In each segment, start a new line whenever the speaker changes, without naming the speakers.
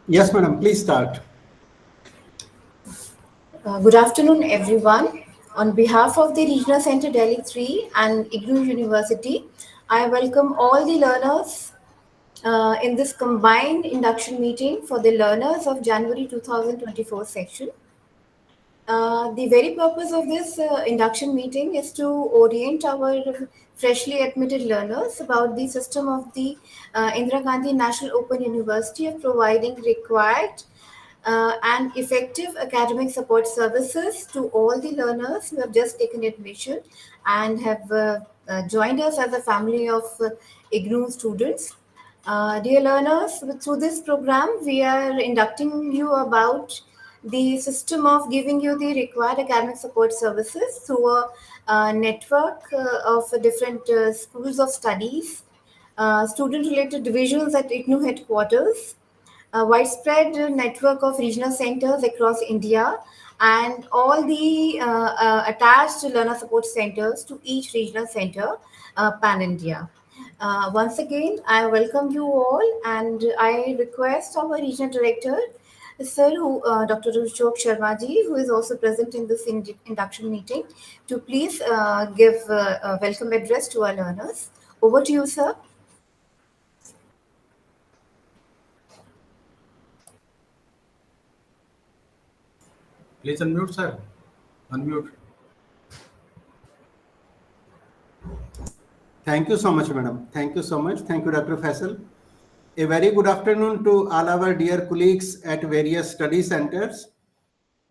Yes, madam, please start.
Good afternoon, everyone. On behalf of the Regional Center Delhi 3 and IGNOU University, I welcome all the learners in this combined induction meeting for the learners of January 2024 section. The very purpose of this induction meeting is to orient our freshly admitted learners about the system of the Indira Gandhi National Open University of providing required and effective academic support services to all the learners who have just taken admission and have joined us as a family of IGNOU students. Dear learners, through this program, we are inducting you about the system of giving you the required academic support services through a network of different schools of studies, student-related divisions at IGNOU headquarters, a widespread network of regional centers across India, and all the attached learner support centers to each regional center pan India. Once again, I welcome you all, and I request our regional director, Sir, Dr. Ruchok Sharma ji, who is also present in this induction meeting, to please give a welcome address to our learners. Over to you, sir.
Please unmute, sir. Unmute.
Thank you so much, madam. Thank you so much. Thank you, Dr. Faisal. A very good afternoon to all our dear colleagues at various study centers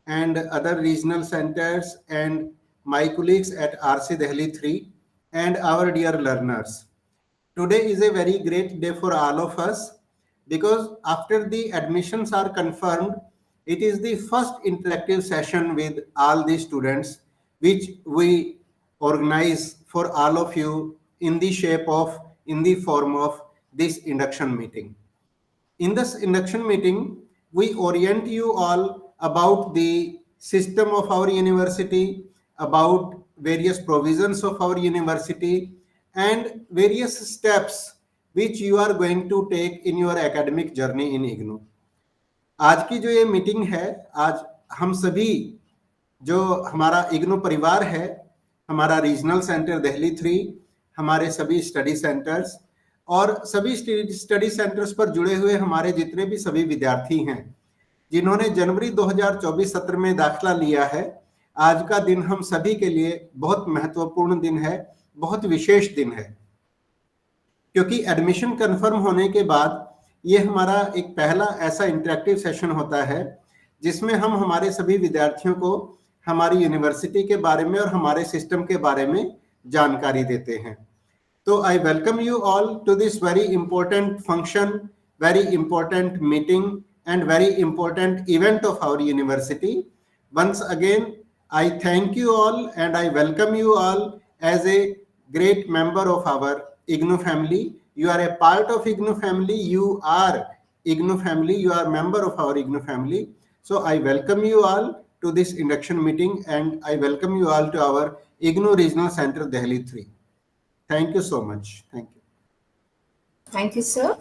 and other regional centers and my colleagues at RC Delhi 3 and our dear learners. Today is a very great day for all of us because after the admissions are confirmed, it is the first interactive session with all the students which we organize for all of you in the form of this induction meeting. In this induction meeting, we orient you all about the system of our university, about various provisions of our university, and various steps which you are going to take in your academic journey in IGNOU. आज की जो ये meeting है, आज हम सभी जो हमारा इग्नू परिवार है, हमारा रीजनल सेंटर दिल्ली 3, हमारे सभी स्टडी सेंटर्स और सभी स्टडी सेंटर्स पर जुड़े हुए हमारे जितने भी सभी विद्यार्थी हैं जिन्होंने जनवरी 2024 सत्र में दाखिला लिया है, आज का दिन हम सभी के लिए बहुत महत्वपूर्ण दिन है, बहुत विशेष दिन है, क्योंकि एडमिशन कंफर्म होने के बाद ये हमारा एक पहला ऐसा इंटरेक्टिव सेशन होता है जिसमें हम हमारे सभी विद्यार्थियों को हमारी यूनिवर्सिटी के बारे में और हमारे सिस्टम के बारे में जानकारी देते हैं. तो I welcome you all to this very important function, very important meeting and very important event of our university. Once again, I thank you all and I welcome you all as a great member of our IGNOU family. You are a part of IGNOU family. You are IGNOU family. You are member of our IGNOU family. So I welcome you all to this induction meeting and I welcome you all to our IGNOU Regional Center Delhi 3. Thank you so much. Thank you.
Thank you, sir.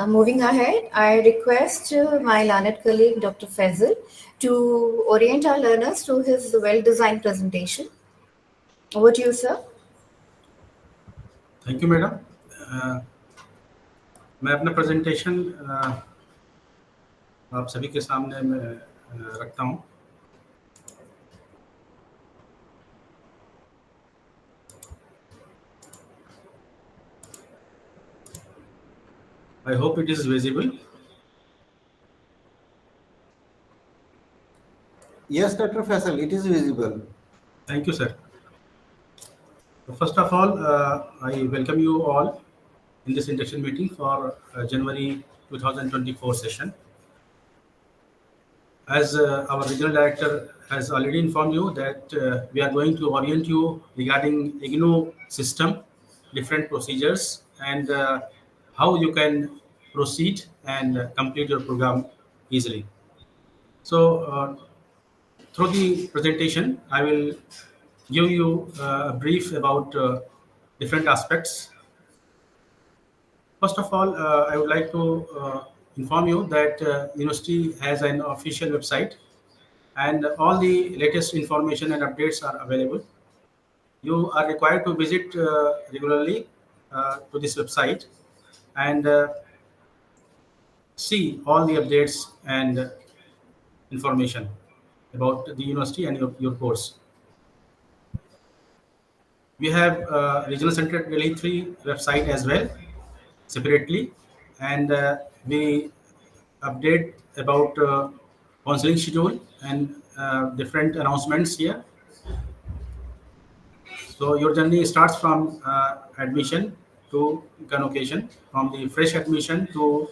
Moving ahead, I request my learned colleague, Dr. Faisal, to orient our learners through his well-designed presentation. Over to you, sir.
Thank you, madam. मैं अपना presentation आप सभी के सामने मैं रखता हूँ. I hope it is visible.
Yes, Dr. Faisal, it is visible.
Thank you, sir. First of all, I welcome you all in this induction meeting for January 2024 session. As our regional director has already informed you that we are going to orient you regarding IGNOU system, different procedures, and how you can proceed and complete your program easily. So through the presentation, I will give you a brief about different aspects. First of all, I would like to inform you that university has an official website, and all the latest information and updates are available. You are required to visit regularly to this website and see all the updates and information about the university and your course. We have Regional Center Delhi 3 website as well separately, and we update about counseling schedule and different announcements here. So your journey starts from admission to convocation, from the fresh admission to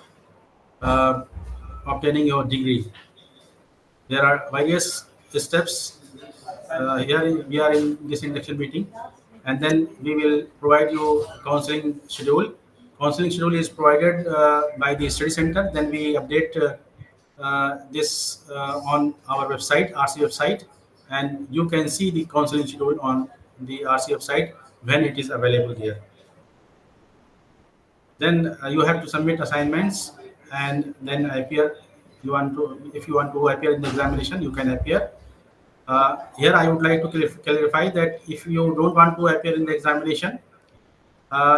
obtaining your degree. There are various steps. Here we are in this induction meeting, and then we will provide you counseling schedule. Counseling schedule is provided by the study center. Then we update this on our website, RC website, and you can see the counseling schedule on the RC website when it is available here. Then you have to submit assignments and then appear. If you want to appear in the examination, you can appear. Here I would like to clarify that if you don't want to appear in the examination,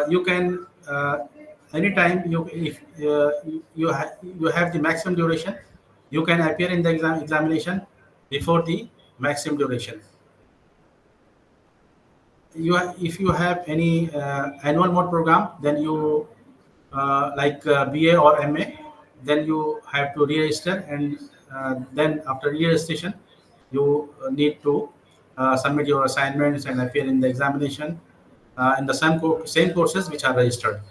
you can anytime if you have the maximum duration, you can appear in the examination before the maximum duration. If you have any annual mode program, then you like BA or MA, then you have to re-register, and then after re-registration you need to submit your assignments and appear in the examination in the same courses which are registered.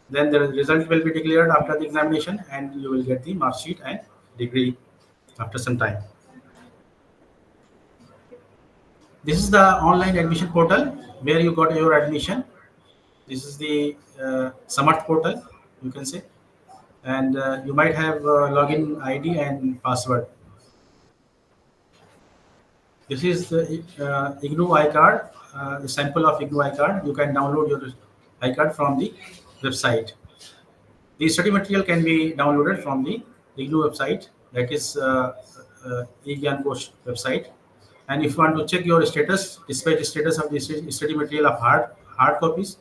Then the result will be declared after the examination, and you will get the mark sheet and degree after some time. This is the online admission portal where you got your admission. This is the Samarth portal, you can say, and you might have login ID and password. This is the IGNOU iCard, the sample of IGNOU iCard. You can download your iCard from the website. The study material can be downloaded from the IGNOU website, that is eGyanKosh website. And if you want to check your status, dispatch status of the study material of hard copies,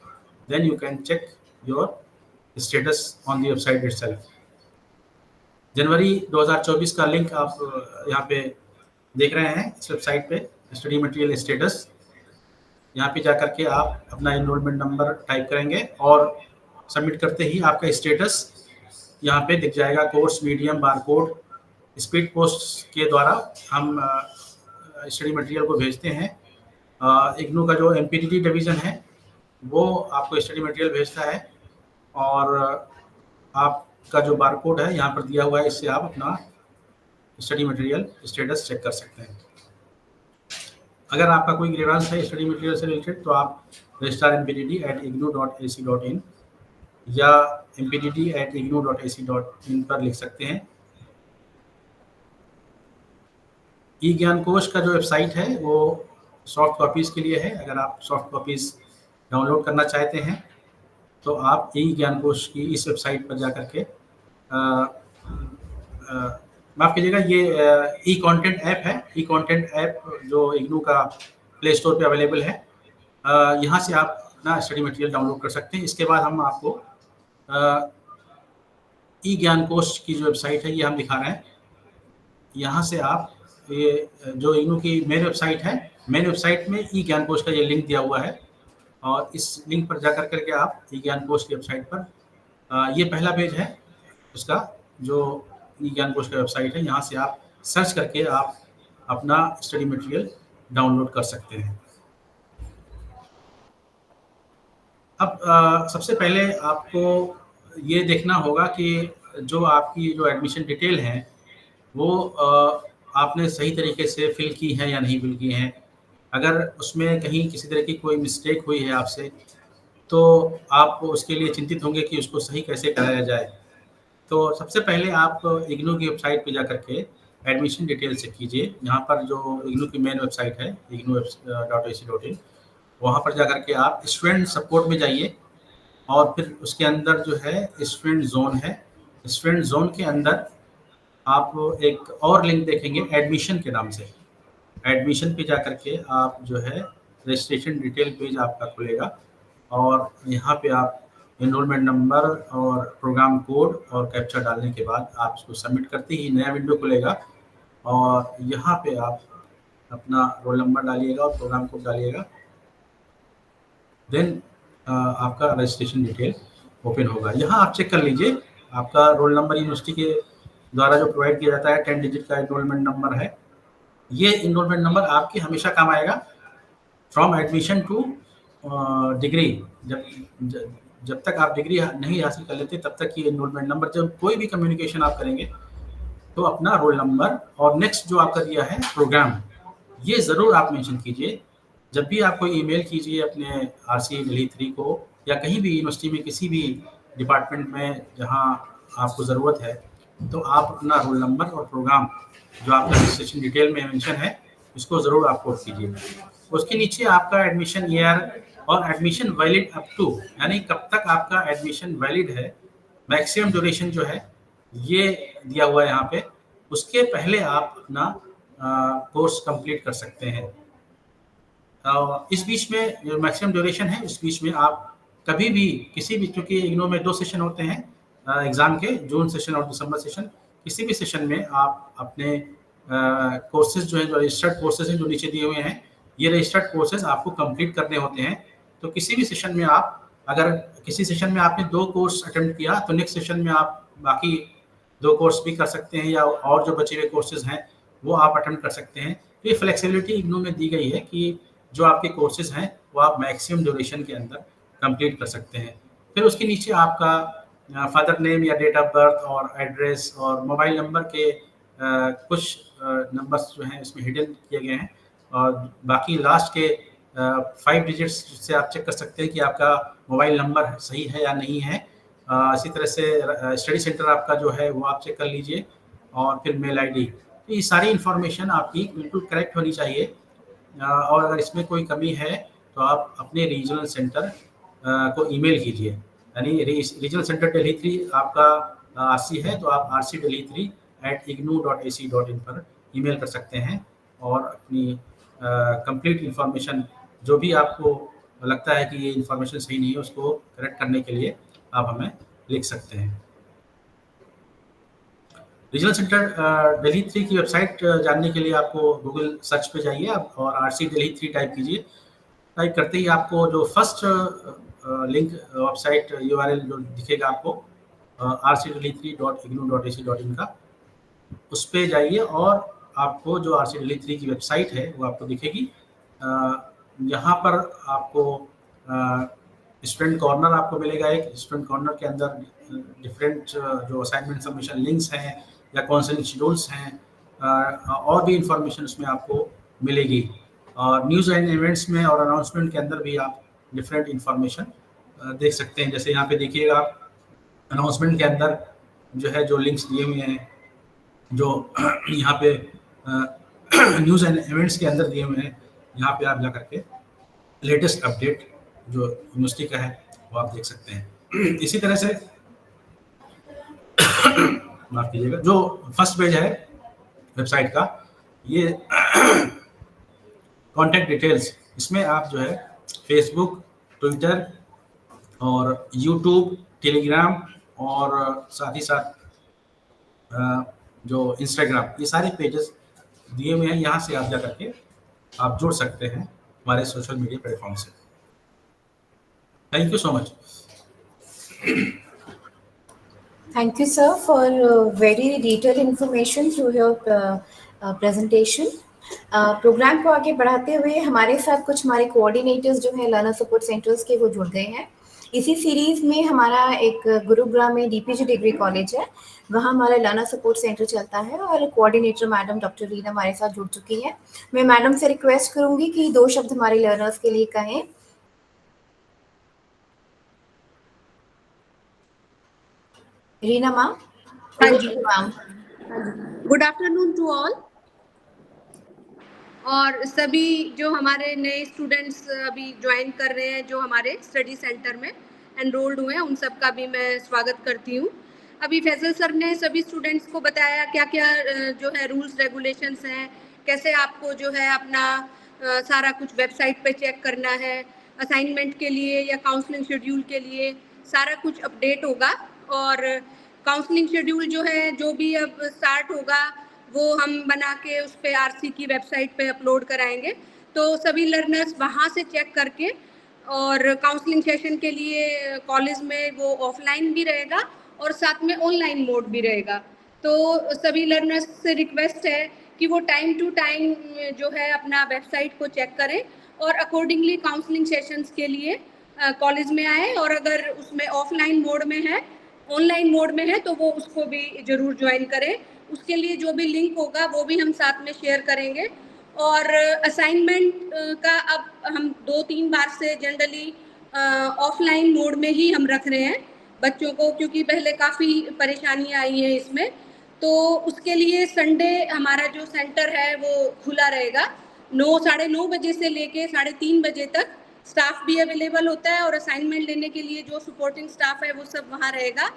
then you can check your status on the website itself. जनवरी 2024 का link आप यहाँ पे देख रहे हैं इस website पे, study material status. यहाँ पे जाकर के आप अपना एनरोलमेंट नंबर टाइप करेंगे और सबमिट करते ही आपका स्टेटस यहाँ पे दिख जाएगा। Course, medium, barcode, speed post के द्वारा हम स्टडी मटेरियल को भेजते हैं। इग्नू का जो MPTT डिवीज़न है वो आपको स्टडी मटेरियल भेजता है, और आपका जो बारकोड है यहाँ पर दिया हुआ है, इससे आप अपना स्टडी मटेरियल स्टेटस चेक कर सकते हैं। अगर आपका कोई ग्रीवांस है स्टडी मटेरियल से रिलेटेड तो आप registrar.mptt@ignou.ac.in या mptt@ignou.ac.in पर लिख सकते हैं। eGyanKosh का जो वेबसाइट है वो सॉफ्ट कॉपीज़ के लिए है। अगर आप सॉफ्ट कॉपीज़ डाउनलोड करना चाहते हैं तो आप eGyanKosh की इस वेबसाइट पर जा करके माफ़ कीजिएगा, ये ई-कंटेंट ऐप है। ई-कंटेंट ऐप जो इग्नू का प्ले स्टोर पे अवेलेबल है, यहाँ से आप अपना स्टडी मटेरियल डाउनलोड कर सकते हैं। इसके बाद हम आपको eGyanKosh की जो वेबसाइट है ये हम दिखा रहे हैं। यहाँ से आप ये जो इग्नू की मेन वेबसाइट है, मेन वेबसाइट में eGyanKosh का ये लिंक दिया हुआ है, और इस लिंक पर जाकर करके आप eGyanKosh की वेबसाइट पर, ये पहला पेज है उसका जो eGyanKosh का वेबसाइट है। यहाँ से आप सर्च करके आप अपना स्टडी मटेरियल डाउनलोड कर सकते हैं। अब सबसे पहले आपको ये देखना होगा कि जो आपकी जो एडमिशन डिटेल है वो आपने सही तरीके से फिल की है या नहीं फिल की है। अगर उसमें कहीं किसी तरह की कोई मिस्टेक हुई है आपसे, तो आप उसके लिए चिंतित होंगे कि उसको सही कैसे कराया जाए। तो सबसे पहले आप इग्नू की वेबसाइट पे जा करके एडमिशन डिटेल चेक कीजिए। यहाँ पर जो इग्नू की मेन वेबसाइट है ignou.ac.in, वहाँ पर जा करके आप स्टूडेंट सपोर्ट में जाइए, और फिर उसके अंदर जो है स्टूडेंट जोन है, स्टूडेंट जोन के अंदर आप एक और लिंक देखेंगे एडमिशन के नाम से। एडमिशन पे जा करके आप जो है रजिस्ट्रेशन डिटेल पेज आपका खुलेगा और यहाँ पे आप एनरोलमेंट नंबर और प्रोग्राम कोड और कैप्चा डालने के बाद आप इसको सबमिट करते ही नया विंडो खुलेगा और यहाँ पे आप अपना रोल नंबर डालिएगा और प्रोग्राम कोड डालिएगा। देन आपका रजिस्ट्रेशन डिटेल ओपन होगा। यहाँ आप चेक कर लीजिए आपका रोल नंबर यूनिवर्सिटी के द्वारा जो प्रोवाइड किया जाता है 10 डिजिट का एनरोलमेंट नंबर है। ये एनरोलमेंट नंबर आपके हमेशा काम आएगा फ्रॉम एडमिशन टू डिग्री। जब तक आप डिग्री नहीं हासिल कर लेते तब तक ये एनरोलमेंट नंबर, जब कोई भी कम्युनिकेशन आप करेंगे तो अपना रोल नंबर और नेक्स्ट जो आपका दिया है प्रोग्राम, ये ज़रूर आप मेंशन कीजिए। जब भी आप कोई ईमेल कीजिए अपने RC दिल्ली 3 को या कहीं भी यूनिवर्सिटी में किसी भी डिपार्टमेंट में जहां आपको ज़रूरत है, तो आप अपना रोल नंबर और प्रोग्राम जो आपका रजिस्ट्रेशन डिटेल में मेंशन है इसको ज़रूर आप कोड कीजिए। उसके नीचे आपका एडमिशन ईयर और एडमिशन वैलिड अप टू, यानी कब तक आपका एडमिशन वैलिड है, मैक्सिमम ड्यूरेशन जो है ये दिया हुआ है यहाँ पे। उसके पहले आप अपना कोर्स कंप्लीट कर सकते हैं। इस बीच में जो मैक्सिमम ड्यूरेशन है इस बीच में आप कभी भी किसी भी, क्योंकि इग्नू में 2 सेशन होते हैं एग्ज़ाम के, जून सेशन और दिसंबर सेशन, किसी भी सेशन में आप अपने कोर्सेज जो है, जो रजिस्टर्ड कोर्सेज हैं जो नीचे दिए हुए हैं, ये रजिस्टर्ड कोर्सेज आपको कंप्लीट करने होते हैं। तो किसी भी सेशन में आप, अगर किसी सेशन में आपने 2 कोर्स अटेम्प्ट किया तो नेक्स्ट सेशन में आप बाकी 2 कोर्स भी कर सकते हैं या और जो बचे हुए कोर्सेज हैं वो आप अटेम्प्ट कर सकते हैं। तो ये फ्लेक्सिबिलिटी इग्नू में दी गई है कि जो आपके कोर्सेज हैं वो आप मैक्सिमम ड्यूरेशन के अंदर कंप्लीट कर सकते हैं। फिर उसके नीचे आपका फादर नेम या डेट ऑफ बर्थ और एड्रेस और मोबाइल नंबर के कुछ नंबर्स जो हैं इसमें हिडन किए गए हैं और बाकी लास्ट के 5 डिजिट्स से आप चेक कर सकते हैं कि आपका मोबाइल नंबर सही है या नहीं है। इसी तरह से स्टडी सेंटर आपका जो है वो आप चेक कर लीजिए और फिर मेल ID। तो ये सारी इन्फॉर्मेशन आपकी बिल्कुल करेक्ट होनी चाहिए और अगर इसमें कोई कमी है तो आप अपने रीजनल सेंटर को ईमेल कीजिए। यानी रीजनल सेंटर दिल्ली 3 आपका RC है तो आप rcdelhi3@ignou.ac.in पर ईमेल कर सकते हैं और अपनी कंप्लीट इंफॉर्मेशन जो भी आपको लगता है कि ये इंफॉर्मेशन सही नहीं है उसको करेक्ट करने के लिए आप हमें लिख सकते हैं। रीजनल सेंटर दिल्ली 3 की वेबसाइट जानने के लिए आपको गूगल सर्च पे जाइए आप और RC दिल्ली 3 टाइप कीजिए। टाइप करते ही आपको जो फर्स्ट लिंक वेबसाइट URL जो दिखेगा आपको rcdelhi3.ignou.ac.in का, उस पे जाइए और आपको जो RC दिल्ली 3 की वेबसाइट है वो आपको दिखेगी। यहाँ पर आपको स्टूडेंट कॉर्नर आपको मिलेगा। एक स्टूडेंट कॉर्नर के अंदर डिफरेंट जो असाइनमेंट सबमिशन लिंक्स हैं या काउंसलिंग शेड्यूल्स हैं और भी इंफॉर्मेशन उसमें आपको मिलेगी। और न्यूज़ एंड इवेंट्स में और अनाउंसमेंट के अंदर भी आप डिफरेंट इंफॉर्मेशन देख सकते हैं। जैसे यहाँ पे देखिएगा अनाउंसमेंट के अंदर जो है जो लिंक्स दिए हुए हैं, जो यहाँ पे न्यूज़ एंड इवेंट्स के अंदर दिए हुए हैं, यहाँ पे आप जा करके लेटेस्ट अपडेट जो यूनिवर्सिटी का है वो आप देख सकते हैं। इसी तरह से माफ कीजिएगा, जो फर्स्ट पेज है वेबसाइट का, ये कॉन्टैक्ट डिटेल्स, इसमें आप जो है फेसबुक, ट्विटर और यूट्यूब, टेलीग्राम और साथ ही साथ जो इंस्टाग्राम, ये सारे पेजेस दिए हुए हैं। यहाँ से आप जा करके आप जुड़ सकते हैं हमारे सोशल मीडिया प्लेटफॉर्म से। Thank you so much.
Thank you, sir, for very detailed information through your presentation. Programme को आगे बढ़ाते हुए हमारे साथ कुछ हमारे कोऑर्डिनेटर्स जो हैं लर्नर सपोर्ट सेंटर्स के, वो जुड़ गए हैं। इसी सीरीज में हमारा एक गुरुग्राम में DPG डिग्री कॉलेज है, वहाँ हमारा लर्नर सपोर्ट सेंटर चलता है और कोऑर्डिनेटर मैडम डॉक्टर रीना हमारे साथ जुड़ चुकी हैं। मैं मैडम से रिक्वेस्ट करूँगी कि 2 शब्द हमारे लर्नर्स के लिए कहें। रीना मैम।
हाँ जी ma'am. Good afternoon to all. और सभी जो हमारे नए स्टूडेंट्स अभी ज्वाइन कर रहे हैं, जो हमारे स्टडी सेंटर में एनरोल्ड हुए हैं, उन सब का भी मैं स्वागत करती हूँ। अभी फैजल सर ने सभी स्टूडेंट्स को बताया क्या क्या जो है रूल्स रेगुलेशंस हैं, कैसे आपको जो है अपना सारा कुछ वेबसाइट पे चेक करना है, असाइनमेंट के लिए या काउंसलिंग शेड्यूल के लिए सारा कुछ अपडेट होगा। और काउंसलिंग शेड्यूल जो है जो भी अब स्टार्ट होगा वो हम बना के उस पर आरसी की वेबसाइट पे अपलोड कराएंगे, तो सभी लर्नर्स वहाँ से चेक करके, और काउंसलिंग सेशन के लिए कॉलेज में वो ऑफलाइन भी रहेगा और साथ में ऑनलाइन मोड भी रहेगा। तो सभी लर्नर्स से रिक्वेस्ट है कि वो टाइम टू टाइम जो है अपना वेबसाइट को चेक करें और अकॉर्डिंगली काउंसलिंग सेशंस के लिए कॉलेज में आए, और अगर उसमें ऑफलाइन मोड में है, ऑनलाइन मोड में है, तो वो उसको भी ज़रूर ज्वाइन करें। उसके लिए जो भी लिंक होगा वो भी हम साथ में शेयर करेंगे। और असाइनमेंट का अब हम 2-3 बार से जनरली ऑफलाइन मोड में ही हम रख रहे हैं बच्चों को, क्योंकि पहले काफ़ी परेशानियाँ आई हैं इसमें। तो उसके लिए संडे हमारा जो सेंटर है वो खुला रहेगा, 9-9:30 बजे से लेके 3:30 बजे तक स्टाफ भी अवेलेबल होता है, और असाइनमेंट लेने के लिए जो सपोर्टिंग स्टाफ है वो सब वहाँ रहेगा।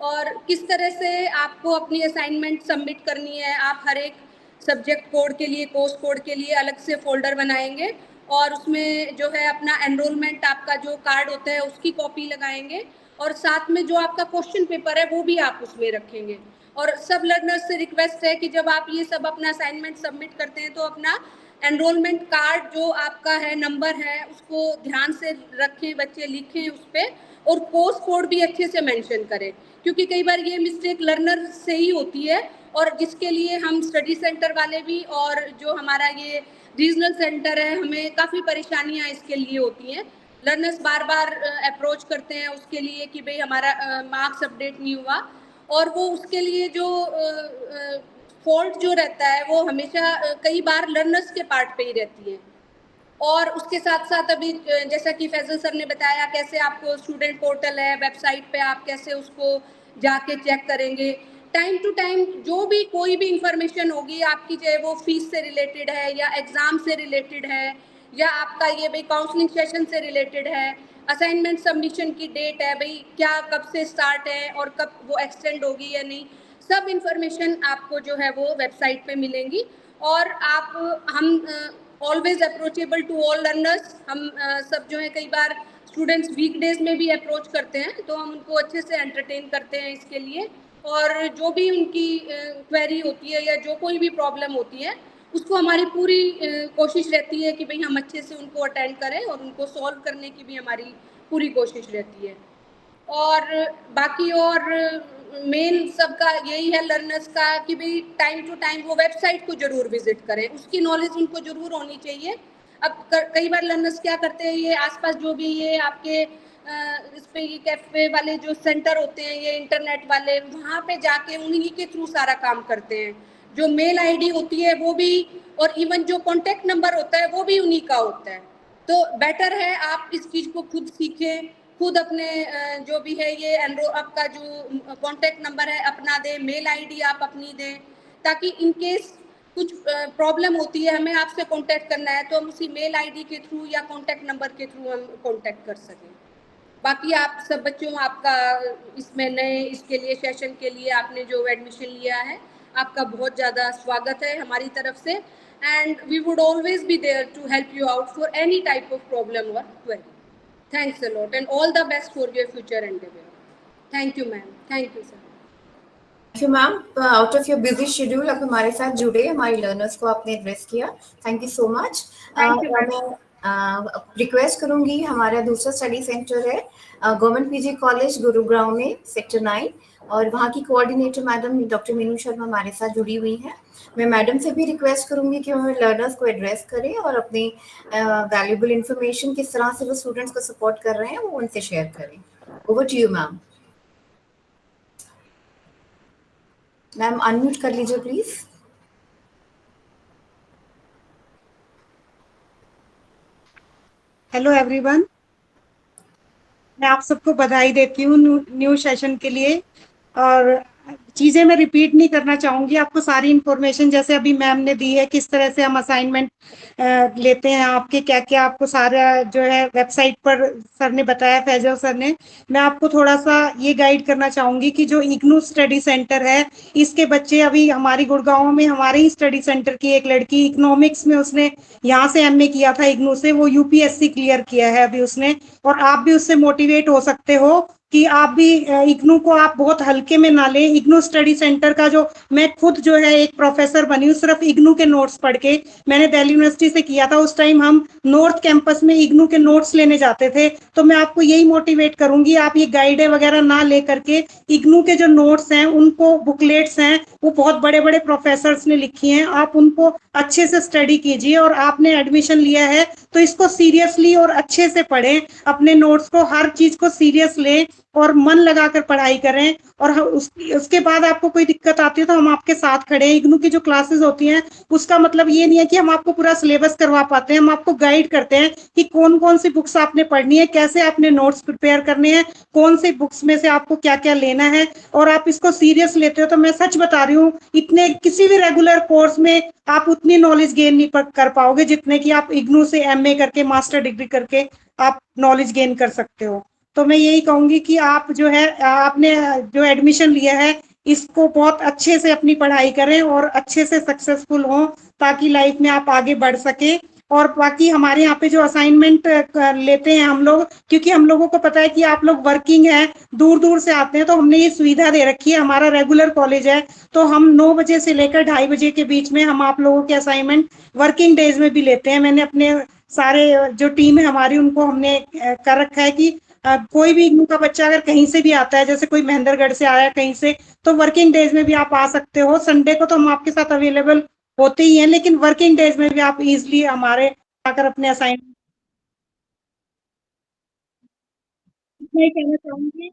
और किस तरह से आपको अपनी असाइनमेंट सबमिट करनी है, आप हर एक सब्जेक्ट कोड के लिए, कोर्स कोड के लिए अलग से फोल्डर बनाएंगे, और उसमें जो है अपना एनरोलमेंट आपका जो कार्ड होता है उसकी कॉपी लगाएंगे, और साथ में जो आपका क्वेश्चन पेपर है वो भी आप उसमें रखेंगे। और सब लर्नर्स से रिक्वेस्ट है कि जब आप ये सब अपना असाइनमेंट सबमिट करते हैं तो अपना एनरोलमेंट कार्ड जो आपका है, नंबर है, उसको ध्यान से रखें, बच्चे लिखें उस पर, और कोर्स कोड भी अच्छे से मेंशन करें, क्योंकि कई बार ये मिस्टेक लर्नर से ही होती है, और जिसके लिए हम स्टडी सेंटर वाले भी और जो हमारा ये रीजनल सेंटर है, हमें काफ़ी परेशानियां इसके लिए होती हैं। लर्नर्स बार बार अप्रोच करते हैं उसके लिए कि भाई हमारा मार्क्स अपडेट नहीं हुआ, और वो उसके लिए जो फॉल्ट जो रहता है वो हमेशा कई बार लर्नर्स के पार्ट पे ही रहती है। और उसके साथ साथ अभी जैसा कि फैजल सर ने बताया कैसे आपको स्टूडेंट पोर्टल है, वेबसाइट पे आप कैसे उसको जाके चेक करेंगे, टाइम टू टाइम जो भी कोई भी इंफॉर्मेशन होगी आपकी, चाहे वो फीस से रिलेटेड है या एग्ज़ाम से रिलेटेड है या आपका ये भाई काउंसलिंग सेशन से रिलेटेड है, असाइनमेंट सबमिशन की डेट है भाई क्या कब से स्टार्ट है और कब वो एक्सटेंड होगी या नहीं, सब इंफॉर्मेशन आपको जो है वो वेबसाइट पे मिलेंगी। और हम always approachable to all learners, हम सब जो है कई बार स्टूडेंट्स वीकडेज में भी अप्रोच करते हैं, तो हम उनको अच्छे से एंटरटेन करते हैं इसके लिए, और जो भी उनकी क्वेरी होती है या जो कोई भी प्रॉब्लम होती है उसको हमारी पूरी कोशिश रहती है कि भाई हम अच्छे से उनको अटेंड करें, और उनको सॉल्व करने की भी हमारी पूरी कोशिश रहती है। और बाकी और मेन सबका यही है लर्नर्स का कि भाई टाइम टू टाइम वो वेबसाइट को जरूर विजिट करें, उसकी नॉलेज उनको जरूर होनी चाहिए। अब कई बार लर्नर्स क्या करते हैं, ये आसपास जो भी ये आपके इस पे ये कैफे वाले जो सेंटर होते हैं, ये इंटरनेट वाले, वहाँ पे जाके उन्हीं के थ्रू सारा काम करते हैं, जो मेल आईडी होती है वो भी, और इवन जो कॉन्टेक्ट नंबर होता है वो भी उन्हीं का होता है। तो बेटर है आप इस चीज़ को खुद सीखें, खुद अपने जो भी है ये आपका जो कॉन्टेक्ट नंबर है अपना दें, मेल आईडी आप अपनी दें, ताकि इन केस कुछ प्रॉब्लम होती है, हमें आपसे कांटेक्ट करना है, तो हम उसी मेल आईडी के थ्रू या कांटेक्ट नंबर के थ्रू हम कांटेक्ट कर सकें। बाकी आप सब बच्चों, आपका इसमें नए इसके लिए सेशन के लिए आपने जो एडमिशन लिया है, आपका बहुत ज़्यादा स्वागत है हमारी तरफ से, and we would always be there to help you out for any type of problem और query. Thanks a lot and all the best for your future endeavor. Thank you, ma'am. Thank you, sir.
Thank you ma'am, out of your busy schedule आप हमारे साथ जुड़े, हमारे learners को आपने address किया, thank you so much.
Thank you, ma'am.
मैं request करूंगी, हमारा दूसरा स्टडी सेंटर है गवर्नमेंट पीजी कॉलेज गुरुग्राम में सेक्टर 9, और वहाँ की coordinator madam doctor Meenu Sharma हमारे साथ जुड़ी हुई हैं। मैं मैडम से भी रिक्वेस्ट करूंगी कि हमें लर्नर्स को एड्रेस करें और अपनी वैल्यूएबल इंफॉर्मेशन किस तरह से वो स्टूडेंट्स को सपोर्ट कर रहे हैं वो उनसे शेयर करें। Over to you ma'am. Ma'am unmute कर लीजिए प्लीज।
हेलो एवरीवन, मैं आप सबको बधाई देती हूँ न्यू सेशन के लिए, और चीजें मैं रिपीट नहीं करना चाहूंगी, आपको सारी इंफॉर्मेशन जैसे अभी मैम ने दी है, किस तरह से हम असाइनमेंट लेते हैं आपके, क्या क्या आपको सारा जो है वेबसाइट पर सर ने बताया, फैजल सर ने। मैं आपको थोड़ा सा ये गाइड करना चाहूंगी कि जो इग्नू स्टडी सेंटर है, इसके बच्चे अभी हमारी गुड़गांव में हमारे ही स्टडी सेंटर की एक लड़की इकोनॉमिक्स में उसने यहाँ से एमए किया था इग्नू से, वो यूपीएससी क्लियर किया है अभी उसने। और आप भी उससे मोटिवेट हो सकते हो कि आप भी इग्नू को आप बहुत हल्के में ना लें। इग्नू स्टडी सेंटर का जो मैं खुद जो है एक प्रोफेसर बनी हूँ सिर्फ इग्नू के नोट्स पढ़ के, मैंने दिल्ली यूनिवर्सिटी से किया था। उस टाइम हम नॉर्थ कैंपस में इग्नू के नोट्स लेने जाते थे। तो मैं आपको यही मोटिवेट करूंगी, आप ये गाइड वगैरह ना ले करके इग्नू के जो नोट्स हैं, उनको बुकलेट्स हैं, वो बहुत बड़े बड़े प्रोफेसर्स ने लिखी हैं, आप उनको अच्छे से स्टडी कीजिए। और आपने एडमिशन लिया है तो इसको सीरियसली और अच्छे से पढ़ें, अपने नोट्स को, हर चीज को सीरियस लें और मन लगाकर पढ़ाई करें। और उसके बाद आपको कोई दिक्कत आती है तो हम आपके साथ खड़े हैं। इग्नू की जो क्लासेस होती हैं उसका मतलब ये नहीं है कि हम आपको पूरा सिलेबस करवा पाते हैं, हम आपको गाइड करते हैं कि कौन कौन सी बुक्स आपने पढ़नी है, कैसे आपने नोट्स प्रिपेयर करने हैं, कौन सी बुक्स में से आपको क्या क्या लेना है। और आप इसको सीरियस लेते हो तो मैं सच बता रही हूँ, इतने किसी भी रेगुलर कोर्स में आप उतनी नॉलेज गेन नहीं कर पाओगे जितने की आप इग्नू से एमए करके, मास्टर डिग्री करके आप नॉलेज गेन कर सकते हो। तो मैं यही कहूंगी कि आप जो है, आपने जो एडमिशन लिया है इसको बहुत अच्छे से अपनी पढ़ाई करें और अच्छे से सक्सेसफुल हो, ताकि लाइफ में आप आगे बढ़ सके। और बाकी हमारे यहाँ पे जो असाइनमेंट लेते हैं हम लोग, क्योंकि हम लोगों को पता है कि आप लोग वर्किंग हैं, दूर दूर से आते हैं, तो हमने ये सुविधा दे रखी है, हमारा रेगुलर कॉलेज है, तो हम 9 बजे से लेकर 2:30 बजे के बीच में हम आप लोगों के असाइनमेंट वर्किंग डेज में भी लेते हैं। मैंने अपने सारे जो टीम है हमारी, उनको हमने कर रखा है कि कोई भी इग्नू का बच्चा अगर कहीं से भी आता है, जैसे कोई महेंद्रगढ़ से आया कहीं से, तो वर्किंग डेज में भी आप आ सकते हो। संडे को तो हम आपके साथ अवेलेबल होते ही हैं, लेकिन वर्किंग डेज में भी आप इजिली हमारे आकर अपने असाइनमेंट। मैं कहना चाहूंगी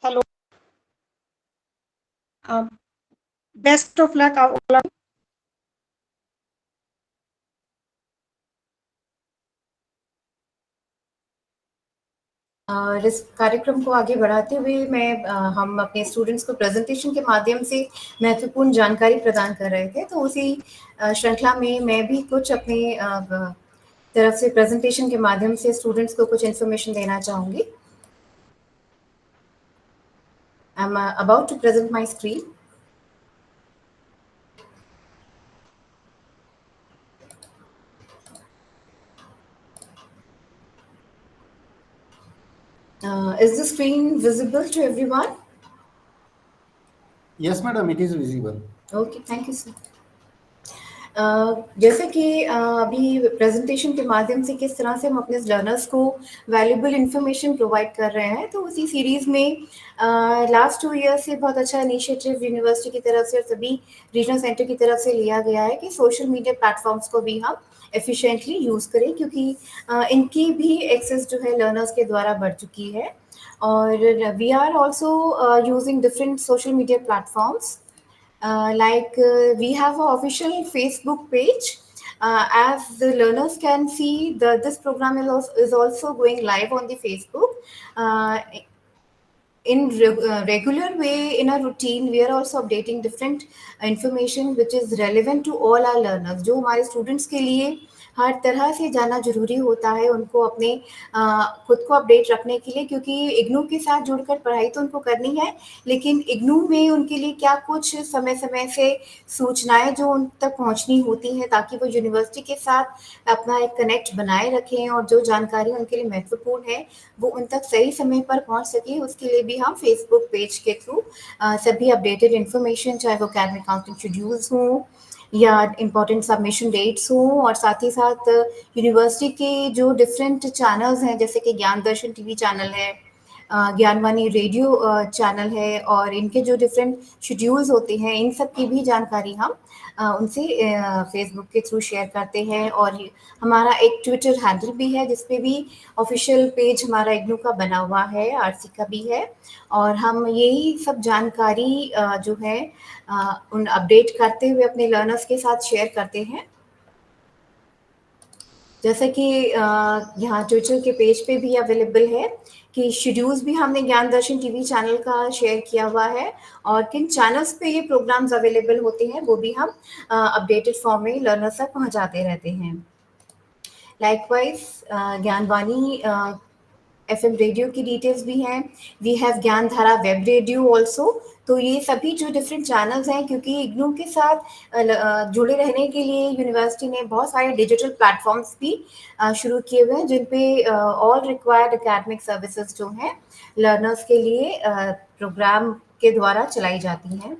हेलो, बेस्ट ऑफ लक।
और इस कार्यक्रम को आगे बढ़ाते हुए हम अपने स्टूडेंट्स को प्रेजेंटेशन के माध्यम से महत्वपूर्ण जानकारी प्रदान कर रहे थे, तो उसी श्रृंखला में मैं भी कुछ अपने तरफ से प्रेजेंटेशन के माध्यम से स्टूडेंट्स को कुछ इन्फॉर्मेशन देना चाहूँगी। I am about to present my screen. Is the screen visible to everyone?
Yes, madam, it is visible.
Okay, thank you, sir. जैसे कि अभी प्रेजेंटेशन के माध्यम से किस तरह से हम अपने लर्नर्स को वैल्यूबल इंफॉर्मेशन प्रोवाइड कर रहे हैं, तो उसी सीरीज में लास्ट 2 ईयर से बहुत अच्छा इनिशिएटिव यूनिवर्सिटी की तरफ से और सभी रीजनल सेंटर की तरफ से लिया गया है कि सोशल मीडिया प्लेटफॉर्म्स को भी हम एफिशिएंटली यूज़ करें, क्योंकि इनकी भी एक्सेस जो है लर्नर्स के द्वारा बढ़ चुकी है। और we are also using different social media platforms. We have an official Facebook page. As the learners can see, this program is also going live on the Facebook. In regular way, in a routine, we are also updating different information which is relevant to all our learners. जो हमारे students के लिए हर तरह से जानना जरूरी होता है, उनको अपने खुद को अपडेट रखने के लिए, क्योंकि इग्नू के साथ जुड़कर पढ़ाई तो उनको करनी है, लेकिन इग्नू में उनके लिए क्या कुछ समय समय से सूचनाएं जो उन तक पहुंचनी होती हैं, ताकि वो यूनिवर्सिटी के साथ अपना एक कनेक्ट बनाए रखें और जो जानकारी उनके लिए महत्वपूर्ण है वो उन तक सही समय पर पहुंच सके। उसके लिए भी हम फेसबुक पेज के थ्रू सभी अपडेटेड इन्फॉर्मेशन, चाहे वो अकेडमिक काउंसलिंग शेड्यूल्स हों या इम्पॉर्टेंट सबमिशन डेट्स हों, और साथ ही साथ यूनिवर्सिटी के जो डिफरेंट चैनल्स हैं, जैसे कि ज्ञान दर्शन टीवी चैनल है, ज्ञानवाणी रेडियो चैनल है, और इनके जो डिफरेंट शेड्यूल्स होते हैं, इन सब की भी जानकारी हम उनसे फेसबुक के थ्रू शेयर करते हैं। और हमारा एक ट्विटर हैंडल भी है जिसपे भी ऑफिशियल पेज हमारा इग्नू का बना हुआ है, आरसी का भी है, और हम यही सब जानकारी जो है उन अपडेट करते हुए अपने लर्नर्स के साथ शेयर करते हैं। जैसे कि यहाँ ट्विटर के पेज पे भी अवेलेबल है कि शेड्यूल्स भी हमने ज्ञान दर्शन टीवी चैनल का शेयर किया हुआ है, और किन चैनल्स पे ये प्रोग्राम्स अवेलेबल होते हैं वो भी हम अपडेटेड फॉर्म में लर्नर्स तक पहुंचाते रहते हैं। लाइकवाइज ज्ञानवाणी FM रेडियो की डिटेल्स भी हैं। वी हैव ज्ञान धारा वेब रेडियो ऑल्सो। तो ये सभी जो डिफरेंट चैनल्स हैं, क्योंकि इग्नू के साथ जुड़े रहने के लिए यूनिवर्सिटी ने बहुत सारे डिजिटल प्लेटफॉर्म्स भी शुरू किए हुए हैं, जिन पे ऑल रिक्वायर्ड एकेडमिक सर्विसेज जो हैं लर्नर्स के लिए प्रोग्राम के द्वारा चलाई जाती हैं।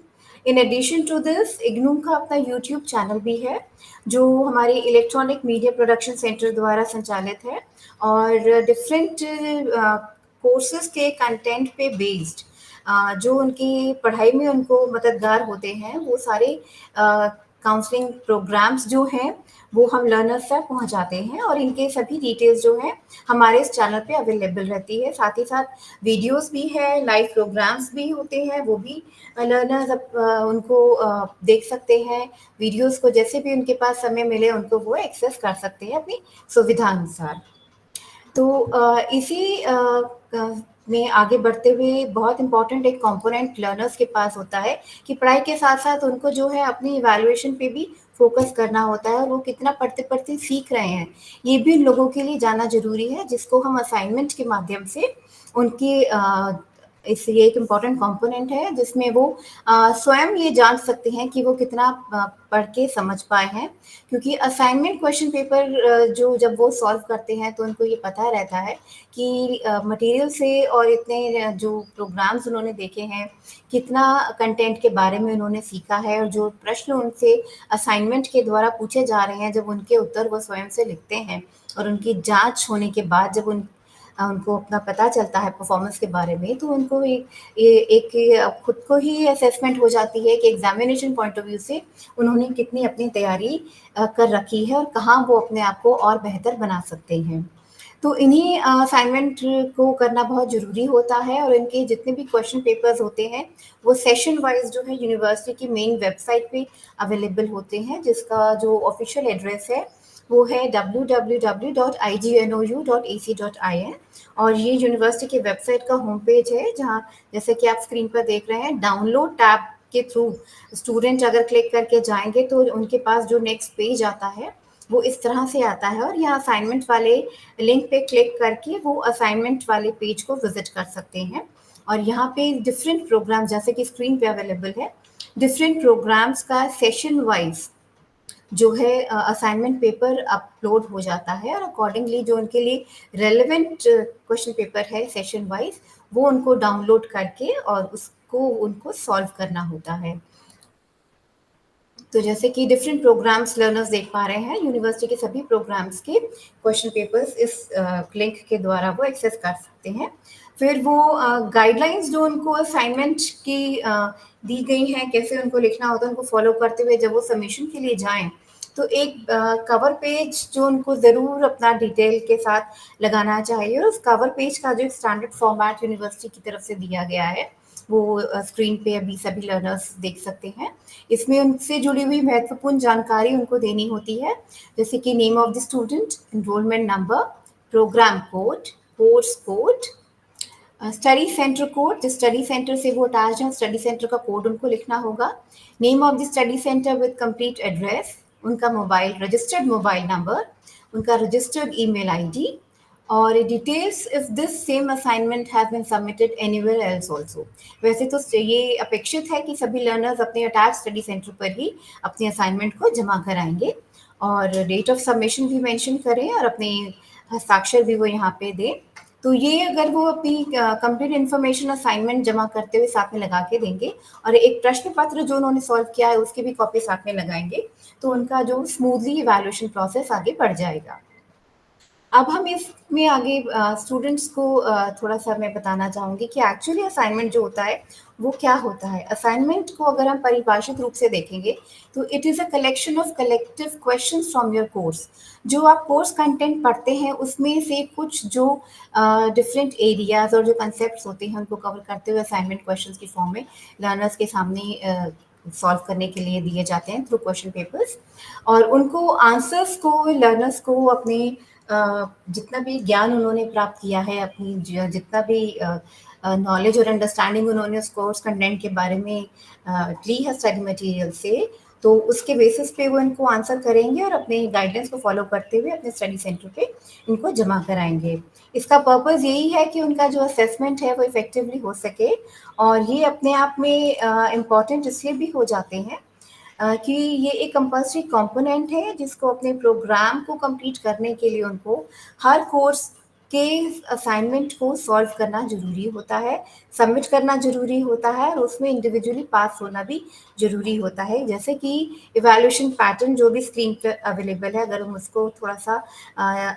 In addition to this, IGNOU का अपना यूट्यूब चैनल भी है, जो हमारे इलेक्ट्रॉनिक मीडिया प्रोडक्शन सेंटर द्वारा संचालित है, और डिफरेंट कोर्सेज के कंटेंट पे बेस्ड जो उनकी पढ़ाई में उनको मददगार होते हैं, वो सारे काउंसलिंग प्रोग्राम्स जो हैं वो हम लर्नर्स तक पहुंचाते हैं, और इनके सभी डिटेल्स जो हैं हमारे इस चैनल पे अवेलेबल रहती है। साथ ही साथ वीडियोस भी है, लाइव प्रोग्राम्स भी होते हैं, वो भी लर्नर्स उनको देख सकते हैं। वीडियोस को जैसे भी उनके पास समय मिले उनको वो एक्सेस कर सकते हैं अपनी सुविधा अनुसार। तो इसी में आगे बढ़ते हुए बहुत इंपॉर्टेंट एक कंपोनेंट लर्नर्स के पास होता है कि पढ़ाई के साथ साथ उनको जो है अपनी इवैल्यूएशन पे भी फोकस करना होता है, और वो कितना पढ़ते पढ़ते सीख रहे हैं ये भी उन लोगों के लिए जानना जरूरी है, जिसको हम असाइनमेंट के माध्यम से उनकी इसलिए एक इम्पॉर्टेंट कंपोनेंट है, जिसमें वो स्वयं ये जान सकते हैं कि वो कितना पढ़ के समझ पाए हैं। क्योंकि असाइनमेंट क्वेश्चन पेपर जो जब वो सॉल्व करते हैं तो उनको ये पता रहता है कि मटेरियल से और इतने जो प्रोग्राम्स उन्होंने देखे हैं, कितना कंटेंट के बारे में उन्होंने सीखा है, और जो प्रश्न उनसे असाइनमेंट के द्वारा पूछे जा रहे हैं, जब उनके उत्तर वो स्वयं से लिखते हैं और उनकी जांच होने के बाद जब उनको अपना पता चलता है परफॉर्मेंस के बारे में, तो उनको एक खुद को ही असेसमेंट हो जाती है कि एग्जामिनेशन पॉइंट ऑफ व्यू से उन्होंने कितनी अपनी तैयारी कर रखी है और कहाँ वो अपने आप को और बेहतर बना सकते हैं। तो इन्हीं असाइनमेंट को करना बहुत ज़रूरी होता है, और इनके जितने भी क्वेश्चन पेपर्स होते हैं वो सेशन वाइज जो है यूनिवर्सिटी की मेन वेबसाइट पे अवेलेबल होते हैं, जिसका जो ऑफिशियल एड्रेस है वो है www.ignou.ac.in, और ये यूनिवर्सिटी की वेबसाइट का होम पेज है, जहाँ जैसे कि आप स्क्रीन पर देख रहे हैं डाउनलोड टैब के थ्रू स्टूडेंट अगर क्लिक करके जाएंगे तो उनके पास जो नेक्स्ट पेज आता है वो इस तरह से आता है, और यहाँ असाइनमेंट वाले लिंक पे क्लिक करके वो असाइनमेंट वाले पेज को विजिट कर सकते हैं। और यहाँ पे डिफरेंट प्रोग्राम जैसे कि स्क्रीन पे अवेलेबल है, डिफरेंट प्रोग्राम्स का सेशन वाइज जो है असाइनमेंट पेपर अपलोड हो जाता है, और अकॉर्डिंगली जो उनके लिए रेलेवेंट क्वेश्चन पेपर है सेशन वाइज वो उनको डाउनलोड करके और उसको उनको सॉल्व करना होता है। तो जैसे कि डिफरेंट प्रोग्राम्स लर्नर्स देख पा रहे हैं, यूनिवर्सिटी के सभी प्रोग्राम्स के क्वेश्चन पेपर्स इस लिंक के द्वारा वो एक्सेस कर सकते हैं। फिर वो गाइडलाइंस जो उनको असाइनमेंट की दी गई हैं, कैसे उनको लिखना होता है, उनको फॉलो करते हुए जब वो सबमिशन के लिए जाएं तो एक कवर पेज जो उनको ज़रूर अपना डिटेल के साथ लगाना चाहिए, और उस कवर पेज का जो एक स्टैंडर्ड फॉर्मेट यूनिवर्सिटी की तरफ से दिया गया है वो स्क्रीन पे अभी सभी लर्नर्स देख सकते हैं। इसमें उनसे जुड़ी हुई महत्वपूर्ण जानकारी उनको देनी होती है, जैसे कि name of the student, enrolment number, programme code, course code, study centre code, जिस स्टडी सेंटर से वो अटैच है स्टडी सेंटर का कोड उनको लिखना होगा, name of the study centre with complete address, उनका मोबाइल रजिस्टर्ड मोबाइल नंबर, उनका रजिस्टर्ड ईमेल आईडी, और details if this same assignment have been submitted anywhere else also. वैसे तो ये अपेक्षित है कि सभी लर्नर्स अपने अटैच स्टडी सेंटर पर ही अपने असाइनमेंट को जमा कराएंगे, और डेट ऑफ सबमिशन भी मेंशन करें और अपने हस्ताक्षर भी वो यहाँ पे दें। तो ये अगर वो अपनी कंप्लीट इन्फॉर्मेशन असाइनमेंट जमा करते हुए साथ में लगा के देंगे, और एक प्रश्न पत्र जो उन्होंने सॉल्व किया है उसकी भी कॉपी साथ में लगाएंगे, तो उनका जो स्मूथली इवैल्यूएशन प्रोसेस आगे बढ़ जाएगा। अब हम इसमें आगे स्टूडेंट्स को थोड़ा सा मैं बताना चाहूँगी कि एक्चुअली असाइनमेंट जो होता है वो क्या होता है। असाइनमेंट को अगर हम परिभाषित रूप से देखेंगे तो it is a collection of collective questions from your course. जो आप कोर्स कंटेंट पढ़ते हैं उसमें से कुछ जो डिफरेंट एरियाज और जो कंसेप्ट होते हैं उनको कवर करते हुए असाइनमेंट क्वेश्चंस की फॉर्म में लर्नर्स के सामने सॉल्व करने के लिए दिए जाते हैं थ्रू क्वेश्चन पेपर्स, और उनको आंसर्स को लर्नर्स को अपने जितना भी ज्ञान उन्होंने प्राप्त किया है, अपनी जितना भी नॉलेज और अंडरस्टैंडिंग उन्होंने उस कोर्स कंटेंट के बारे में ली है स्टडी मटेरियल से, तो उसके बेसिस पे वो इनको आंसर करेंगे और अपने गाइडलाइंस को फॉलो करते हुए अपने स्टडी सेंटर पे इनको जमा कराएंगे। इसका पर्पस यही है कि उनका जो असेसमेंट है वो इफेक्टिवली हो सके, और ये अपने आप में इम्पॉर्टेंट इसलिए भी हो जाते हैं कि ये एक कंपल्सरी कंपोनेंट है जिसको अपने प्रोग्राम को कंप्लीट करने के लिए उनको हर कोर्स के असाइनमेंट को सॉल्व करना ज़रूरी होता है, सबमिट करना ज़रूरी होता है, और उसमें इंडिविजुअली पास होना भी ज़रूरी होता है। जैसे कि इवैल्यूएशन पैटर्न जो भी स्क्रीन पर अवेलेबल है, अगर हम उसको थोड़ा-सा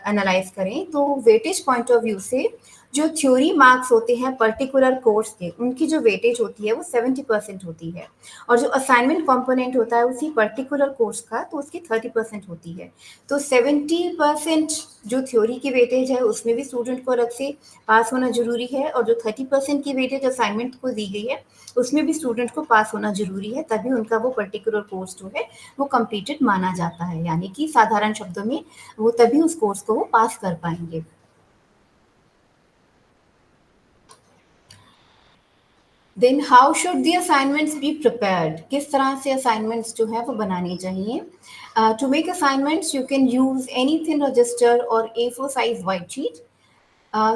एनालाइज़ करें, तो वेटेज पॉइंट ऑफ व्यू से जो थ्योरी मार्क्स होते हैं पर्टिकुलर कोर्स के, उनकी जो वेटेज होती है वो 70% होती है, और जो असाइनमेंट कंपोनेंट होता है उसी पर्टिकुलर कोर्स का, तो उसकी 30% होती है। तो 70% जो थ्योरी की वेटेज है उसमें भी स्टूडेंट को अलग से पास होना ज़रूरी है, और जो 30% की वेटेज असाइनमेंट को दी गई है उसमें भी स्टूडेंट को पास होना ज़रूरी है, तभी उनका वो पर्टिकुलर कोर्स जो है वो कंप्लीटेड माना जाता है। यानी कि साधारण शब्दों में वो तभी उस कोर्स को वो पास कर पाएंगे। Then how should the assignments be prepared, किस तरह से असाइनमेंट्स जो है वो बनानी चाहिए। To make assignments you can use any thin register और A4 size white sheet.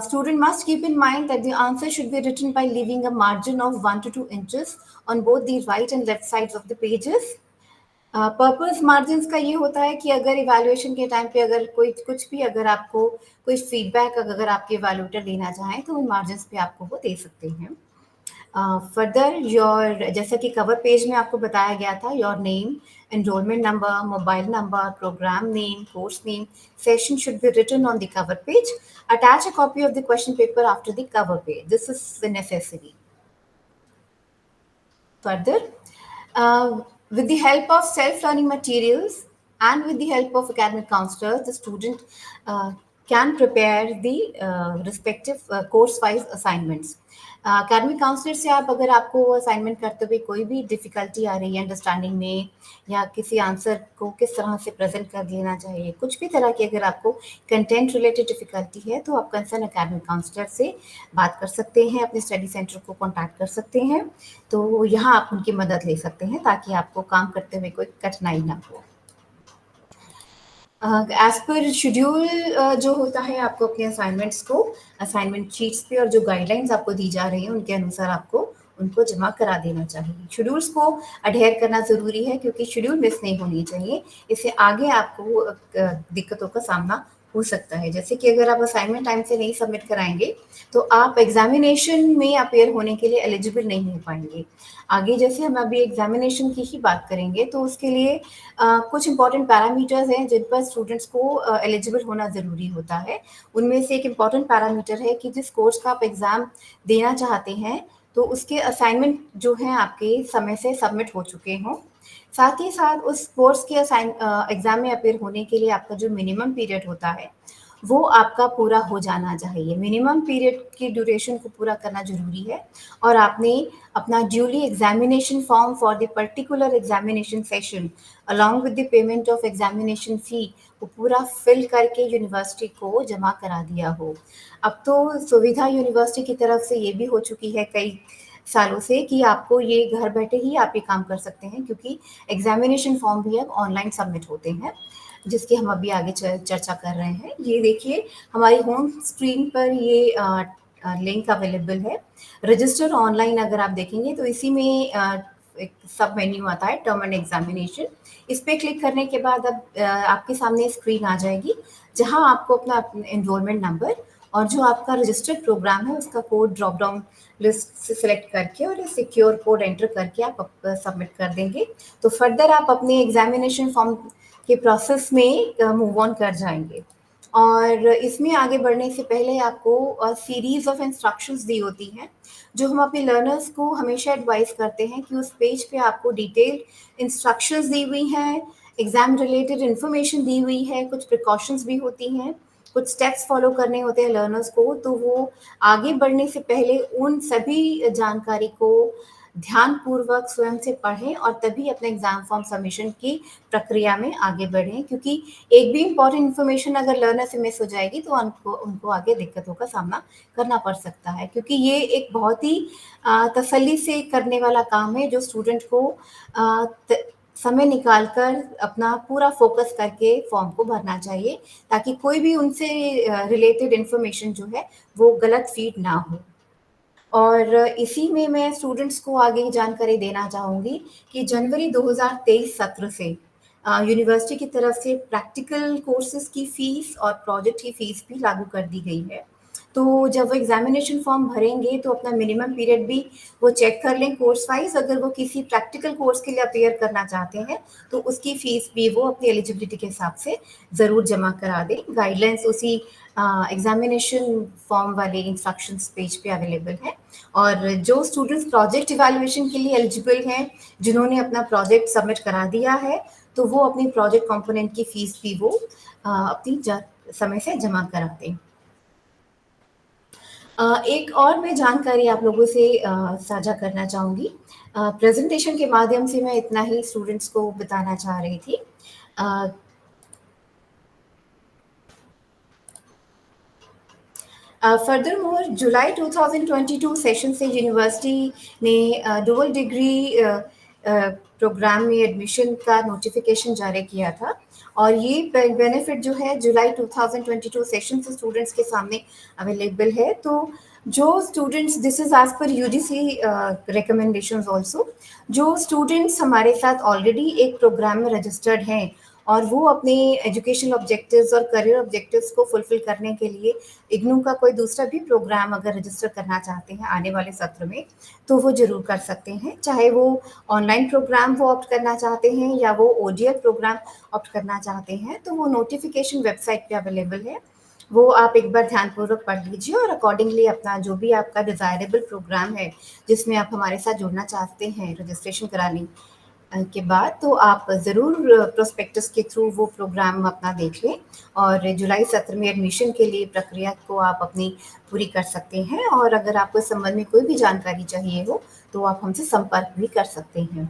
Student must keep in mind that the answer should be written by leaving a margin of 1 to 2 inches on both the right and left sides of the pages. Purpose margins का ये होता है कि अगर evaluation के time पे अगर कोई कुछ भी अगर आपको कोई फीडबैक अगर आपके इवैल्यूएटर देना चाहें तो उन मार्जिन्स पे आपको वो दे सकते हैं। फर्दर योर, जैसा कि कवर पेज में आपको बताया गया था, your name, enrollment number, mobile number, program name, course name, session should be written on the cover page. Attach a copy of the question paper after the cover page. This is the necessary. Further, with the help of self-learning materials and with the help of academic counselors, the student can prepare the respective course-wise assignments. Academic counsellor से आप अगर आपको assignment करते हुए कोई भी difficulty आ रही है अंडरस्टैंडिंग में, या किसी आंसर को किस तरह से प्रेजेंट कर देना चाहिए, कुछ भी तरह की अगर आपको कंटेंट रिलेटेड डिफ़िकल्टी है, तो आप कंसर्न अकेडमिक काउंसलर से बात कर सकते हैं, अपने स्टडी सेंटर को कॉन्टैक्ट कर सकते हैं। तो यहाँ आप उनकी मदद ले सकते हैं ताकि आपको काम करते हुए कोई कठिनाई ना हो। एज पर शेड्यूल जो होता है, आपको अपने असाइनमेंट्स को असाइनमेंट शीट्स पे और जो गाइडलाइंस आपको दी जा रही हैं उनके अनुसार आपको उनको जमा करा देना चाहिए। शेड्यूल्स को अडहेयर करना ज़रूरी है क्योंकि शेड्यूल मिस नहीं होनी चाहिए, इससे आगे आपको दिक्कतों का सामना हो सकता है। जैसे कि अगर आप असाइनमेंट टाइम से नहीं सबमिट कराएंगे तो आप एग्जामिनेशन में अपेयर होने के लिए एलिजिबल नहीं हो पाएंगे। आगे जैसे हम अभी एग्जामिनेशन की ही बात करेंगे तो उसके लिए कुछ इंपॉर्टेंट पैरामीटर्स हैं जिन पर स्टूडेंट्स को एलिजिबल होना ज़रूरी होता है। उनमें से एक इम्पॉर्टेंट पैरामीटर है कि जिस कोर्स का आप एग्ज़ाम देना चाहते हैं तो उसके असाइनमेंट जो हैं आपके समय से सबमिट हो चुके हों। साथ ही साथ उस कोर्स के एग्ज़ाम में अपेयर होने के लिए आपका जो मिनिमम पीरियड होता है वो आपका पूरा हो जाना चाहिए। मिनिमम पीरियड की ड्यूरेशन को पूरा करना ज़रूरी है, और आपने अपना duly examination form for the particular examination session along with the payment of examination फ़ी वो पूरा फिल करके यूनिवर्सिटी को जमा करा दिया हो। अब तो सुविधा यूनिवर्सिटी की तरफ से ये भी हो चुकी है कई सालों से कि आपको ये घर बैठे ही आप ये काम कर सकते हैं, क्योंकि एग्जामिनेशन फॉर्म भी अब ऑनलाइन सबमिट होते हैं, जिसकी हम अभी आगे चर्चा कर रहे हैं। ये देखिए हमारी होम स्क्रीन पर ये लिंक अवेलेबल है। रजिस्टर ऑनलाइन अगर आप देखेंगे तो इसी में एक सब मेन्यू आता है, टर्म एंड एग्जामिनेशन। इस पर क्लिक करने के बाद अब आपके सामने स्क्रीन आ जाएगी जहां आपको अपना एनरोलमेंट नंबर और जो आपका रजिस्टर्ड प्रोग्राम है उसका कोड ड्रॉप डाउन लिस्ट से सिलेक्ट करके और सिक्योर कोड एंटर करके आप सबमिट कर देंगे। तो फर्दर आप अपने एग्जामिनेशन फॉर्म के प्रोसेस में मूव ऑन कर जाएंगे। और इसमें आगे बढ़ने से पहले आपको सीरीज ऑफ इंस्ट्रक्शंस दी होती हैं जो हम अपने लर्नर्स को हमेशा एडवाइस करते हैं कि उस पेज पे आपको डिटेल्ड इंस्ट्रक्शंस दी हुई हैं, एग्जाम रिलेटेड इन्फॉर्मेशन दी हुई है, कुछ प्रिकॉशंस भी होती हैं, कुछ स्टेप्स फॉलो करने होते हैं लर्नर्स को। तो वो आगे बढ़ने से पहले उन सभी जानकारी को ध्यान पूर्वक स्वयं से पढ़ें और तभी अपने एग्जाम फॉर्म सबमिशन की प्रक्रिया में आगे बढ़ें, क्योंकि एक भी इम्पॉर्टेंट इन्फॉर्मेशन अगर लर्नर से मिस हो जाएगी तो उनको आगे दिक्कतों का सामना करना पड़ सकता है, क्योंकि ये एक बहुत ही तसल्ली से करने वाला काम है जो स्टूडेंट को समय निकालकर अपना पूरा फोकस करके फॉर्म को भरना चाहिए, ताकि कोई भी उनसे रिलेटेड इन्फॉर्मेशन जो है वो गलत फीड ना हो। और इसी में मैं स्टूडेंट्स को आगे जानकारी देना चाहूँगी कि जनवरी 2023 सत्र से यूनिवर्सिटी की तरफ से प्रैक्टिकल कोर्सेज की फ़ीस और प्रोजेक्ट की फ़ीस भी लागू कर दी गई है। तो जब वो एग्ज़ामिनेशन फॉर्म भरेंगे तो अपना मिनिमम पीरियड भी वो चेक कर लें कोर्स वाइज़। अगर वो किसी प्रैक्टिकल कोर्स के लिए अपीयर करना चाहते हैं तो उसकी फ़ीस भी वो अपनी एलिजिबिलिटी के हिसाब से ज़रूर जमा करा दें। गाइडलाइंस उसी एग्ज़ामिनेशन फॉर्म वाले इंस्ट्रक्शंस पेज पे अवेलेबल है। और जो स्टूडेंट्स प्रोजेक्ट इवैल्यूएशन के लिए एलिजिबल हैं, जिन्होंने अपना प्रोजेक्ट सबमिट करा दिया है, तो वो अपनी प्रोजेक्ट कंपोनेंट की फ़ीस भी वो अपनी समय से जमा करा दें। एक और मैं जानकारी आप लोगों से साझा करना चाहूँगी। प्रेज़ेंटेशन के माध्यम से मैं इतना ही स्टूडेंट्स को बताना चाह रही थी। फर्दरमोर जुलाई 2022 सेशन से यूनिवर्सिटी ने डुअल डिग्री प्रोग्राम में एडमिशन का नोटिफिकेशन जारी किया था, और ये बेनिफिट जो है जुलाई 2022 सेशन से स्टूडेंट्स के सामने अवेलेबल है। तो जो students, this is as per UGC recommendations also, जो स्टूडेंट्स हमारे साथ ऑलरेडी एक प्रोग्राम में रजिस्टर्ड हैं और वो अपने एजुकेशनल ऑब्जेक्टिव्स और करियर ऑब्जेक्टिव्स को फुलफिल करने के लिए इग्नू का कोई दूसरा भी प्रोग्राम अगर रजिस्टर करना चाहते हैं आने वाले सत्र में, तो वो ज़रूर कर सकते हैं। चाहे वो ऑनलाइन प्रोग्राम वो ऑप्ट करना चाहते हैं या वो ओडीएफ प्रोग्राम ऑप्ट करना चाहते हैं, तो वो नोटिफिकेशन वेबसाइट पे अवेलेबल है। वो आप एक बार ध्यानपूर्वक पढ़ लीजिए और अकॉर्डिंगली अपना जो भी आपका डिज़ायरेबल प्रोग्राम है, जिसमें आप हमारे साथ जुड़ना चाहते हैं रजिस्ट्रेशन कराने के बाद, तो आप ज़रूर प्रोस्पेक्टस के थ्रू वो प्रोग्राम अपना देख लें और जुलाई सत्र में एडमिशन के लिए प्रक्रिया को आप अपनी पूरी कर सकते हैं। और अगर आपको इस संबंध में कोई भी जानकारी चाहिए हो तो आप हमसे संपर्क भी कर सकते हैं।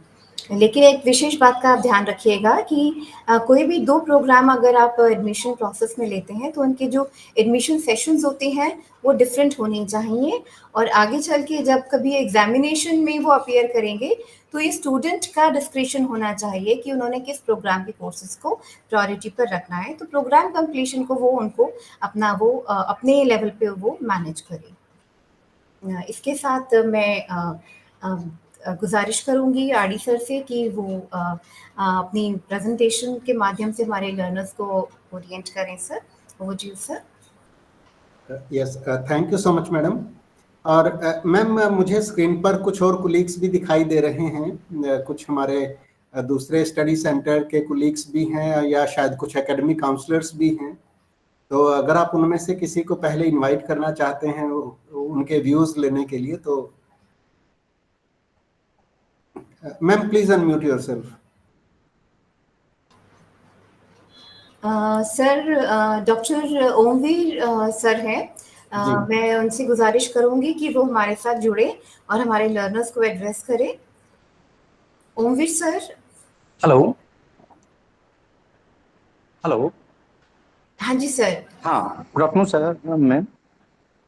लेकिन एक विशेष बात का आप ध्यान रखिएगा कि कोई भी 2 प्रोग्राम अगर आप एडमिशन प्रोसेस में लेते हैं तो उनके जो एडमिशन सेशंस होते हैं वो डिफरेंट होने चाहिए, और आगे चल के जब कभी एग्जामिनेशन में वो अपीयर करेंगे तो ये स्टूडेंट का डिस्क्रिप्शन होना चाहिए कि उन्होंने किस प्रोग्राम के कोर्सेज को प्रायोरिटी पर रखना है। तो प्रोग्राम कंप्लीशन को वो उनको अपना वो अपने लेवल पे वो मैनेज करें। इसके साथ मैं गुजारिश करूँगी आरडी सर से कि वो अपनी प्रेजेंटेशन के माध्यम से हमारे लर्नर्स को ओरिएंट करें। Sir, over to you sir.
Yes, thank you so much madam. और मैम मुझे स्क्रीन पर कुछ और कुलीग्स भी दिखाई दे रहे हैं, कुछ हमारे दूसरे स्टडी सेंटर के कुलीग्स भी हैं या शायद कुछ एकेडमिक काउंसलर्स भी हैं। तो अगर आप उनमें से किसी को पहले इनवाइट करना चाहते हैं उनके व्यूज लेने के लिए, तो ma'am please unmute yourself.
Sir, doctor Omvir sir हैं। मैं उनसे गुजारिश करूंगी कि वो हमारे साथ जुड़े और हमारे लर्नर्स को एड्रेस करें। ओमवीर सर।
Hello hello.
हाँ जी सर।
हाँ, गुड आफ्टरनून सर मैम।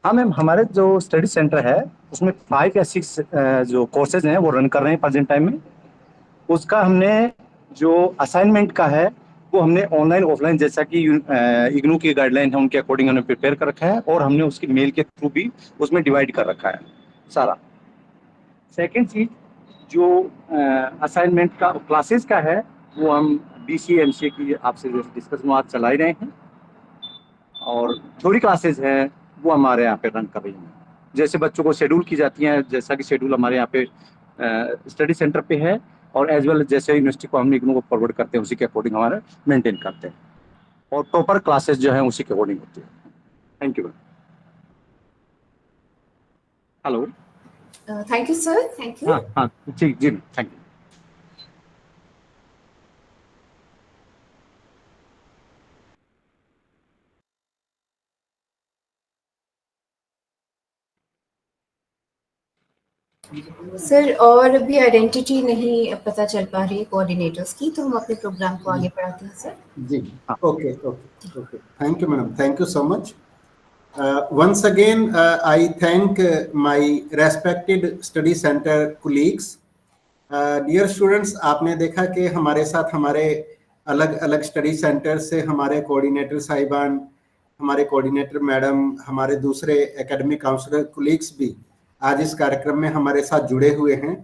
हाँ मैम, हमारे जो स्टडी सेंटर है उसमें 5 या 6 जो कोर्सेज हैं वो रन कर रहे हैं प्रेजेंट टाइम में। उसका हमने जो असाइनमेंट का है वो हमने ऑनलाइन ऑफलाइन जैसा कि इग्नू की गाइडलाइन है उनके अकॉर्डिंग हमने प्रिपेयर कर रखा है, और हमने उसकी मेल के थ्रू भी उसमें डिवाइड कर रखा है सारा। सेकेंड चीज, जो असाइनमेंट का क्लासेस का है वो हम BCA MCA की आपसे डिस्कशन आज चला ही रहे हैं, और थ्योरी क्लासेस हैं वो हमारे यहाँ पे रन कर रही हैं। जैसे बच्चों को शेड्यूल की जाती हैं, जैसा कि शेड्यूल हमारे यहाँ पे स्टडी सेंटर पे है, और एज वेल जैसे यूनिवर्सिटी को हम इग्नू को फॉरवर्ड करते हैं उसी के अकॉर्डिंग हमारा मेंटेन करते हैं, और प्रॉपर क्लासेस जो है उसी के अकॉर्डिंग होती है। Thank you. Hello.
Thank you sir. Thank you.
हाँ हाँ जी जी, थैंक यू।
सर और भी आइडेंटिटी नहीं पता चल पा रही है कोऑर्डिनेटर्स की, तो हम अपने प्रोग्राम को आगे बढ़ाते हैं सर।
जी, okay okay okay, thank you madam, thank you so much. Once again, I thank my respected study center colleagues. Dear students, आपने देखा कि हमारे साथ हमारे अलग अलग स्टडी सेंटर से हमारे कोऑर्डिनेटर साहिबान, हमारे कोऑर्डिनेटर मैडम, हमारे दूसरे एकेडमिक काउंसलर कोलीग्स भी आज इस कार्यक्रम में हमारे साथ जुड़े हुए हैं.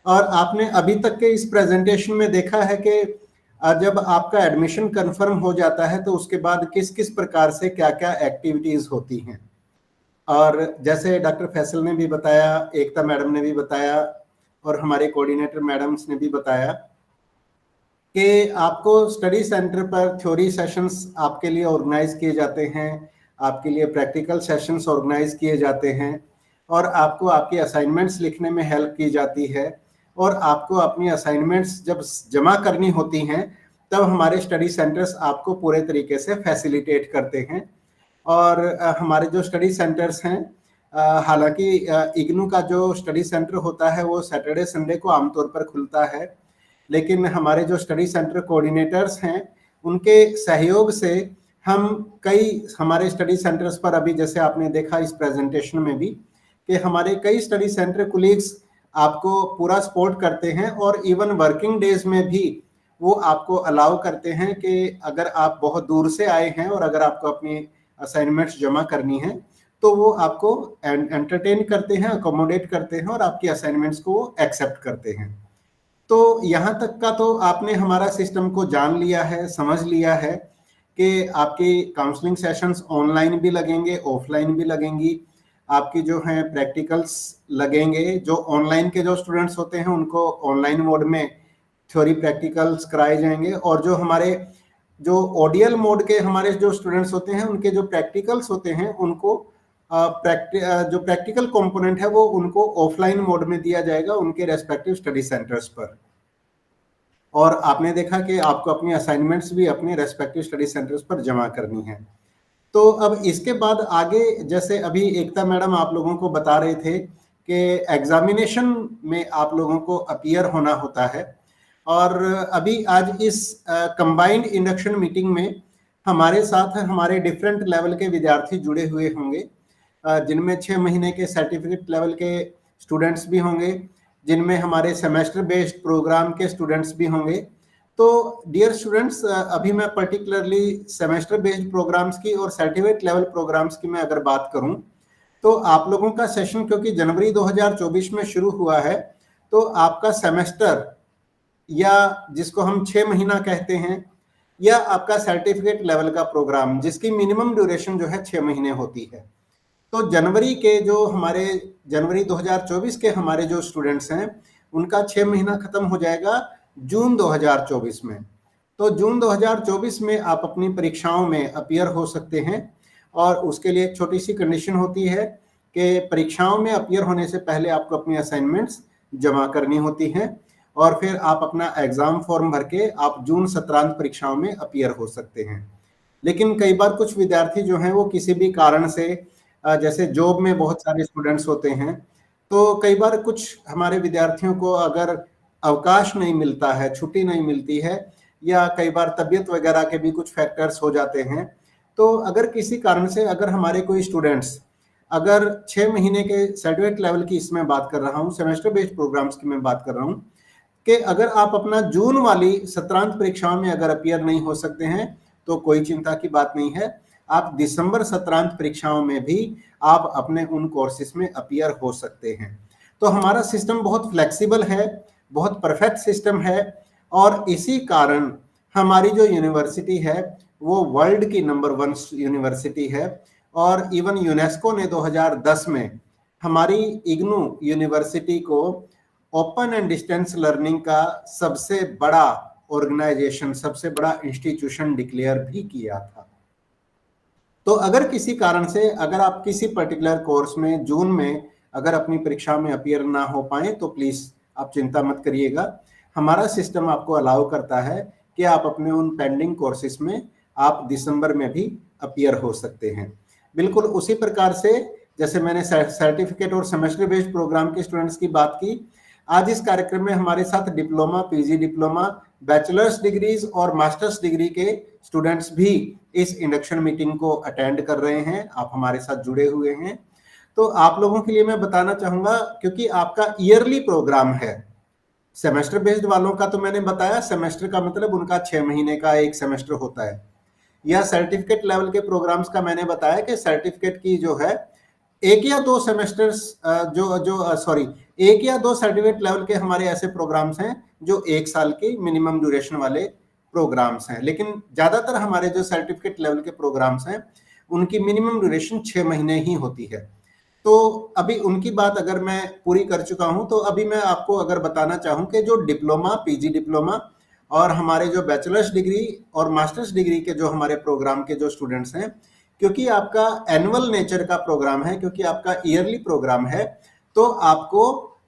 और आपने अभी तक के इस प्रेजेंटेशन में देखा है कि जब आपका एडमिशन कंफर्म हो जाता है तो उसके बाद किस किस प्रकार से क्या क्या एक्टिविटीज होती हैं. और जैसे डॉक्टर फैसल ने भी बताया, एकता मैडम ने भी बताया और हमारे कोऑर्डिनेटर मैडम्स ने भी बताया कि आपको स्टडी सेंटर पर थ्योरी सेशंस आपके लिए ऑर्गेनाइज किए जाते हैं, आपके लिए प्रैक्टिकल सेशंस ऑर्गेनाइज किए जाते हैं और आपको आपकी असाइनमेंट्स लिखने में हेल्प की जाती है. और आपको अपनी असाइनमेंट्स जब जमा करनी होती हैं तब हमारे स्टडी सेंटर्स आपको पूरे तरीके से फैसिलिटेट करते हैं. और हमारे जो स्टडी सेंटर्स हैं, हालांकि इग्नू का जो स्टडी सेंटर होता है वो सैटरडे संडे को आमतौर पर खुलता है, लेकिन हमारे जो स्टडी सेंटर कोऑर्डिनेटर्स हैं उनके सहयोग से हम कई हमारे स्टडी सेंटर्स पर, अभी जैसे आपने देखा इस प्रेजेंटेशन में भी, कि हमारे कई स्टडी सेंटर कोलीग्स आपको पूरा सपोर्ट करते हैं और इवन वर्किंग डेज में भी वो आपको अलाउ करते हैं कि अगर आप बहुत दूर से आए हैं और अगर आपको अपनी असाइनमेंट्स जमा करनी है तो वो आपको एंटरटेन करते हैं, अकोमोडेट करते हैं और आपकी असाइनमेंट्स को एक्सेप्ट करते हैं. तो यहाँ तक का तो आपने हमारा सिस्टम को जान लिया है, समझ लिया है कि आपकी काउंसलिंग सेशंस ऑनलाइन भी लगेंगे, ऑफलाइन भी लगेंगी. आपकी जो है प्रैक्टिकल्स लगेंगे, जो ऑनलाइन के जो स्टूडेंट्स होते हैं उनको ऑनलाइन मोड में थ्योरी प्रैक्टिकल्स कराए जाएंगे और जो हमारे जो ओडीएल मोड के हमारे जो स्टूडेंट्स होते हैं उनके जो प्रैक्टिकल्स होते हैं उनको जो प्रैक्टिकल कंपोनेंट है वो उनको ऑफलाइन मोड में दिया जाएगा उनके रेस्पेक्टिव स्टडी सेंटर्स पर. और आपने देखा कि आपको अपनी असाइनमेंट्स भी अपने रेस्पेक्टिव स्टडी सेंटर्स पर जमा करनी है. तो अब इसके बाद आगे, जैसे अभी एकता मैडम आप लोगों को बता रहे थे कि एग्जामिनेशन में आप लोगों को अपीयर होना होता है. और अभी आज इस कंबाइंड इंडक्शन मीटिंग में हमारे साथ हमारे डिफरेंट लेवल के विद्यार्थी जुड़े हुए होंगे, जिनमें 6 महीने के सर्टिफिकेट लेवल के स्टूडेंट्स भी होंगे, जिनमें हमारे सेमेस्टर बेस्ड प्रोग्राम के स्टूडेंट्स भी होंगे. तो डियर स्टूडेंट्स, अभी मैं पर्टिकुलरली सेमेस्टर बेस्ड प्रोग्राम्स की और सर्टिफिकेट लेवल प्रोग्राम्स की मैं अगर बात करूं तो आप लोगों का सेशन क्योंकि जनवरी 2024 में शुरू हुआ है, तो आपका सेमेस्टर या जिसको हम 6 महीना कहते हैं, या आपका सर्टिफिकेट लेवल का प्रोग्राम जिसकी मिनिमम ड्यूरेशन जो है 6 महीने होती है. तो जनवरी के जो हमारे जनवरी 2024 के हमारे जो स्टूडेंट्स हैं उनका 6 महीना खत्म हो जाएगा जून 2024 में. तो जून 2024 में आप अपनी परीक्षाओं में अपीयर हो सकते हैं और उसके लिए एक छोटी सी कंडीशन होती है कि परीक्षाओं में अपीयर होने से पहले आपको अपनी असाइनमेंट्स जमा करनी होती हैं और फिर आप अपना एग्जाम फॉर्म भर के आप जून सत्रांत परीक्षाओं में अपीयर हो सकते हैं. लेकिन कई बार कुछ विद्यार्थी जो हैं वो किसी भी कारण से, जैसे जॉब में बहुत सारे स्टूडेंट्स होते हैं, तो कई बार कुछ हमारे विद्यार्थियों को अगर अवकाश नहीं मिलता है, छुट्टी नहीं मिलती है, या कई बार तबीयत वगैरह के भी कुछ फैक्टर्स हो जाते हैं. तो अगर किसी कारण से अगर हमारे कोई स्टूडेंट्स अगर 6 महीने के सर्टिफिकेट लेवल की इसमें बात कर रहा हूँ, सेमेस्टर बेस्ड प्रोग्राम्स की मैं बात कर रहा हूँ, कि अगर आप अपना जून वाली सत्रांत परीक्षाओं में अगर अपीयर नहीं हो सकते हैं तो कोई चिंता की बात नहीं है. आप दिसंबर सत्रांत परीक्षाओं में भी आप अपने उन कोर्सेज में अपीयर हो सकते हैं. तो हमारा सिस्टम बहुत फ्लेक्सिबल है, बहुत परफेक्ट सिस्टम है और इसी कारण हमारी जो यूनिवर्सिटी है वो वर्ल्ड की नंबर 1 यूनिवर्सिटी है. और इवन यूनेस्को ने 2010 में हमारी इग्नू यूनिवर्सिटी को ओपन एंड डिस्टेंस लर्निंग का सबसे बड़ा ऑर्गेनाइजेशन, सबसे बड़ा इंस्टीट्यूशन डिक्लेयर भी किया था. तो अगर किसी कारण से अगर आप किसी पर्टिकुलर कोर्स में जून में अगर अपनी परीक्षा में अपीयर ना हो पाए तो प्लीज आप चिंता मत करिएगा. हमारा सिस्टम आपको अलाउ करता है कि आप अपने उन पेंडिंग कोर्सेज में आप दिसंबर में भी अपीयर हो सकते हैं. बिल्कुल उसी प्रकार से जैसे मैंने सर्टिफिकेट और सेमेस्टर बेस्ड प्रोग्राम के स्टूडेंट्स की बात की, आज इस कार्यक्रम में हमारे साथ diploma, PG diploma, bachelors degrees और मास्टर्स डिग्री के स्टूडेंट्स भी इस इंडक्शन मीटिंग को अटेंड कर रहे हैं। आप हमारे साथ जुड़े हुए हैं। तो आप लोगों के लिए मैं बताना चाहूंगा, क्योंकि आपका ईयरली प्रोग्राम है, सेमेस्टर बेस्ड वालों का तो मैंने बताया, सेमेस्टर का मतलब उनका 6 महीने का एक सेमेस्टर होता है, या सर्टिफिकेट लेवल के प्रोग्राम्स का मैंने बताया कि सर्टिफिकेट की जो है एक या दो सर्टिफिकेट लेवल के हमारे ऐसे प्रोग्राम्स हैं जो 1 साल की मिनिमम ड्यूरेशन वाले प्रोग्राम्स हैं, लेकिन ज्यादातर हमारे जो सर्टिफिकेट लेवल के प्रोग्राम्स हैं उनकी मिनिमम ड्यूरेशन 6 महीने ही होती है। तो अभी उनकी बात अगर मैं पूरी कर चुका हूं, तो अभी मैं आपको अगर बताना चाहूं कि जो डिप्लोमा, पीजी डिप्लोमा और हमारे जो बैचलर्स डिग्री और मास्टर्स डिग्री के जो हमारे प्रोग्राम के जो स्टूडेंट्स हैं, क्योंकि आपका एनुअल नेचर का प्रोग्राम है, क्योंकि आपका ईयरली प्रोग्राम है, तो आपको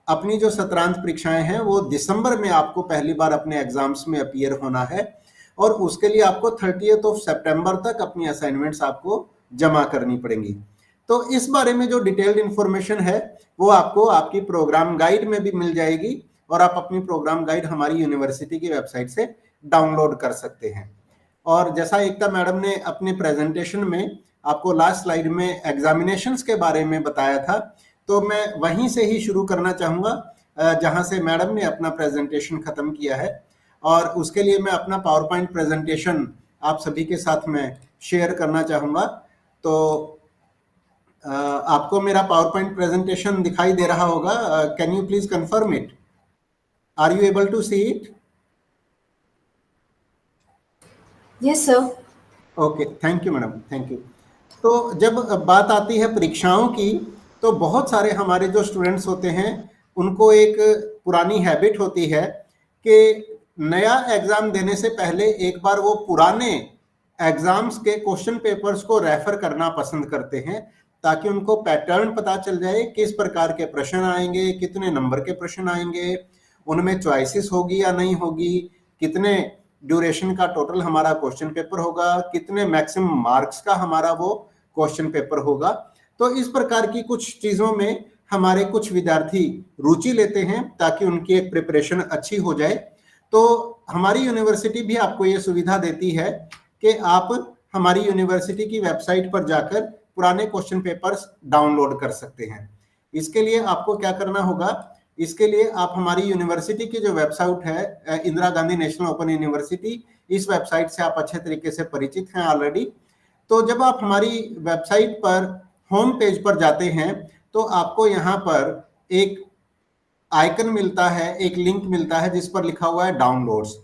अपनी जो सत्रांत परीक्षाएं हैं वो दिसंबर में आपको पहली बार अपने एग्जाम्स में अपीयर होना है, और उसके लिए आपको 30 सितंबर तक अपनी असाइनमेंट्स आपको जमा करनी पड़ेंगी। तो इस बारे में जो डिटेल्ड इंफॉर्मेशन है वो आपको आपकी प्रोग्राम गाइड में भी मिल जाएगी, और आप अपनी प्रोग्राम गाइड हमारी यूनिवर्सिटी की वेबसाइट से डाउनलोड कर सकते हैं। और जैसा एकता मैडम ने अपने प्रेजेंटेशन में आपको लास्ट स्लाइड में एग्जामिनेशंस के बारे में बताया था, तो मैं वहीं से ही शुरू करना चाहूंगा जहां से मैडम ने अपना प्रेजेंटेशन खत्म किया है, और उसके लिए मैं अपना पावर पॉइंट प्रेजेंटेशन आप सभी के साथ में शेयर करना चाहूंगा। तो आपको मेरा पावर पॉइंट प्रेजेंटेशन दिखाई दे रहा होगा। Can you please confirm it? Are you able to see it?
Yes, sir.
Okay, thank you madam, thank you. तो जब बात आती है परीक्षाओं की, तो बहुत सारे हमारे जो स्टूडेंट्स होते हैं उनको एक पुरानी हैबिट होती है कि नया एग्जाम देने से पहले एक बार वो पुराने एग्जाम्स के क्वेश्चन पेपर्स को रेफर करना पसंद करते हैं, ताकि उनको पैटर्न पता चल जाए, किस प्रकार के प्रश्न आएंगे, कितने नंबर के प्रश्न आएंगे, उनमें चॉइसेस होगी या नहीं होगी, कितने ड्यूरेशन का टोटल हमारा क्वेश्चन पेपर होगा, कितने मैक्सिमम मार्क्स का हमारा वो क्वेश्चन पेपर होगा। तो इस प्रकार की कुछ चीजों में हमारे कुछ विद्यार्थी रुचि लेते हैं ताकि उनकी एक प्रिपरेशन अच्छी हो जाए। तो हमारी यूनिवर्सिटी भी आपको ये सुविधा देती है कि आप हमारी यूनिवर्सिटी की वेबसाइट पर जाकर पुराने क्वेश्चन पेपर्स डाउनलोड कर सकते हैं। इसके लिए आपको क्या करना होगा, इसके लिए आप हमारी यूनिवर्सिटी की जो वेबसाइट है, Indira Gandhi national open university, इस वेबसाइट से आप अच्छे तरीके से परिचित हैं ऑलरेडी। तो जब आप हमारी वेबसाइट पर होम पेज पर जाते हैं तो आपको यहाँ पर एक आइकन मिलता है, एक लिंक मिलता है जिस पर लिखा हुआ है डाउनलोड्स।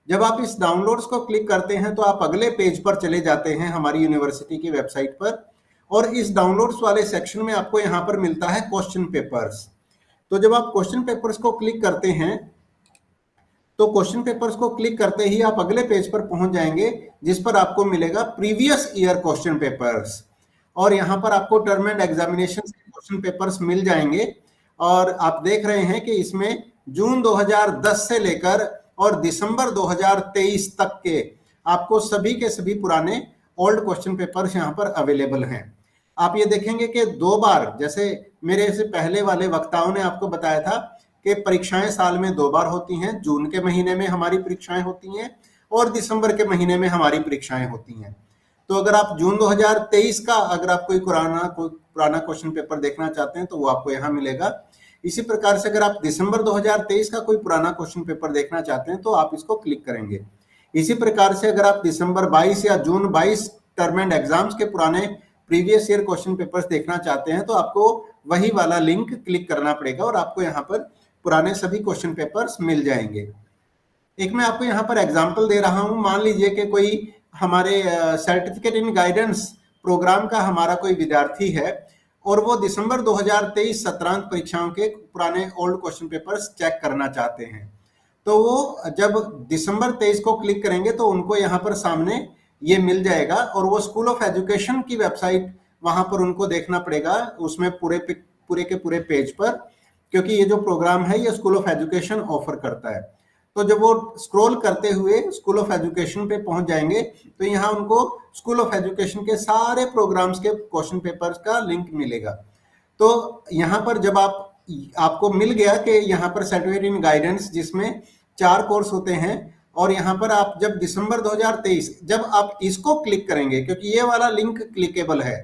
जब आप इस डाउनलोड्स को क्लिक करते हैं तो आप अगले पेज पर चले जाते हैं हमारी यूनिवर्सिटी की वेबसाइट पर, और इस डाउनलोड्स वाले सेक्शन में आपको यहाँ पर मिलता है क्वेश्चन पेपर्स। तो जब आप क्वेश्चन पेपर्स को क्लिक करते हैं तो क्वेश्चन पेपर्स को क्लिक करते ही आप अगले पेज पर पहुंच जाएंगे जिस पर आपको मिलेगा प्रीवियस ईयर क्वेश्चन पेपर्स, और यहाँ पर आपको टर्म एंड एग्जामिनेशन के क्वेश्चन पेपर्स मिल जाएंगे। और आप देख रहे हैं कि इसमें जून 2010 से लेकर और दिसंबर 2023 तक के आपको सभी के सभी पुराने ओल्ड क्वेश्चन पेपर्स यहाँ पर अवेलेबल हैं। आप ये देखेंगे कि 2 बार, जैसे मेरे से पहले वाले वक्ताओं ने आपको बताया था कि परीक्षाएं साल में 2 बार होती हैं, जून के महीने में हमारी परीक्षाएं होती हैं और दिसंबर के महीने में हमारी परीक्षाएं होती हैं। तो अगर आप जून 2023 का अगर आप कोई पुराना क्वेश्चन पेपर देखना चाहते हैं तो वो आपको यहाँ मिलेगा। इसी प्रकार से अगर आप दिसंबर 2023 का कोई पुराना क्वेश्चन पेपर देखना चाहते हैं तो आप इसको क्लिक करेंगे। इसी प्रकार से अगर आप दिसंबर 22 या जून 22 टर्म एंड एग्जाम्स के पुराने प्रीवियस ईयर क्वेश्चन पेपर्स देखना चाहते हैं तो आपको वही वाला लिंक क्लिक करना पड़ेगा और आपको यहाँ पर पुराने सभी क्वेश्चन पेपर्स मिल जाएंगे। एक मैं आपको यहाँ पर एग्जांपल दे रहा हूँ। मान लीजिए कि कोई हमारे सर्टिफिकेट इन गाइडेंस प्रोग्राम का हमारा कोई विद्यार्थी है और वो दिसंबर 2023 सत्रांत परीक्षाओं के पुराने ओल्ड क्वेश्चन पेपर्स चेक करना चाहते हैं, तो वो जब दिसंबर 23 को क्लिक करेंगे तो उनको यहाँ पर सामने ये मिल जाएगा और वो स्कूल ऑफ एजुकेशन की वेबसाइट वहां पर उनको देखना पड़ेगा, उसमें पूरे के पूरे पेज पर, क्योंकि ये जो प्रोग्राम है ये स्कूल ऑफ एजुकेशन ऑफर करता है। तो जब वो स्क्रॉल करते हुए स्कूल ऑफ एजुकेशन पे पहुंच जाएंगे तो यहाँ उनको स्कूल ऑफ एजुकेशन के सारे प्रोग्राम्स के क्वेश्चन पेपर्स का लिंक मिलेगा। तो यहाँ पर जब आपको मिल गया कि यहाँ पर सर्टिफिकेट इन गाइडेंस जिसमें 4 कोर्स होते हैं, और यहाँ पर आप जब दिसंबर 2023 जब आप इसको क्लिक करेंगे, क्योंकि ये वाला लिंक क्लिकेबल है,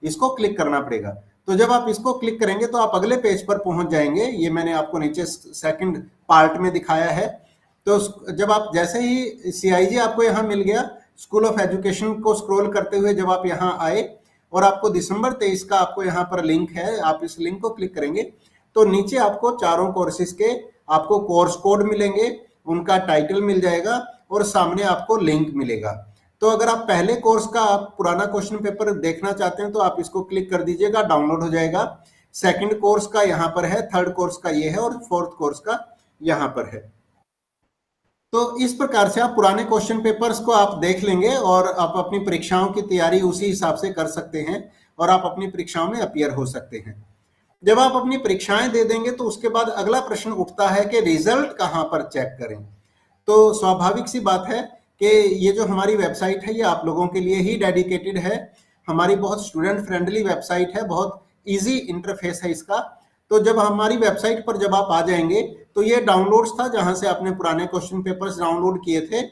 इसको क्लिक करना पड़ेगा, तो जब आप इसको क्लिक करेंगे तो आप अगले पेज पर पहुंच जाएंगे। ये मैंने आपको नीचे सेकंड पार्ट में दिखाया है। तो जब आप जैसे ही CIG आपको यहाँ मिल गया, स्कूल ऑफ एजुकेशन को स्क्रॉल करते हुए जब आप यहाँ आए और आपको दिसंबर 23 का आपको यहाँ पर लिंक है, आप इस लिंक को क्लिक करेंगे तो नीचे आपको चारों कोर्सेज के आपको कोर्स कोड मिलेंगे, उनका टाइटल मिल जाएगा और सामने आपको लिंक मिलेगा। तो अगर आप पहले कोर्स का आप पुराना क्वेश्चन पेपर देखना चाहते हैं तो आप इसको क्लिक कर दीजिएगा, डाउनलोड हो जाएगा। सेकंड कोर्स का यहाँ पर है, थर्ड कोर्स का ये है और फोर्थ कोर्स का यहाँ पर है। तो इस प्रकार से आप पुराने क्वेश्चन पेपर्स को आप देख लेंगे और आप अपनी परीक्षाओं की तैयारी उसी हिसाब से कर सकते हैं और आप अपनी परीक्षाओं में अपीयर हो सकते हैं। जब आप अपनी परीक्षाएं दे देंगे तो उसके बाद अगला प्रश्न उठता है कि रिजल्ट कहां पर चेक करें। तो स्वाभाविक सी बात है कि ये जो हमारी वेबसाइट है ये आप लोगों के लिए ही डेडिकेटेड है। हमारी बहुत स्टूडेंट फ्रेंडली वेबसाइट है, बहुत इजी इंटरफेस है इसका। तो जब हमारी वेबसाइट पर जब आप आ जाएंगे तो ये डाउनलोड्स था जहां से आपने पुराने क्वेश्चन पेपर्स डाउनलोड किए थे,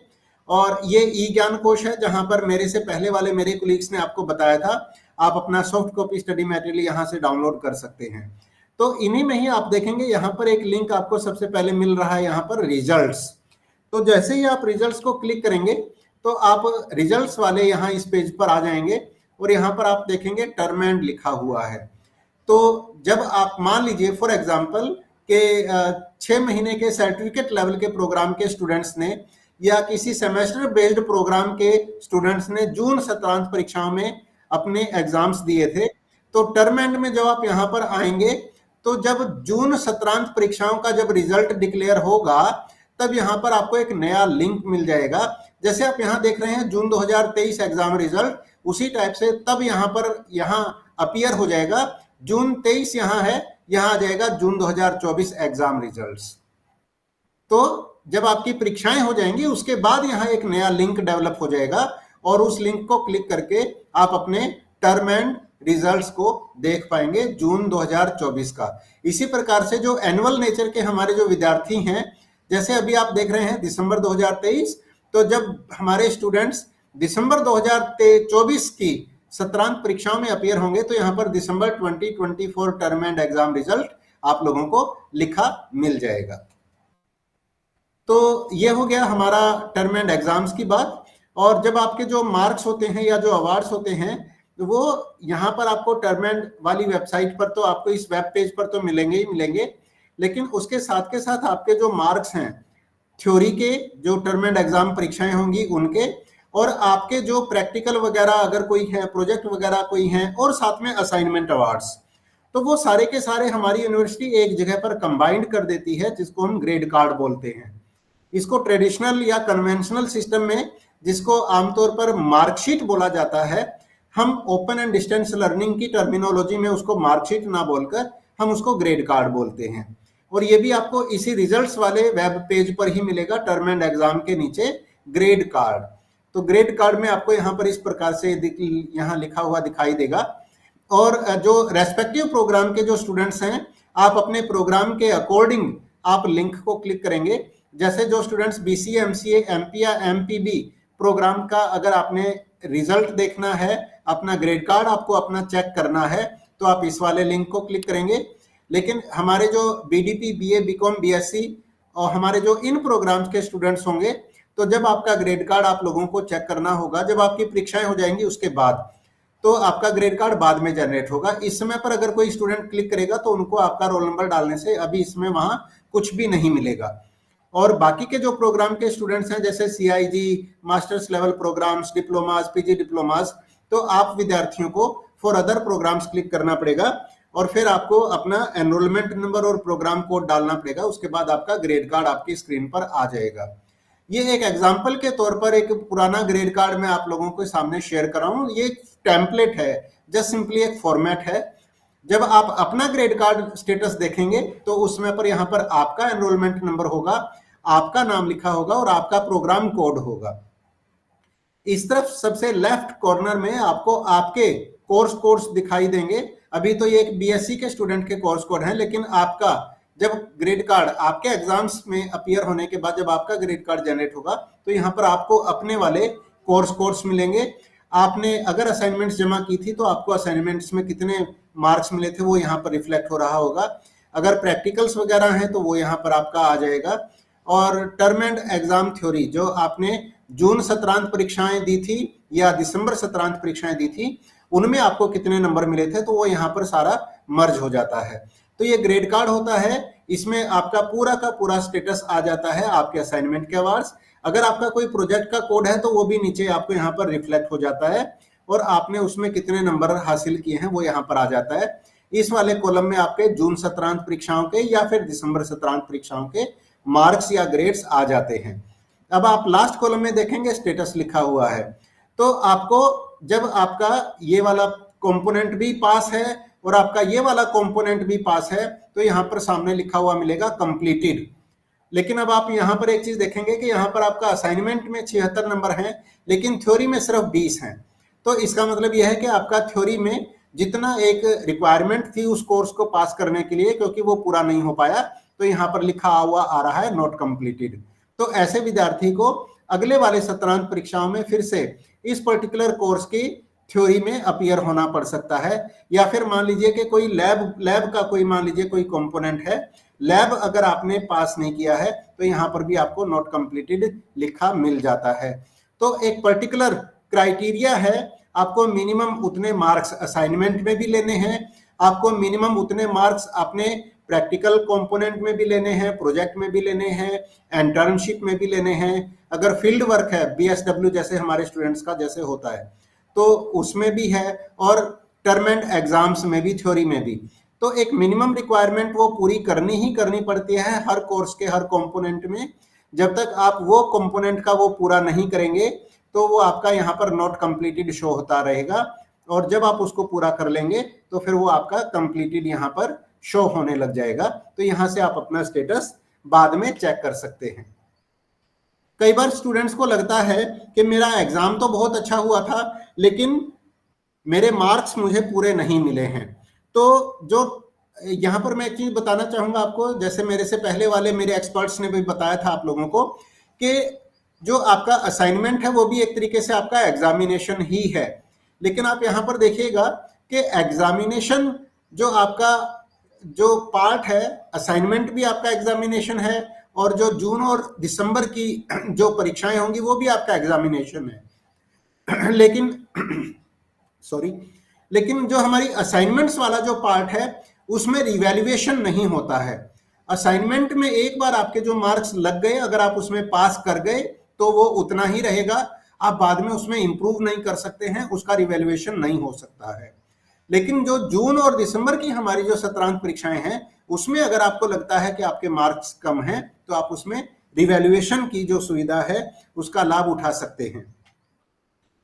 और ये ई ज्ञान कोश है जहां पर मेरे से पहले वाले मेरे कोलीग्स ने आपको बताया था आप अपना सॉफ्ट कॉपी स्टडी मटेरियल यहाँ से डाउनलोड कर सकते हैं। तो इन्हीं में ही आप देखेंगे यहाँ पर एक लिंक आपको सबसे पहले मिल रहा है यहाँ पर रिजल्ट्स। तो जैसे ही आप रिजल्ट्स को क्लिक करेंगे तो आप रिजल्ट्स वाले यहाँ इस पेज पर आ जाएंगे और यहाँ पर आप देखेंगे टर्म एंड लिखा हुआ है। तो जब आप मान लीजिए फॉर एग्जाम्पल के 6 महीने के सर्टिफिकेट लेवल के प्रोग्राम के स्टूडेंट्स ने या किसी सेमेस्टर बेस्ड प्रोग्राम के स्टूडेंट्स ने जून सत्रांत परीक्षाओं में अपने एग्जाम्स दिए थे, तो टर्म एंड में जब आप यहाँ पर आएंगे तो जब जून सत्रांत परीक्षाओं का जब रिजल्ट डिक्लेयर होगा तब यहाँ पर आपको एक नया लिंक मिल जाएगा। जैसे आप यहाँ देख रहे हैं जून 2023 एग्जाम रिजल्ट, उसी टाइप से तब यहाँ पर यहाँ अपीयर हो जाएगा जून 23 यहाँ है, यहाँ आ जाएगा जून 2024 एग्जाम रिजल्ट्स। तो जब आपकी परीक्षाएं हो जाएंगी उसके बाद यहाँ एक नया लिंक डेवलप हो जाएगा और उस लिंक को क्लिक करके आप अपने टर्म एंड रिजल्ट्स को देख पाएंगे जून 2024 का। इसी प्रकार से जो एनुअल नेचर के हमारे जो विद्यार्थी हैं, जैसे अभी आप देख रहे हैं दिसंबर 2023, तो जब हमारे स्टूडेंट्स दिसंबर 2024 की सत्रांत परीक्षाओं में अपीयर होंगे तो यहाँ पर दिसंबर 2024 टर्म एंड एग्जाम रिजल्ट आप लोगों को लिखा मिल जाएगा। तो ये हो गया हमारा टर्म एंड एग्जाम्स की बात। और जब आपके जो मार्क्स होते हैं या जो अवार्ड्स होते हैं वो यहाँ पर आपको टर्म एंड वाली वेबसाइट पर तो आपको इस वेब पेज पर तो मिलेंगे ही मिलेंगे, लेकिन उसके साथ के साथ आपके जो मार्क्स हैं थ्योरी के जो टर्म एंड एग्जाम परीक्षाएं होंगी उनके, और आपके जो प्रैक्टिकल वगैरह अगर कोई है, प्रोजेक्ट वगैरह कोई है, और साथ में असाइनमेंट अवार्ड्स, तो वो सारे के सारे हमारी यूनिवर्सिटी एक जगह पर कंबाइंड कर देती है जिसको हम ग्रेड कार्ड बोलते हैं। इसको ट्रेडिशनल या कन्वेंशनल सिस्टम में जिसको आमतौर पर मार्कशीट बोला जाता है, हम ओपन एंड डिस्टेंस लर्निंग की टर्मिनोलॉजी में उसको मार्कशीट ना बोलकर हम उसको ग्रेड कार्ड बोलते हैं। और ये भी आपको इसी रिजल्ट्स वाले वेब पेज पर ही मिलेगा, टर्म एंड एग्जाम के नीचे ग्रेड कार्ड। तो ग्रेड कार्ड में आपको यहाँ पर इस प्रकार से यहाँ लिखा हुआ दिखाई देगा। और जो रेस्पेक्टिव प्रोग्राम के जो स्टूडेंट्स हैं, आप अपने प्रोग्राम के अकॉर्डिंग आप लिंक को क्लिक करेंगे। जैसे जो स्टूडेंट्स BCA, MCA, MP या MPB प्रोग्राम का अगर आपने रिजल्ट देखना है, अपना ग्रेड कार्ड आपको अपना चेक करना है, तो आप इस वाले लिंक को क्लिक करेंगे। लेकिन हमारे जो BDP, BA, BCom, BSc और हमारे जो इन प्रोग्राम्स के स्टूडेंट्स होंगे, तो जब आपका ग्रेड कार्ड आप लोगों को चेक करना होगा, जब आपकी परीक्षाएं हो जाएंगी उसके बाद, तो आपका ग्रेड कार्ड बाद में जनरेट होगा। इस समय पर अगर कोई स्टूडेंट क्लिक करेगा तो उनको आपका रोल नंबर डालने से अभी इसमें वहां कुछ भी नहीं मिलेगा। और बाकी के जो प्रोग्राम के स्टूडेंट्स हैं जैसे CIG, masters level programmes, diplomas, PG diplomas, तो आप विद्यार्थियों को फॉर अदर प्रोग्राम्स क्लिक करना पड़ेगा और फिर आपको अपना एनरोलमेंट नंबर और प्रोग्राम कोड डालना पड़ेगा। उसके बाद आपका ग्रेड कार्ड आपकी स्क्रीन पर आ जाएगा। ये एक एग्जाम्पल के तौर पर एक पुराना ग्रेड कार्ड मैं आप लोगों के सामने शेयर कर रहा हूँ। ये टेम्पलेट है, जस्ट सिंपली एक फॉर्मेट है। जब आप अपना ग्रेड कार्ड स्टेटस देखेंगे तो उसमें पर यहाँ पर आपका एनरोलमेंट नंबर होगा, आपका नाम लिखा होगा और आपका प्रोग्राम कोड होगा। इस तरफ सबसे लेफ्ट कॉर्नर में आपको आपके कोर्स दिखाई देंगे। अभी तो ये एक बीएससी के स्टूडेंट के कोर्स कोड हैं, लेकिन आपका जब ग्रेड कार्ड आपके एग्जाम्स में अपीयर होने के बाद जब आपका ग्रेड कार्ड जनरेट होगा तो यहाँ पर आपको अपने वाले कोर्स मिलेंगे। आपने अगर असाइनमेंट्स जमा की थी तो आपको असाइनमेंट्स में कितने मार्क्स मिले थे वो यहाँ पर रिफ्लेक्ट हो रहा होगा। अगर प्रैक्टिकल्स वगैरह हैं तो वो यहाँ पर आपका आ जाएगा। और टर्म एंड एग्जाम थ्योरी जो आपने जून सत्रांत परीक्षाएं दी थी या दिसंबर सत्रांत परीक्षाएं दी थी उनमें आपको कितने नंबर मिले थे तो वो यहाँ पर सारा मर्ज हो जाता है। तो ये ग्रेड कार्ड होता है, इसमें आपका पूरा का पूरा स्टेटस आ जाता है आपके असाइनमेंट के अवार्ड्स। अगर आपका कोई प्रोजेक्ट का कोड है तो वो भी नीचे आपको यहाँ पर रिफ्लेक्ट हो जाता है और आपने उसमें कितने नंबर हासिल किए हैं वो यहाँ पर आ जाता है। इस वाले कॉलम में आपके जून सत्रांत परीक्षाओं के या फिर दिसंबर सत्रांत परीक्षाओं के मार्क्स या ग्रेड्स आ जाते हैं। अब आप लास्ट कॉलम में देखेंगे स्टेटस लिखा हुआ है, तो आपको जब आपका ये वाला कंपोनेंट भी पास है और आपका ये वाला कंपोनेंट भी पास है तो यहाँ पर सामने लिखा हुआ मिलेगा कंप्लीटेड। लेकिन अब आप यहाँ पर एक चीज देखेंगे कि यहाँ पर आपका असाइनमेंट में 76 नंबर हैं लेकिन थ्योरी में सिर्फ 20 हैं। तो इसका मतलब यह है कि आपका थ्योरी में जितना एक रिक्वायरमेंट थी उस कोर्स को पास करने के लिए क्योंकि वो पूरा नहीं हो पाया तो यहाँ पर लिखा हुआ आ रहा है नॉट कंप्लीटेड। तो ऐसे विद्यार्थी को अगले वाले सत्रांत परीक्षाओं में फिर से इस पर्टिकुलर कोर्स की थ्योरी में अपीयर होना पड़ सकता है। या फिर मान लीजिए कि कोई लैब का कोई मान लीजिए कोई कंपोनेंट है, लैब अगर आपने पास नहीं किया है तो यहाँ पर भी आपको नॉट कंप्लीटेड लिखा मिल जाता है। तो एक पर्टिकुलर क्राइटेरिया है, आपको मिनिमम उतने मार्क्स असाइनमेंट में भी लेने हैं, आपको मिनिमम उतने मार्क्स अपने प्रैक्टिकल कंपोनेंट में भी लेने हैं, प्रोजेक्ट में भी लेने हैं, इंटर्नशिप में भी लेने हैं। अगर फील्ड वर्क है बीएसडब्ल्यू जैसे हमारे स्टूडेंट्स का जैसे होता है तो उसमें भी है और टर्म एंड एग्जाम्स में भी, थ्योरी में भी। तो एक मिनिमम रिक्वायरमेंट वो पूरी करनी ही करनी पड़ती है हर कोर्स के हर कंपोनेंट में। जब तक आप वो कंपोनेंट का वो पूरा नहीं करेंगे तो वो आपका यहाँ पर नॉट कंप्लीटेड शो होता रहेगा और जब आप उसको पूरा कर लेंगे तो फिर वो आपका कंप्लीटेड यहाँ पर शो होने लग जाएगा। तो यहाँ से आप अपना स्टेटस बाद में चेक कर सकते हैं। कई बार स्टूडेंट्स को लगता है कि मेरा एग्जाम तो बहुत अच्छा हुआ था लेकिन मेरे मार्क्स मुझे पूरे नहीं मिले हैं। तो जो यहाँ पर मैं एक चीज बताना चाहूंगा आपको, जैसे मेरे से पहले वाले मेरे एक्सपर्ट्स ने भी बताया था आप लोगों को कि जो आपका असाइनमेंट है वो भी एक तरीके से आपका एग्जामिनेशन ही है। लेकिन आप यहाँ पर देखिएगा कि एग्जामिनेशन जो आपका जो पार्ट है, असाइनमेंट भी आपका एग्जामिनेशन है और जो जून और दिसंबर की जो परीक्षाएं होंगी वो भी आपका एग्जामिनेशन है। लेकिन जो हमारी असाइनमेंट्स वाला जो पार्ट है उसमें रिवैल्यूएशन नहीं होता है। असाइनमेंट में एक बार आपके जो मार्क्स लग गए, अगर आप उसमें पास कर गए तो वो उतना ही रहेगा, आप बाद में उसमें इंप्रूव नहीं कर सकते हैं, उसका रिवैल्यूएशन नहीं हो सकता है। लेकिन जो जून और दिसंबर की हमारी जो सत्रांत परीक्षाएं हैं उसमें अगर आपको लगता है कि आपके मार्क्स कम हैं तो आप उसमें रिवैल्यूएशन की जो सुविधा है उसका लाभ उठा सकते हैं।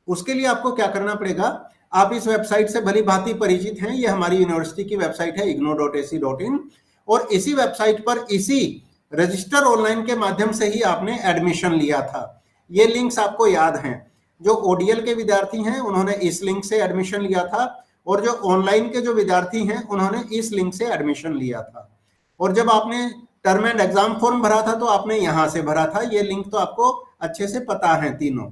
उसके लिए आपको क्या करना पड़ेगा, आप इस वेबसाइट से भली भांति परिचित हैं, ये हमारी यूनिवर्सिटी की वेबसाइट है ignou.ac.in और इसी वेबसाइट पर इसी रजिस्टर ऑनलाइन के माध्यम से ही आपने एडमिशन लिया था। ये लिंक्स आपको याद हैं, जो ओडीएल के विद्यार्थी हैं उन्होंने इस लिंक से एडमिशन लिया था और जो ऑनलाइन के जो विद्यार्थी हैं उन्होंने इस लिंक से एडमिशन लिया था। और जब आपने टर्म एंड एग्जाम फॉर्म भरा था तो आपने यहां से भरा था, ये लिंक तो आपको अच्छे से पता है तीनों।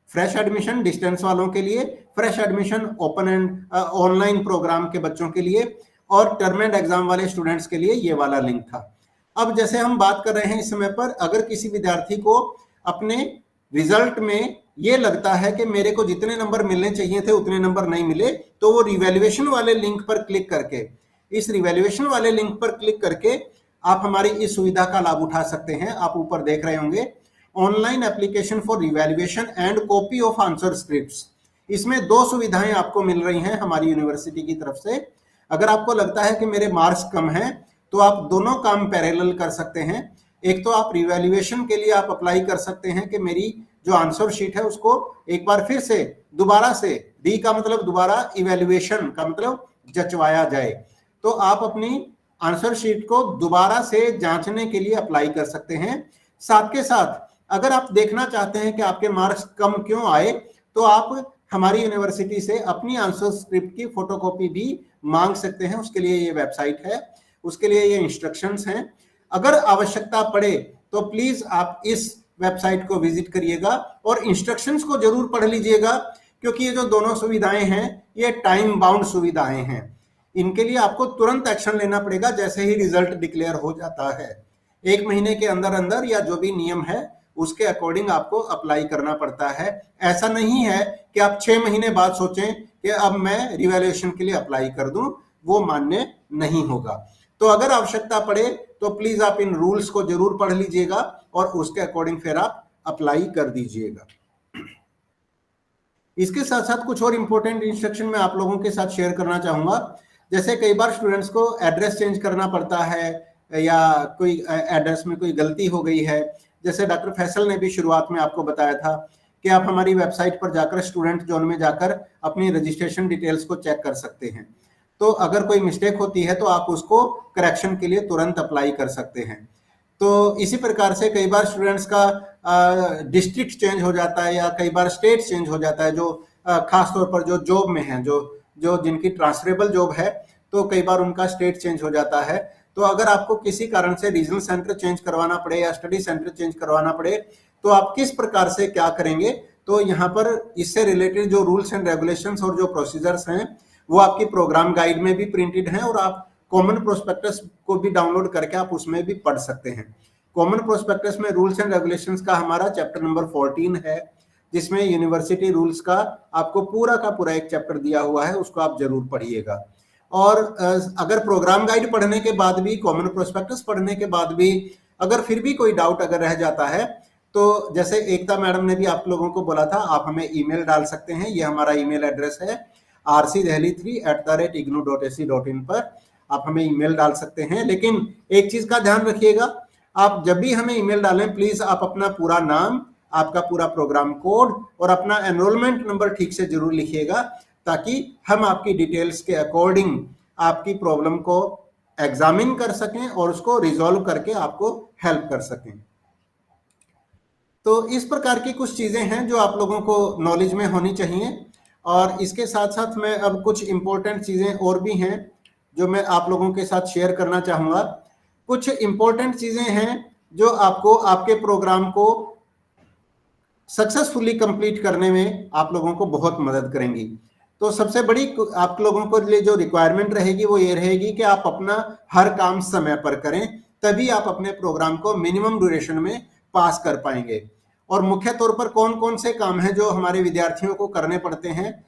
फ्रेश एडमिशन डिस्टेंस वालों के लिए, fresh admission open and online programme के बच्चों के लिए और टर्म एंड एग्जाम वाले स्टूडेंट्स के लिए ये वाला लिंक था। अब जैसे हम बात कर रहे हैं इस समय पर, अगर किसी विद्यार्थी को अपने रिजल्ट में ये लगता है कि मेरे को जितने नंबर मिलने चाहिए थे उतने नंबर नहीं मिले, तो वो रिवैल्यूएशन वाले लिंक पर क्लिक करके, इस रिवैल्यूएशन वाले लिंक पर क्लिक करके आप हमारी इस सुविधा का लाभ उठा सकते हैं। आप ऊपर देख रहे होंगे online application for revaluation and copy of answer scripts. इसमें 2 सुविधाएं आपको मिल रही हैं हमारी यूनिवर्सिटी की तरफ से। अगर आपको लगता है कि मेरे मार्क्स कम हैं तो आप दोनों काम पैरेलल कर सकते हैं। एक तो आप रिवैल्यूएशन के लिए आप अप्लाई कर सकते हैं कि मेरी जो आंसर शीट है उसको एक बार फिर से दोबारा से, डी का मतलब दोबारा, इवैल्यूएशन का मतलब जचवाया जाए। तो आप अपनी आंसर शीट को दोबारा से जांचने के लिए अप्लाई कर सकते हैं। साथ के साथ अगर आप देखना चाहते हैं कि आपके मार्क्स कम क्यों आए तो आप हमारी यूनिवर्सिटी से अपनी आंसर स्क्रिप्ट की फोटोकॉपी भी मांग सकते हैं, उसके लिए ये वेबसाइट है, उसके लिए ये इंस्ट्रक्शंस हैं। अगर आवश्यकता पड़े तो प्लीज आप इस वेबसाइट को विजिट करिएगा और इंस्ट्रक्शंस को जरूर पढ़ लीजिएगा, क्योंकि ये जो दोनों सुविधाएं हैं ये टाइम बाउंड सुविधाएं हैं। इनके लिए आपको तुरंत एक्शन लेना पड़ेगा जैसे ही रिजल्ट डिक्लेयर हो जाता है। 1 महीने के अंदर अंदर या जो भी नियम है उसके अकॉर्डिंग आपको अप्लाई करना पड़ता है। ऐसा नहीं है कि आप 6 महीने बाद सोचें कि अब मैं रिवैल्यूएशन के लिए अप्लाई कर दूं, वो मान्य नहीं होगा। तो अगर आवश्यकता पड़े तो प्लीज आप इन रूल्स को जरूर पढ़ लीजिएगा और उसके अकॉर्डिंग फिर आप अप्लाई कर दीजिएगा। इसके साथ साथ कुछ और इंपॉर्टेंट इंस्ट्रक्शन मैं आप लोगों के साथ शेयर करना चाहूंगा। जैसे कई बार स्टूडेंट्स को एड्रेस चेंज करना पड़ता है या कोई एड्रेस में कोई गलती हो गई है। जैसे डॉक्टर फैसल ने भी शुरुआत में आपको बताया था कि आप हमारी वेबसाइट पर जाकर स्टूडेंट जोन में जाकर अपनी रजिस्ट्रेशन डिटेल्स को चेक कर सकते हैं। तो अगर कोई मिस्टेक होती है तो आप उसको करेक्शन के लिए तुरंत अप्लाई कर सकते हैं। तो इसी प्रकार से कई बार स्टूडेंट्स का डिस्ट्रिक्ट चेंज हो जाता है या कई बार स्टेट चेंज हो जाता है, जो खास तौर पर जो जॉब में है, जो जिनकी ट्रांसफरेबल जॉब है, तो कई बार उनका स्टेट चेंज हो जाता है। तो अगर आपको किसी कारण से रीजनल सेंटर चेंज करवाना पड़े या स्टडी सेंटर चेंज करवाना पड़े तो आप किस प्रकार से क्या करेंगे, तो यहाँ पर इससे रिलेटेड जो रूल्स एंड रेगुलेशंस और जो प्रोसीजर्स हैं वो आपकी प्रोग्राम गाइड में भी प्रिंटेड हैं और आप कॉमन प्रोस्पेक्टस को भी डाउनलोड करके आप उसमें भी पढ़ सकते हैं। कॉमन प्रोस्पेक्टस में रूल्स एंड रेगुलेशंस का हमारा चैप्टर नंबर 14 है, जिसमें यूनिवर्सिटी रूल्स का आपको पूरा का पूरा एक चैप्टर दिया हुआ है, उसको आप जरूर पढ़िएगा। और अगर प्रोग्राम गाइड पढ़ने के बाद भी, कॉमन प्रोस्पेक्टस पढ़ने के बाद भी अगर फिर भी कोई डाउट अगर रह जाता है तो जैसे एकता मैडम ने भी आप लोगों को बोला था, आप हमें ईमेल डाल सकते हैं। ये हमारा ईमेल एड्रेस है rcdelhi3@ignu.ac.in पर आप हमें ईमेल डाल सकते हैं। लेकिन एक चीज का ध्यान रखिएगा, आप जब भी हमें ईमेल डालें प्लीज आप अपना पूरा नाम, आपका पूरा प्रोग्राम कोड और अपना एनरोलमेंट नंबर ठीक से जरूर लिखिएगा, ताकि हम आपकी डिटेल्स के अकॉर्डिंग आपकी प्रॉब्लम को एग्जामिन कर सकें और उसको रिजॉल्व करके आपको हेल्प कर सकें। तो इस प्रकार की कुछ चीजें हैं जो आप लोगों को नॉलेज में होनी चाहिए। और इसके साथ साथ मैं अब कुछ इंपॉर्टेंट चीजें और भी हैं जो मैं आप लोगों के साथ शेयर करना चाहूंगा। कुछ इंपॉर्टेंट चीजें हैं जो आपको आपके प्रोग्राम को सक्सेसफुली कंप्लीट करने में आप लोगों को बहुत मदद करेंगी। तो सबसे बड़ी आप लोगों को लिए जो रिक्वायरमेंट रहेगी वो ये रहेगी कि आप अपना हर काम समय पर करें, तभी आप अपने प्रोग्राम को मिनिमम ड्यूरेशन में पास कर पाएंगे। और मुख्य तौर पर कौन कौन से काम हैं जो हमारे विद्यार्थियों को करने पड़ते हैं।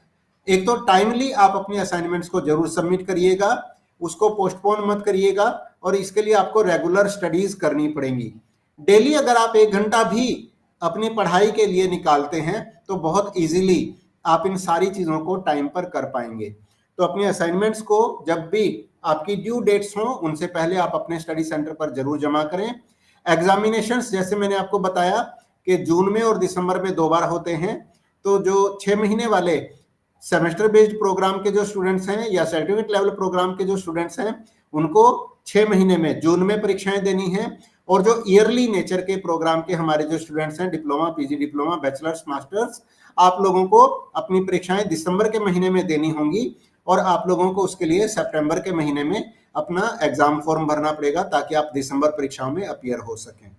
एक तो टाइमली आप अपनी असाइनमेंट्स को जरूर सबमिट करिएगा, उसको पोस्टपोन मत करिएगा, और इसके लिए आपको रेगुलर स्टडीज करनी पड़ेंगी। डेली अगर आप 1 घंटा भी अपनी पढ़ाई के लिए निकालते हैं तो बहुत इजीली आप इन सारी चीजों को टाइम पर कर पाएंगे। तो अपनी असाइनमेंट्स को जब भी आपकी ड्यू डेट्स हो उनसे पहले आप अपने स्टडी सेंटर पर जरूर जमा करें। एग्जामिनेशंस जैसे मैंने आपको बताया कि जून में और दिसंबर में 2 बार होते हैं। तो जो 6 महीने वाले सेमेस्टर बेस्ड प्रोग्राम के जो स्टूडेंट्स हैं या सर्टिफिकेट लेवल प्रोग्राम के जो स्टूडेंट्स हैं उनको 6 महीने में जून में परीक्षाएं देनी है। और जो ईयरली नेचर के प्रोग्राम के हमारे जो स्टूडेंट्स हैं, diploma, PG diploma, bachelors, masters, आप लोगों को अपनी परीक्षाएं दिसंबर के महीने में देनी होंगी और आप लोगों को उसके लिए सितंबर के महीने में अपना एग्जाम फॉर्म भरना पड़ेगा ताकि आप दिसंबर परीक्षाओं में अपीयर हो सकें।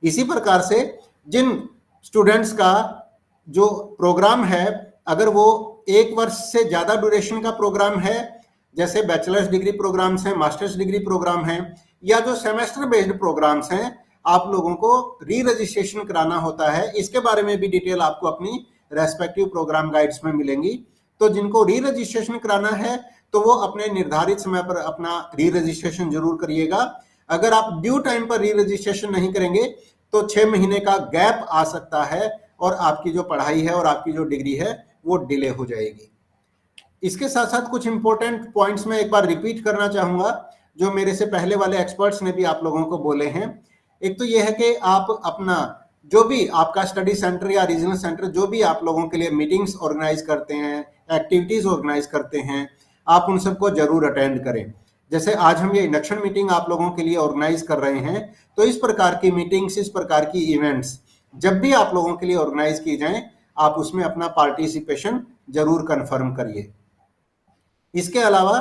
इसी प्रकार से जिन स्टूडेंट्स का जो प्रोग्राम है अगर वो 1 वर्ष से ज्यादा ड्यूरेशन का प्रोग्राम है, जैसे बैचलर्स डिग्री प्रोग्राम्स हैं, मास्टर्स डिग्री प्रोग्राम हैं, या जो सेमेस्टर बेस्ड प्रोग्राम्स हैं, आप लोगों को री रजिस्ट्रेशन कराना होता है। इसके बारे में भी डिटेल आपको अपनी रेस्पेक्टिव प्रोग्राम गाइड्स में मिलेंगी। तो जिनको री रजिस्ट्रेशन कराना है तो वो अपने निर्धारित समय पर अपना री रजिस्ट्रेशन जरूर करिएगा। अगर आप ड्यू टाइम पर री रजिस्ट्रेशन नहीं करेंगे तो 6 महीने का गैप आ सकता है और आपकी जो पढ़ाई है और आपकी जो डिग्री है वो डिले हो जाएगी। इसके साथ साथ कुछ इंपॉर्टेंट पॉइंट्स मैं एक बार रिपीट करना चाहूंगा जो मेरे से पहले वाले एक्सपर्ट्स ने भी आप लोगों को बोले हैं। एक तो यह है कि आप अपना जो भी आपका स्टडी सेंटर या रीजनल सेंटर जो भी आप लोगों के लिए मीटिंग्स ऑर्गेनाइज करते हैं, एक्टिविटीज ऑर्गेनाइज करते हैं, आप उन सबको जरूर अटेंड करें। जैसे आज हम ये इंडक्शन मीटिंग आप लोगों के लिए ऑर्गेनाइज कर रहे हैं, तो इस प्रकार की मीटिंग्स, इस प्रकार की इवेंट्स जब भी आप लोगों के लिए ऑर्गेनाइज की जाएं, आप उसमें अपना पार्टिसिपेशन जरूर कंफर्म करिए। इसके अलावा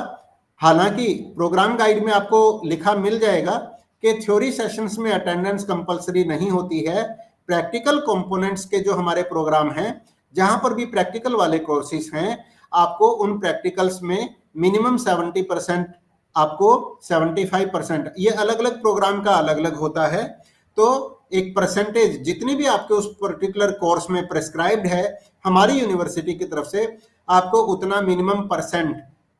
हालांकि प्रोग्राम गाइड में आपको लिखा मिल जाएगा कि थ्योरी सेशंस में अटेंडेंस कंपलसरी नहीं होती है। प्रैक्टिकल कंपोनेंट्स के जो हमारे प्रोग्राम हैं, जहां पर भी प्रैक्टिकल वाले कोर्सेज हैं, आपको उन प्रैक्टिकल्स में मिनिमम 70%, आपको 75%, ये अलग अलग प्रोग्राम का अलग अलग होता है। तो एक परसेंटेज जितनी भी आपके उस पर्टिकुलर कोर्स में प्रेस्क्राइब्ड है हमारी यूनिवर्सिटी की तरफ से, आपको उतना मिनिमम %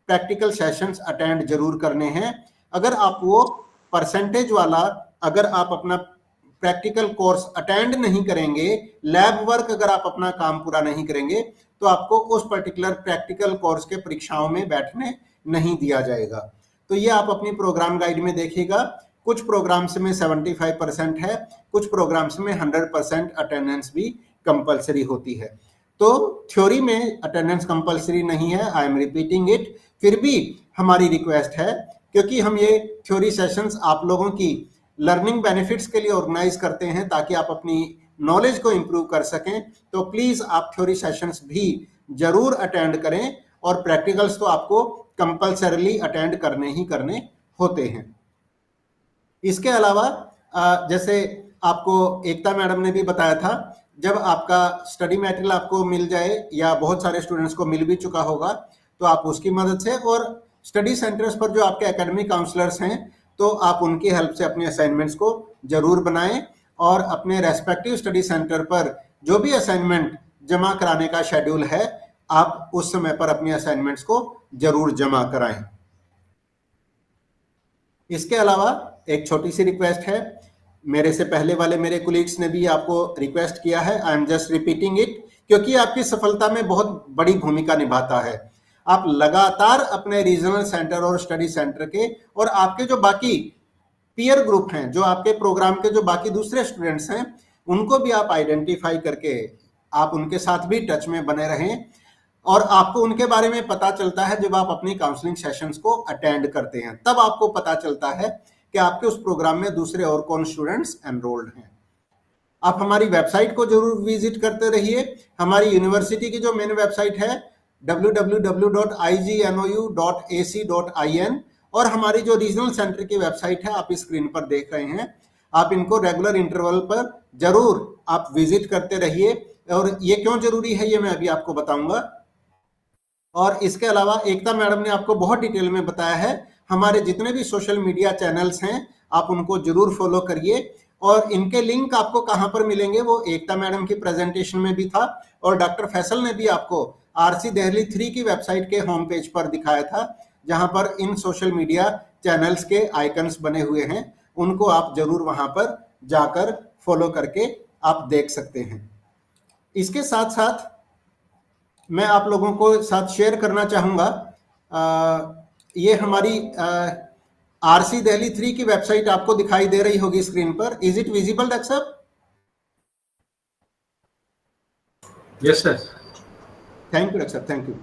प्रैक्टिकल सेशंस अटेंड जरूर करने हैं। अगर आप वो परसेंटेज वाला, अगर आप अपना प्रैक्टिकल कोर्स अटेंड नहीं करेंगे, लैब वर्क अगर आप अपना काम पूरा नहीं करेंगे, तो आपको उस पर्टिकुलर प्रैक्टिकल कोर्स के परीक्षाओं में बैठने नहीं दिया जाएगा। तो ये आप अपनी प्रोग्राम गाइड में देखिएगा। कुछ प्रोग्राम्स में 75% है, कुछ प्रोग्राम्स में 100% अटेंडेंस भी कंपलसरी होती है। तो थ्योरी में अटेंडेंस कंपलसरी नहीं है, आई एम रिपीटिंग इट। फिर भी हमारी रिक्वेस्ट है, क्योंकि हम ये थ्योरी सेशंस आप लोगों की लर्निंग बेनिफिट्स के लिए ऑर्गेनाइज करते हैं ताकि आप अपनी नॉलेज को इंप्रूव कर सकें, तो प्लीज आप थ्योरी सेशंस भी जरूर अटेंड करें, और प्रैक्टिकल्स तो आपको कंपलसरीली अटेंड करने ही करने होते हैं। इसके अलावा जैसे आपको एकता मैडम ने भी बताया था, जब आपका स्टडी मटेरियल आपको मिल जाए, या बहुत सारे स्टूडेंट्स को मिल भी चुका होगा, तो आप उसकी मदद से, और स्टडी सेंटर्स पर जो आपके एकेडमिक काउंसलर्स हैं, तो आप उनकी हेल्प से अपने असाइनमेंट्स को जरूर बनाएं, और अपने रेस्पेक्टिव स्टडी सेंटर पर जो भी असाइनमेंट जमा कराने का शेड्यूल है, आप उस समय पर अपने असाइनमेंट्स को जरूर जमा कराएं। इसके अलावा एक छोटी सी रिक्वेस्ट है, मेरे से पहले वाले मेरे कोलीग्स ने भी आपको रिक्वेस्ट किया है, I am just repeating it, क्योंकि आपकी सफलता में बहुत बड़ी भूमिका निभाता है। आप लगातार अपने रीजनल सेंटर और स्टडी सेंटर के, और आपके जो बाकी पीयर ग्रुप हैं, जो आपके प्रोग्राम के जो बाकी दूसरे स्टूडेंट्स हैं, उनको भी आप आइडेंटिफाई करके आप उनके साथ भी टच में बने रहें। और आपको उनके बारे में पता चलता है जब आप अपनी काउंसलिंग सेशंस को अटेंड करते हैं, तब आपको पता चलता है कि आपके उस प्रोग्राम में दूसरे और कौन स्टूडेंट्स एनरोल्ड हैं। आप हमारी वेबसाइट को जरूर विजिट करते रहिए। हमारी यूनिवर्सिटी की जो मेन वेबसाइट है www.ignou.ac.in, और हमारी जो रीजनल सेंटर की वेबसाइट है आप इस स्क्रीन पर देख रहे हैं, आप इनको रेगुलर इंटरवल पर जरूर आप विजिट करते रहिए। और ये क्यों जरूरी है ये मैं अभी आपको बताऊंगा। और इसके अलावा एकता मैडम ने आपको बहुत डिटेल में बताया है, हमारे जितने भी सोशल मीडिया चैनल्स हैं आप उनको जरूर फॉलो करिए, और इनके लिंक आपको कहां पर मिलेंगे वो एकता मैडम की प्रेजेंटेशन में भी था, और डॉक्टर फैसल ने भी आपको आरसी दिल्ली 3 की वेबसाइट के होम पेज पर दिखाया था, जहां पर इन सोशल मीडिया चैनल्स के आइकन्स बने हुए हैं, उनको आप जरूर वहां पर जाकर फॉलो करके आप देख सकते हैं। इसके साथ साथ मैं आप लोगों को साथ शेयर करना चाहूंगा, ये हमारी आरसी दिल्ली 3 की वेबसाइट आपको दिखाई दे रही होगी स्क्रीन पर। इज इट विजिबल डॉक्टर साहब?
Yes sir.
Thank you doctor साहब, थैंक यू।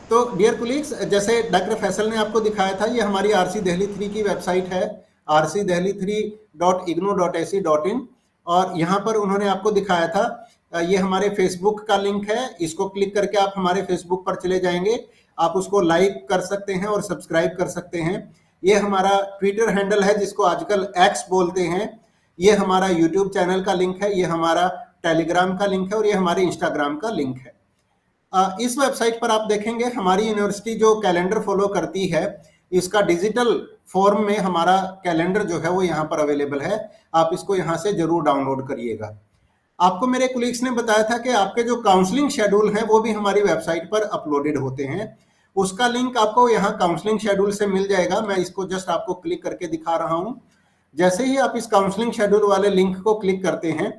तो डियर कोलीग्स, जैसे डॉक्टर फैसल ने आपको दिखाया था, ये हमारी आरसी दिल्ली 3 की वेबसाइट है, rcdelhi3.ignou.ac.in, और यहाँ पर उन्होंने आपको दिखाया था, ये हमारे फेसबुक का लिंक है, इसको क्लिक करके आप हमारे फेसबुक पर चले जाएंगे, आप उसको लाइक कर सकते हैं और सब्सक्राइब कर सकते हैं। ये हमारा ट्विटर हैंडल है जिसको आजकल एक्स बोलते हैं, ये हमारा यूट्यूब चैनल का लिंक है, ये हमारा टेलीग्राम का लिंक है, और ये हमारे इंस्टाग्राम का लिंक है। इस वेबसाइट पर आप देखेंगे हमारी यूनिवर्सिटी जो कैलेंडर फॉलो करती है, इसका डिजिटल फॉर्म में हमारा कैलेंडर जो है वो यहाँ पर अवेलेबल है, आप इसको यहाँ से जरूर डाउनलोड करिएगा। आपको मेरे कोलीग्स ने बताया था कि आपके जो काउंसलिंग शेड्यूल हैं वो भी हमारी वेबसाइट पर अपलोडेड होते हैं, उसका लिंक आपको यहाँ काउंसलिंग शेड्यूल से मिल जाएगा। मैं इसको जस्ट आपको क्लिक करके दिखा रहा हूँ। जैसे ही आप इस काउंसलिंग शेड्यूल वाले लिंक को क्लिक करते हैं,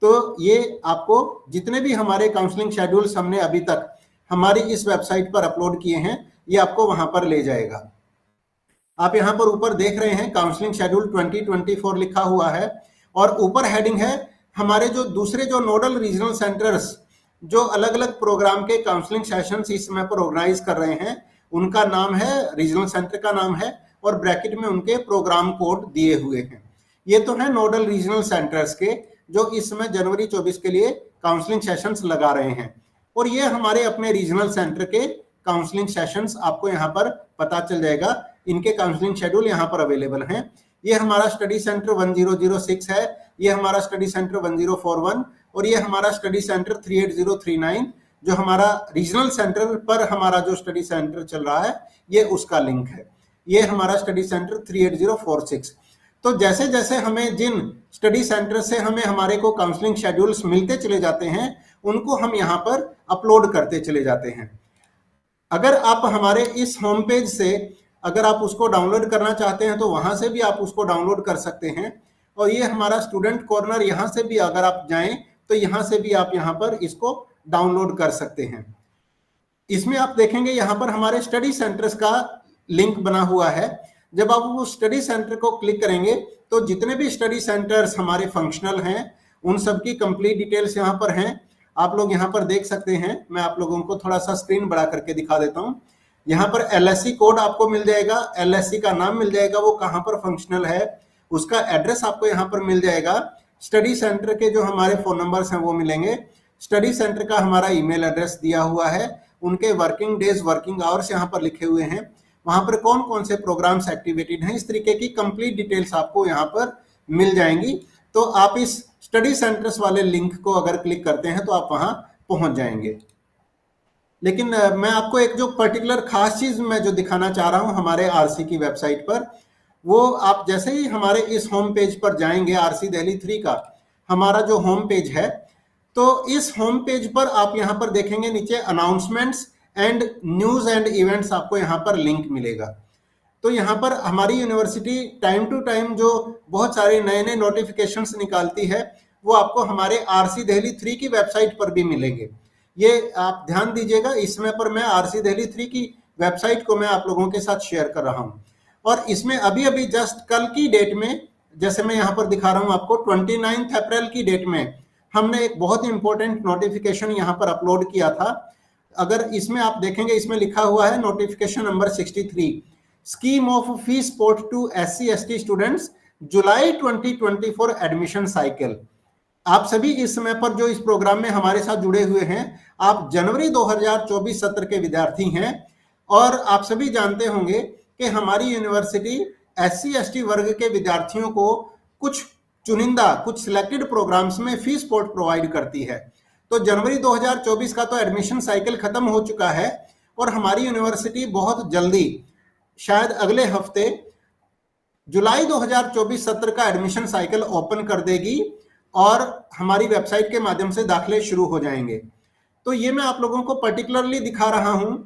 तो ये आपको जितने भी हमारे काउंसलिंग शेड्यूल्स हमने अभी तक हमारी इस वेबसाइट पर अपलोड किए हैं, ये आपको वहां पर ले जाएगा। आप यहाँ पर ऊपर देख रहे हैं काउंसलिंग शेड्यूल 2024 लिखा हुआ है, और ऊपर हेडिंग है हमारे जो दूसरे जो नोडल रीजनल सेंटर्स जो अलग अलग प्रोग्राम के काउंसलिंग सेशंस इस समय पर ऑर्गेनाइज कर रहे हैं, उनका नाम है, रीजनल सेंटर का नाम है, और ब्रैकेट में उनके प्रोग्राम कोड दिए हुए हैं। ये तो है नोडल रीजनल सेंटर्स के जो इस समय जनवरी 24 के लिए काउंसलिंग सेशंस लगा रहे हैं, और ये हमारे अपने रीजनल सेंटर के काउंसलिंग सेशंस आपको यहाँ पर पता चल जाएगा। इनके काउंसलिंग शेड्यूल यहाँ पर अवेलेबल हैं। ये हमारा स्टडी सेंटर 1006 है, ये हमारा स्टडी सेंटर 1041 और ये हमारा स्टडी सेंटर 38039 जो हमारा रीजनल सेंटर पर हमारा जो स्टडी सेंटर चल रहा है ये उसका लिंक है। ये हमारा स्टडी सेंटर 38046। तो जैसे जैसे हमें जिन स्टडी सेंटर से हमारे को काउंसलिंग शेड्यूल्स मिलते चले जाते हैं उनको हम यहाँ पर अपलोड करते चले जाते हैं। अगर आप हमारे इस होम पेज से अगर आप उसको डाउनलोड करना चाहते हैं तो वहां से भी आप उसको डाउनलोड कर सकते हैं। और ये हमारा स्टूडेंट कॉर्नर, यहाँ से भी अगर आप जाएं तो यहाँ से भी आप यहाँ पर इसको डाउनलोड कर सकते हैं। इसमें आप देखेंगे यहाँ पर हमारे स्टडी सेंटर्स का लिंक बना हुआ है। जब आप वो स्टडी सेंटर को क्लिक करेंगे तो जितने भी स्टडी सेंटर्स हमारे फंक्शनल हैं उन सब की कंप्लीट डिटेल्स यहाँ पर हैं। आप लोग यहाँ पर देख सकते हैं। मैं आप लोगों को थोड़ा सा स्क्रीन बड़ा करके दिखा देता हूँ। यहाँ पर LSC कोड आपको मिल जाएगा, LSC का नाम मिल जाएगा, वो कहाँ पर फंक्शनल है, उसका एड्रेस आपको यहाँ पर मिल जाएगा। स्टडी सेंटर के जो हमारे फोन नंबर्स हैं वो मिलेंगे। स्टडी सेंटर का हमारा ईमेल एड्रेस दिया हुआ है, उनके वर्किंग डेज वर्किंग आवर्स यहाँ पर लिखे हुए हैं, वहां पर कौन कौन से प्रोग्राम्स एक्टिवेटेड हैं, इस तरीके की कंप्लीट डिटेल्स आपको यहाँ पर मिल जाएंगी। तो आप इस स्टडी सेंटर्स वाले लिंक को अगर क्लिक करते हैं तो आप वहां पहुंच जाएंगे। लेकिन मैं आपको एक जो पर्टिकुलर खास चीज मैं जो दिखाना चाह रहा हूं हमारे आरसी की वेबसाइट पर, वो आप जैसे ही हमारे इस होम पेज पर जाएंगे, आरसी दिल्ली 3 का हमारा जो होम पेज है, तो इस होम पेज पर आप यहाँ पर देखेंगे नीचे announcements and news and events, आपको यहाँ पर लिंक मिलेगा। तो यहाँ पर हमारी यूनिवर्सिटी टाइम टू टाइम जो बहुत सारे नए नए नोटिफिकेशंस निकालती है वो आपको हमारे आरसी दिल्ली 3 की वेबसाइट पर भी मिलेंगे। ये आप ध्यान दीजिएगा। इस समय पर मैं आरसी दिल्ली 3 की वेबसाइट को मैं आप लोगों के साथ शेयर कर रहा हूँ और इसमें अभी अभी जस्ट कल की डेट में, जैसे मैं यहाँ पर दिखा रहा हूँ आपको, 29 अप्रैल की डेट में हमने एक बहुत ही इंपॉर्टेंट नोटिफिकेशन यहाँ पर अपलोड किया था। अगर इसमें आप देखेंगे, इसमें लिखा हुआ है notification number 63, scheme of fee support to SC/ST students July 2024 admission cycle. आप सभी इस समय पर जो इस प्रोग्राम में हमारे साथ जुड़े हुए हैं, आप जनवरी 2024 सत्र के विद्यार्थी हैं और आप सभी जानते होंगे कि हमारी यूनिवर्सिटी SC/ST वर्ग के विद्यार्थियों को कुछ चुनिंदा, कुछ सिलेक्टेड प्रोग्राम्स में फी सपोर्ट प्रोवाइड करती है। तो जनवरी 2024 का तो एडमिशन साइकिल खत्म हो चुका है और हमारी यूनिवर्सिटी बहुत जल्दी, शायद अगले हफ्ते, जुलाई 2024 सत्र का एडमिशन साइकिल ओपन कर देगी और हमारी वेबसाइट के माध्यम से दाखिले शुरू हो जाएंगे। तो ये मैं आप लोगों को पर्टिकुलरली दिखा रहा हूं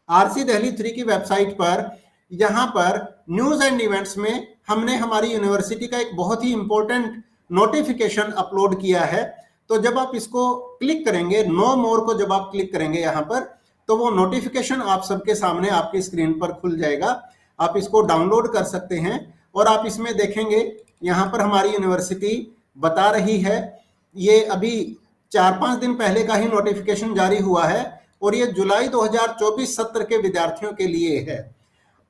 आरसी दिल्ली 3 की वेबसाइट पर। यहाँ पर न्यूज एंड इवेंट्स में हमने हमारी यूनिवर्सिटी का एक बहुत ही इंपॉर्टेंट नोटिफिकेशन अपलोड किया है। तो जब आप इसको क्लिक करेंगे, नो मोर को जब आप क्लिक करेंगे यहाँ पर, तो वो नोटिफिकेशन आप सबके सामने आपकी स्क्रीन पर खुल जाएगा। आप इसको डाउनलोड कर सकते हैं और आप इसमें देखेंगे यहाँ पर हमारी यूनिवर्सिटी बता रही है, ये अभी 4-5 दिन पहले का ही नोटिफिकेशन जारी हुआ है और ये जुलाई 2024 सत्र के विद्यार्थियों के लिए है।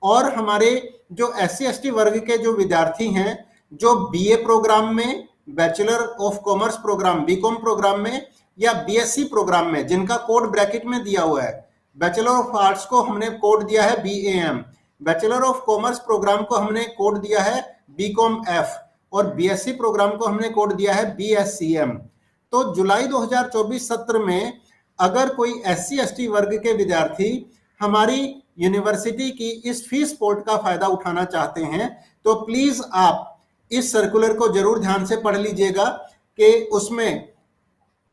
और हमारे जो SC/ST वर्ग के जो विद्यार्थी हैं, जो BA प्रोग्राम में, bachelor of commerce programme BCom programme में या BSc प्रोग्राम में, जिनका कोड ब्रैकेट में दिया हुआ है, बैचलर ऑफ आर्ट्स को हमने कोड दिया है BAM, bachelor of commerce programme को हमने कोड दिया है BCom F और BSc प्रोग्राम को हमने कोड दिया है BScM। तो जुलाई 2024 सत्र में अगर कोई SC/ST वर्ग के विद्यार्थी हमारी यूनिवर्सिटी की इस फी सपोर्ट का फायदा उठाना चाहते हैं तो प्लीज आप इस सर्कुलर को जरूर ध्यान से पढ़ लीजिएगा कि उसमें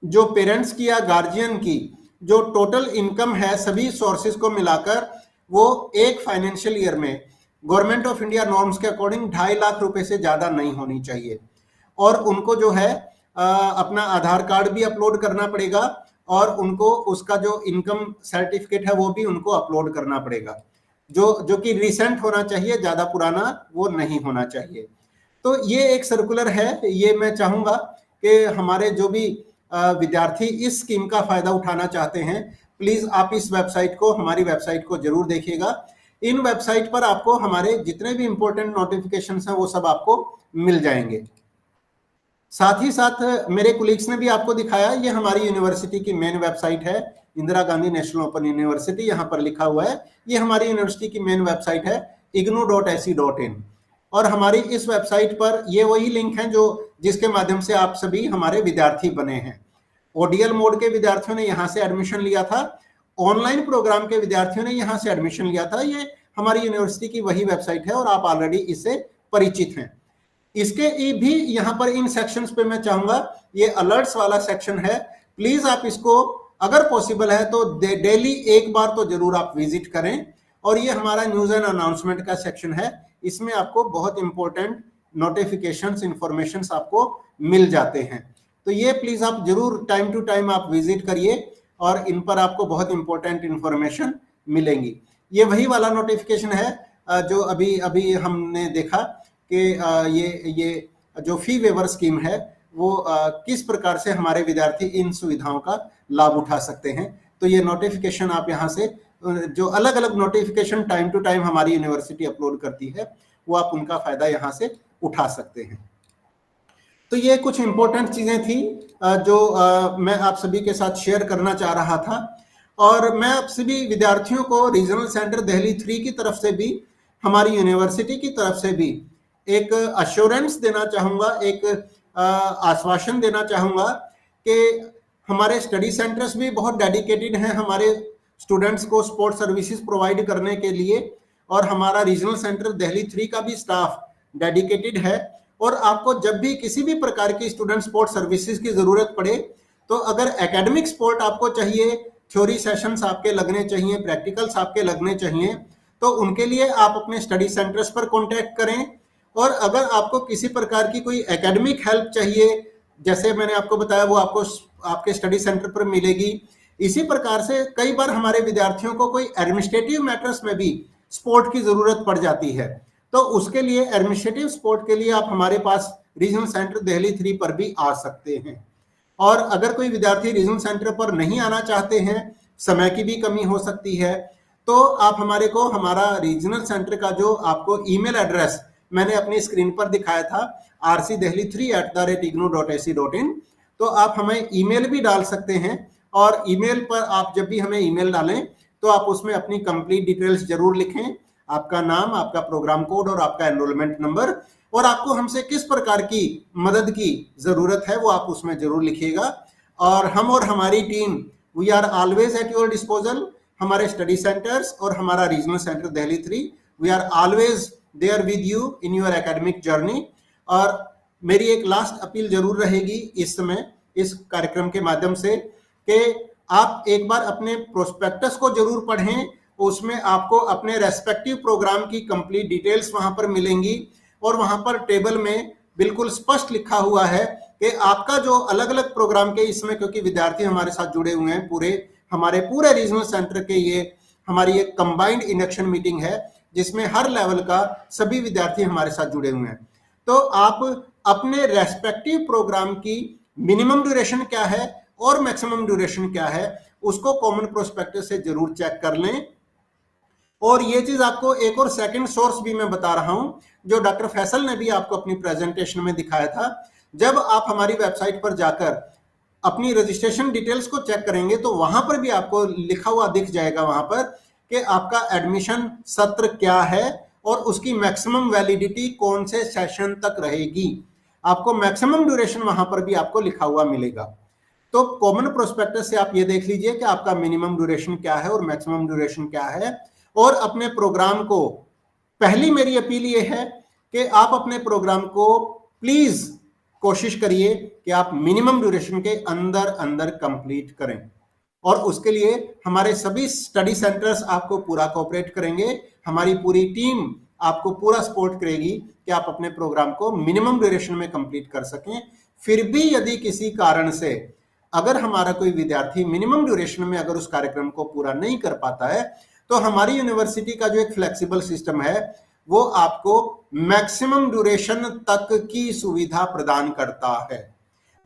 जो पेरेंट्स की या गार्जियन की जो टोटल इनकम है सभी सोर्सेज को मिलाकर, वो एक फाइनेंशियल ईयर में गवर्नमेंट ऑफ इंडिया नॉर्म्स के अकॉर्डिंग 2.5 लाख रुपए से ज्यादा नहीं होनी चाहिए। और उनको जो है अपना आधार कार्ड भी अपलोड करना पड़ेगा और उनको उसका जो इनकम सर्टिफिकेट है वो भी उनको अपलोड करना पड़ेगा, जो कि रिसेंट होना चाहिए, ज्यादा पुराना वो नहीं होना चाहिए। तो ये एक सर्कुलर है, ये मैं चाहूंगा कि हमारे जो भी विद्यार्थी इस स्कीम का फायदा उठाना चाहते हैं, प्लीज आप इस वेबसाइट को, हमारी वेबसाइट को जरूर देखिएगा। इन वेबसाइट पर आपको हमारे जितने भी इंपॉर्टेंट नोटिफिकेशंस हैं वो सब आपको मिल जाएंगे। साथ ही साथ मेरे कुलीग्स ने भी आपको दिखाया, ये हमारी यूनिवर्सिटी की मेन वेबसाइट है, Indira Gandhi national open university, यहाँ पर लिखा हुआ है। ये हमारी यूनिवर्सिटी की मेन वेबसाइट है ignou.ac.in। और हमारी इस वेबसाइट पर ये वही लिंक हैं जो जिसके माध्यम से आप सभी हमारे विद्यार्थी बने हैं। ओडीएल मोड के विद्यार्थियों ने यहाँ से एडमिशन लिया था, ऑनलाइन प्रोग्राम के विद्यार्थियों ने यहाँ से एडमिशन लिया था। ये हमारी यूनिवर्सिटी की वही वेबसाइट है और आप ऑलरेडी इससे परिचित हैं। इसके भी यहाँ पर इन सेक्शंस पे मैं चाहूंगा, ये अलर्ट्स वाला सेक्शन है, प्लीज आप इसको अगर पॉसिबल है तो डेली एक बार तो जरूर आप विजिट करें। और ये हमारा न्यूज एंड अनाउंसमेंट का सेक्शन है, इसमें आपको बहुत इंपॉर्टेंट नोटिफिकेशंस, इंफॉर्मेशंस आपको मिल जाते हैं। तो ये प्लीज आप जरूर टाइम टू टाइम आप विजिट करिए और इन पर आपको बहुत इंपॉर्टेंट इंफॉर्मेशन मिलेंगी। ये वही वाला नोटिफिकेशन है जो अभी हमने देखा कि ये जो फी वेवर स्कीम है वो किस प्रकार से हमारे विद्यार्थी इन सुविधाओं का लाभ उठा सकते हैं। तो ये नोटिफिकेशन आप यहाँ से जो अलग अलग नोटिफिकेशन टाइम टू टाइम हमारी यूनिवर्सिटी अपलोड करती है वो आप उनका फायदा यहाँ से उठा सकते हैं। तो ये कुछ इंपॉर्टेंट चीजें थी जो मैं आप सभी के साथ शेयर करना चाह रहा था। और मैं आप सभी विद्यार्थियों को रीजनल सेंटर दिल्ली 3 की तरफ से भी, हमारी यूनिवर्सिटी की तरफ से भी एक अश्योरेंस देना चाहूंगा, एक आश्वासन देना चाहूंगा कि हमारे स्टडी सेंटर्स भी बहुत डेडिकेटेड हैं हमारे स्टूडेंट्स को स्पोर्ट सर्विसेज प्रोवाइड करने के लिए, और हमारा रीजनल सेंटर दिल्ली 3 का भी स्टाफ डेडिकेटेड है। और आपको जब भी किसी भी प्रकार की स्टूडेंट स्पोर्ट सर्विसेज की जरूरत पड़े, तो अगर एकेडमिक सपोर्ट आपको चाहिए, थ्योरी सेशंस आपके लगने चाहिए, प्रैक्टिकल्स आपके लगने चाहिए, तो उनके लिए आप अपने स्टडी सेंटर्स पर कॉन्टैक्ट करें। और अगर आपको किसी प्रकार की कोई एकेडमिक हेल्प चाहिए, जैसे मैंने आपको बताया, वो आपको आपके स्टडी सेंटर पर मिलेगी। इसी प्रकार से कई बार हमारे विद्यार्थियों को कोई एडमिनिस्ट्रेटिव मैटर्स में भी सपोर्ट की जरूरत पड़ जाती है, तो उसके लिए एडमिनिस्ट्रेटिव सपोर्ट के लिए आप हमारे पास रीजनल सेंटर दिल्ली 3 पर भी आ सकते हैं। और अगर कोई विद्यार्थी रीजनल सेंटर पर नहीं आना चाहते हैं, समय की भी कमी हो सकती है, तो आप हमारे को हमारा रीजनल सेंटर का जो आपको ईमेल एड्रेस मैंने अपनी स्क्रीन पर दिखाया था rcdelhi3@ignou.ac.in, तो आप हमें ईमेल भी डाल सकते हैं। और ईमेल पर आप जब भी हमें ईमेल डालें तो आप उसमें अपनी कंप्लीट डिटेल्स जरूर लिखें, आपका नाम, आपका प्रोग्राम कोड और आपका एनरोलमेंट नंबर, और आपको हमसे किस प्रकार की मदद की जरूरत है वो आप उसमें जरूर लिखिएगा। और हम और हमारी team, we are always at your disposal. हमारे स्टडी सेंटर्स और हमारा regional centre Delhi 3, we are always there with you in your academic journey. और मेरी एक लास्ट अपील जरूर रहेगी इस समय इस कार्यक्रम के माध्यम से कि आप एक बार अपने प्रोस्पेक्टस को जरूर पढ़ें, उसमें आपको अपने रेस्पेक्टिव प्रोग्राम की कंप्लीट डिटेल्स वहां पर मिलेंगी। और वहां पर टेबल में बिल्कुल स्पष्ट लिखा हुआ है कि आपका जो अलग अलग प्रोग्राम के, इसमें क्योंकि विद्यार्थी हमारे साथ जुड़े हुए हैं, हमारे पूरे रीजनल सेंटर के, ये हमारी एक कंबाइंड इंडक्शन मीटिंग है जिसमें हर लेवल का सभी विद्यार्थी हमारे साथ जुड़े हुए हैं। तो आप अपने रेस्पेक्टिव प्रोग्राम की मिनिमम ड्यूरेशन क्या है और मैक्सिमम ड्यूरेशन क्या है उसको कॉमन प्रोस्पेक्टस से जरूर चेक कर लें। और ये चीज आपको एक और सेकंड सोर्स भी मैं बता रहा हूं, जो डॉक्टर फैसल ने भी आपको अपनी प्रेजेंटेशन में दिखाया था। जब आप हमारी वेबसाइट पर जाकर अपनी रजिस्ट्रेशन डिटेल्स को चेक करेंगे तो वहां पर भी आपको लिखा हुआ दिख जाएगा वहां पर कि आपका एडमिशन सत्र क्या है और उसकी मैक्सिमम वैलिडिटी कौन से सेशन तक रहेगी। आपको मैक्सिमम ड्यूरेशन वहां पर भी आपको लिखा हुआ मिलेगा। तो कॉमन प्रोस्पेक्टस से आप ये देख लीजिए कि आपका मिनिमम ड्यूरेशन क्या है और मैक्सिमम ड्यूरेशन क्या है। और अपने प्रोग्राम को, पहली मेरी अपील ये है कि आप अपने प्रोग्राम को प्लीज कोशिश करिए कि आप मिनिमम ड्यूरेशन के अंदर अंदर कंप्लीट करें। और उसके लिए हमारे सभी स्टडी सेंटर्स आपको पूरा कोऑपरेट करेंगे, हमारी पूरी टीम आपको पूरा सपोर्ट करेगी कि आप अपने प्रोग्राम को मिनिमम ड्यूरेशन में कंप्लीट कर सकें। फिर भी यदि किसी कारण से अगर हमारा कोई विद्यार्थी मिनिमम ड्यूरेशन में अगर उस कार्यक्रम को पूरा नहीं कर पाता है, तो हमारी यूनिवर्सिटी का जो एक फ्लेक्सिबल सिस्टम है वो आपको मैक्सिमम ड्यूरेशन तक की सुविधा प्रदान करता है।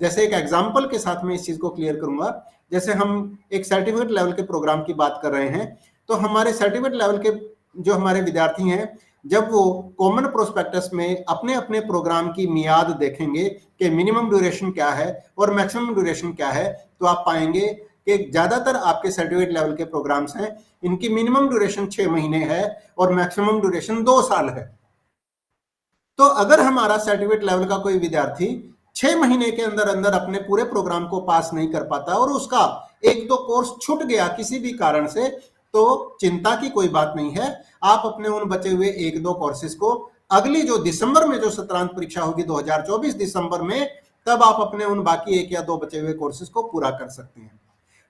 जैसे एक एग्जांपल के साथ मैं इस चीज को क्लियर करूंगा, जैसे हम एक सर्टिफिकेट लेवल के प्रोग्राम की बात कर रहे हैं, तो हमारे सर्टिफिकेट लेवल के जो हमारे विद्यार्थी हैं जब वो कॉमन प्रोस्पेक्टस में अपने अपने प्रोग्राम की मियाद देखेंगे कि मिनिमम ड्यूरेशन क्या है और मैक्सिमम ड्यूरेशन क्या है, तो आप पाएंगे कि ज्यादातर आपके सर्टिफिकेट लेवल के प्रोग्राम्स हैं, इनकी मिनिमम ड्यूरेशन 6 महीने है और मैक्सिमम ड्यूरेशन 2 साल है। तो अगर हमारा सर्टिफिकेट लेवल का कोई विद्यार्थी 6 महीने के अंदर अंदर अपने पूरे प्रोग्राम को पास नहीं कर पाता और उसका एक दो कोर्स छूट गया किसी भी कारण से, तो चिंता की कोई बात नहीं है। आप अपने उन बचे हुए एक दो कोर्सेज को अगली जो दिसंबर में जो सत्रांत परीक्षा होगी 2024 दिसंबर में, तब आप अपने उन बाकी एक या दो बचे हुए कोर्सेज को पूरा कर सकते हैं।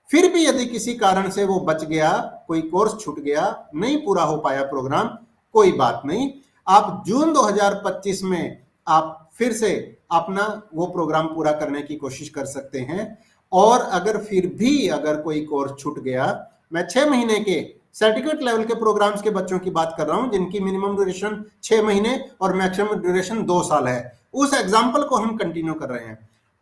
फिर भी यदि किसी कारण से वो बच गया, कोई कोर्स छूट गया, नहीं पूरा हो पाया प्रोग्राम, कोई बात नहीं, आप जून 2025 में आप फिर से अपना वो प्रोग्राम पूरा करने की कोशिश कर सकते हैं। और अगर फिर भी अगर कोई कोर्स छूट गया, मैं 6 महीने के सर्टिफिकेट लेवल के प्रोग्राम्स के बच्चों की बात कर रहा हूं जिनकी मिनिमम ड्यूरेशन 6 महीने और मैक्सिमम ड्यूरेशन 2 साल है, उस एग्जाम्पल को हम कंटिन्यू कर रहे हैं।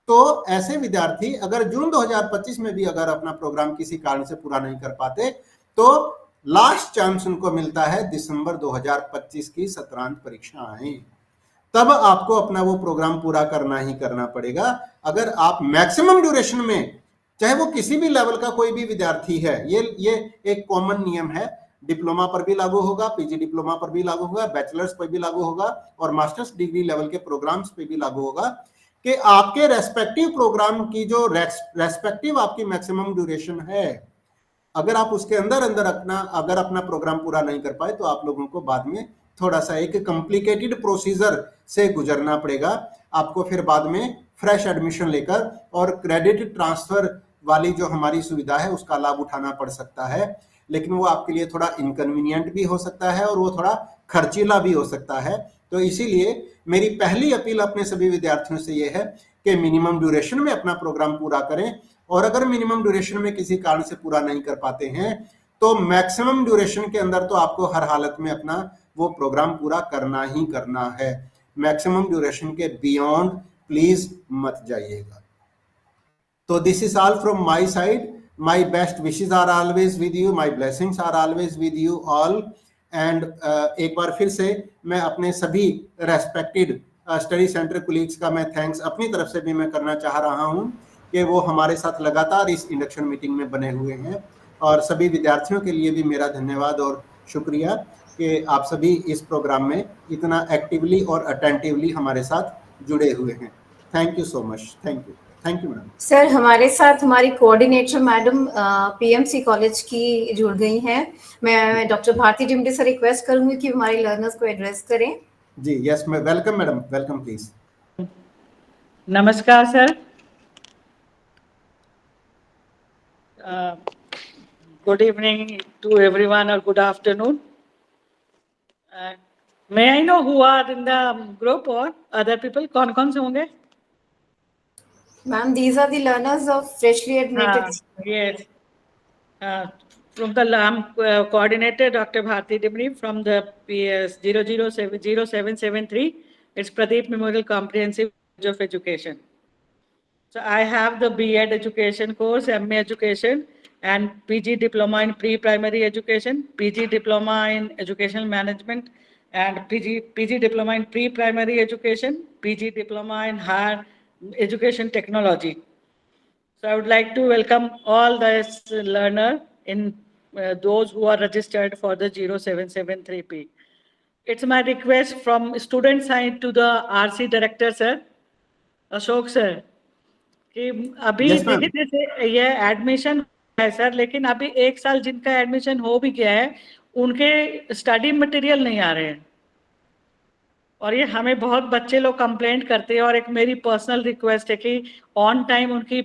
तो ऐसे विद्यार्थी अगर जून 2025 में भी अगर अपना प्रोग्राम किसी कारण से पूरा नहीं कर पाते, तो लास्ट चांस उनको मिलता है दिसंबर 2025 की सत्रांत परीक्षाएं, तब आपको अपना वो प्रोग्राम पूरा करना ही करना पड़ेगा। अगर आप मैक्सिमम ड्यूरेशन में, चाहे वो किसी भी लेवल का कोई भी विद्यार्थी है, ये एक कॉमन नियम है, डिप्लोमा पर भी लागू होगा, पीजी डिप्लोमा पर भी लागू होगा, बैचलर्स पर भी लागू होगा और मास्टर्स डिग्री लेवल के प्रोग्राम्स पे भी लागू होगा कि आपके रेस्पेक्टिव प्रोग्राम की जो रेस्पेक्टिव आपकी मैक्सिमम ड्यूरेशन है, अगर आप उसके अंदर अंदर अपना प्रोग्राम पूरा नहीं कर पाए, तो आप लोगों को बाद में थोड़ा सा एक कॉम्प्लिकेटेड प्रोसीजर से गुजरना पड़ेगा। आपको फिर बाद में फ्रेश एडमिशन लेकर और क्रेडिट ट्रांसफर वाली जो हमारी सुविधा है उसका लाभ उठाना पड़ सकता है, लेकिन वो आपके लिए थोड़ा इनकन्वीनियंट भी हो सकता है और वो थोड़ा खर्चीला भी हो सकता है। तो इसीलिए मेरी पहली अपील अपने सभी विद्यार्थियों से ये है कि मिनिमम ड्यूरेशन में अपना प्रोग्राम पूरा करें, और अगर मिनिमम ड्यूरेशन में किसी कारण से पूरा नहीं कर पाते हैं, तो मैक्सिमम ड्यूरेशन के अंदर तो आपको हर हालत में अपना वो प्रोग्राम पूरा करना ही करना है। मैक्सिमम ड्यूरेशन के बियॉन्ड प्लीज मत जाइएगा। तो this is all from my side. My best wishes are always with you, my blessings are always with you all. And एक बार फिर से मैं अपने सभी रेस्पेक्टेड स्टडी सेंटर कुलीग्स का मैं थैंक्स अपनी तरफ से भी मैं करना चाह रहा हूं कि वो हमारे साथ लगातार इस इंडक्शन मीटिंग में बने हुए हैं, और सभी विद्यार्थियों के लिए भी मेरा धन्यवाद और शुक्रिया कि आप सभी इस प्रोग्राम में इतना एक्टिवली और अटेंटिवली हमारे साथ जुड़े हुए हैं। Thank you so much. Thank you madam.
Sir, हमारे साथ हमारी कोऑर्डिनेटर मैडम पीएमसी कॉलेज की जुड़ गई हैं। मैं डॉक्टर भारती डिमरी से रिक्वेस्ट करूंगी कि हमारे लर्नर्स को एड्रेस करें।
जी यस, मैं वेलकम मैडम, वेलकम प्लीज।
नमस्कार sir, good evening to everyone or good afternoon. May I know who are in the group or other people? कौन से होंगे?
Ma'am, these are the learners of freshly admitted.
Yes. From the coordinator Dr. Bharti Dimri from the PS 000773. It's Pradeep Memorial Comprehensive College of Education. So I have the B.Ed education course, MA education, and PG diploma in pre-primary education, PG diploma in educational management, and PG diploma in pre-primary education, PG diploma in higher education technology. So I would like to welcome all the learners in those who are registered for the 0773P. It's my request from student side to the RC director, sir, Ashok sir, कि अभी
Yes, ma'am.
देखिए जैसे ये admission है sir, लेकिन अभी एक साल जिनका एडमिशन हो भी गया है उनके स्टडी मटेरियल नहीं आ रहे हैं, और ये हमें बहुत बच्चे लोग कंप्लेंट करते हैं, और एक मेरी पर्सनल रिक्वेस्ट है कि ऑन टाइम उनकी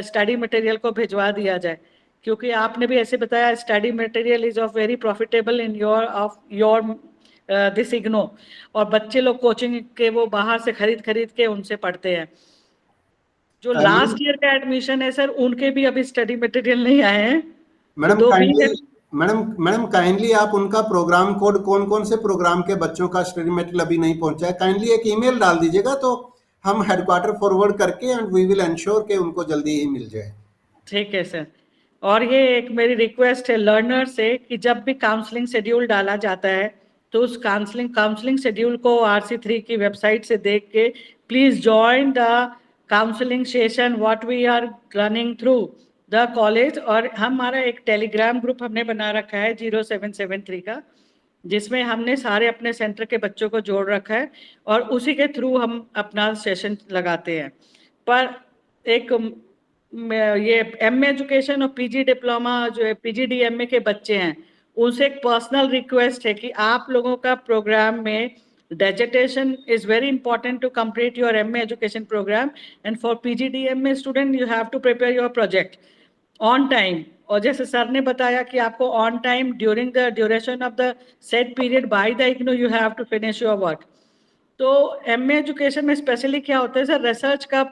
स्टडी मटेरियल को भिजवा दिया जाए, क्योंकि आपने भी ऐसे बताया study material is of very profitable in your this IGNOU, और बच्चे लोग कोचिंग के वो बाहर से खरीद के उनसे पढ़ते हैं। जो लास्ट ईयर का एडमिशन है सर, उनके भी अभी स्टडी मटेरियल नहीं आए हैं।
मैडम काइंडली आप उनका प्रोग्राम कोड, कौन से प्रोग्राम के बच्चों का स्टडी मटेरियल अभी नहीं पहुंचा है, काइंडली एक ईमेल डाल दीजिएगा तो हम हेडक्वार्टर फॉरवर्ड करके एंड वी विल एंश्योर कि उनको जल्दी ही मिल जाए।
ठीक है सर। और ये एक मेरी रिक्वेस्ट है लर्नर से कि जब भी काउंसलिंग शेड्यूल डाला जाता है तो उस काउंसलिंग शेड्यूल को RC3 की वेबसाइट से देख के please join the counselling session what we are running through the college. और हमारा एक टेलीग्राम ग्रुप हमने बना रखा है 0773 का, जिसमें हमने सारे अपने सेंटर के बच्चों को जोड़ रखा है और उसी के थ्रू हम अपना सेशन लगाते हैं। पर एक ये MA एजुकेशन और PG डिप्लोमा जो है PGDMA के बच्चे हैं, उनसे एक पर्सनल रिक्वेस्ट है कि आप लोगों का प्रोग्राम में dissertation is very important to complete your MA education programme, and for PGDMA student you have to prepare your project on time. और जैसे सर ने बताया कि आपको on time during the duration of the set period by the IGNOU you have to finish your work. तो MA education में specially क्या होता है सर, रिसर्च का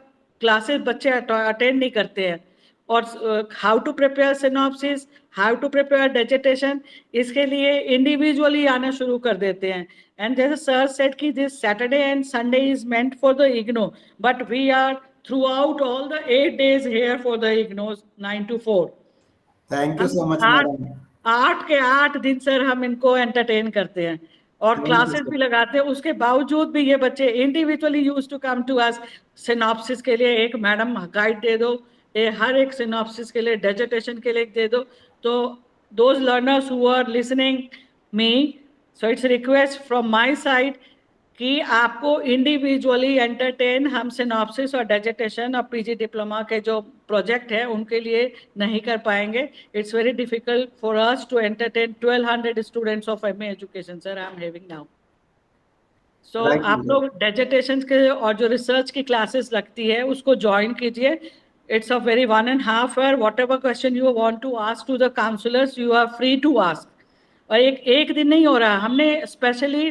क्लासेस बच्चे अटेंड नहीं करते हैं, और how to prepare synopsis, how to prepare dissertation, इसके लिए इंडिविजुअली आना शुरू कर देते हैं। एंड जैसे सर सेड कि this Saturday and Sunday is meant for the IGNOU, but we are throughout all the 8 days here for the IGNOU 9 to 4।
Thank you so much madam.
8 के 8 दिन sir हम इनको entertain करते हैं और classes भी लगाते हैं। उसके बावजूद भी ये बच्चे individually use to come to us synopsis के लिए एक मैडम गाइड दे दो, हर एक सिनॉप्सिस के लिए डिजिटेशन के लिए दे दो। तो those learners who are listening me, so it's request from my side कि आपको इंडिविजुअली एंटरटेन हम सिनॉप्सिस और डिजिटेशन और PG डिप्लोमा के जो प्रोजेक्ट है उनके लिए नहीं कर पाएंगे। It's very difficult for us to entertain 1200 students of MA education sir I am having now. So आप लोग डिजिटेशन के और जो रिसर्च की क्लासेस लगती है उसको ज्वाइन कीजिए। It's a very 1.5 hour, whatever question you want to ask to the counsellors you are free to ask. और एक दिन नहीं हो रहा, हमने स्पेशली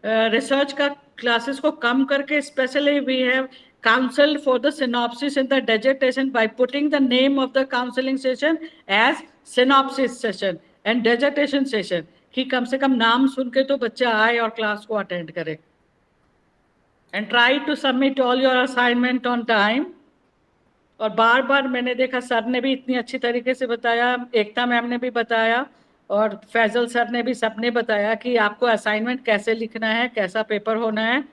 रिसर्च का क्लासेस को कम करके specially we have counsel for the synopsis in the dissertation by putting the name of the counseling session as synopsis session and dissertation session, कि कम से कम नाम सुन के तो बच्चा आए और क्लास को अटेंड करे। and try to submit all your assignment on time। और बार बार मैंने देखा सर ने भी इतनी अच्छी तरीके से बताया, एकता मैम ने भी बताया और फैजल सर ने भी सबने बताया कि आपको असाइनमेंट कैसे लिखना है, कैसा पेपर होना है।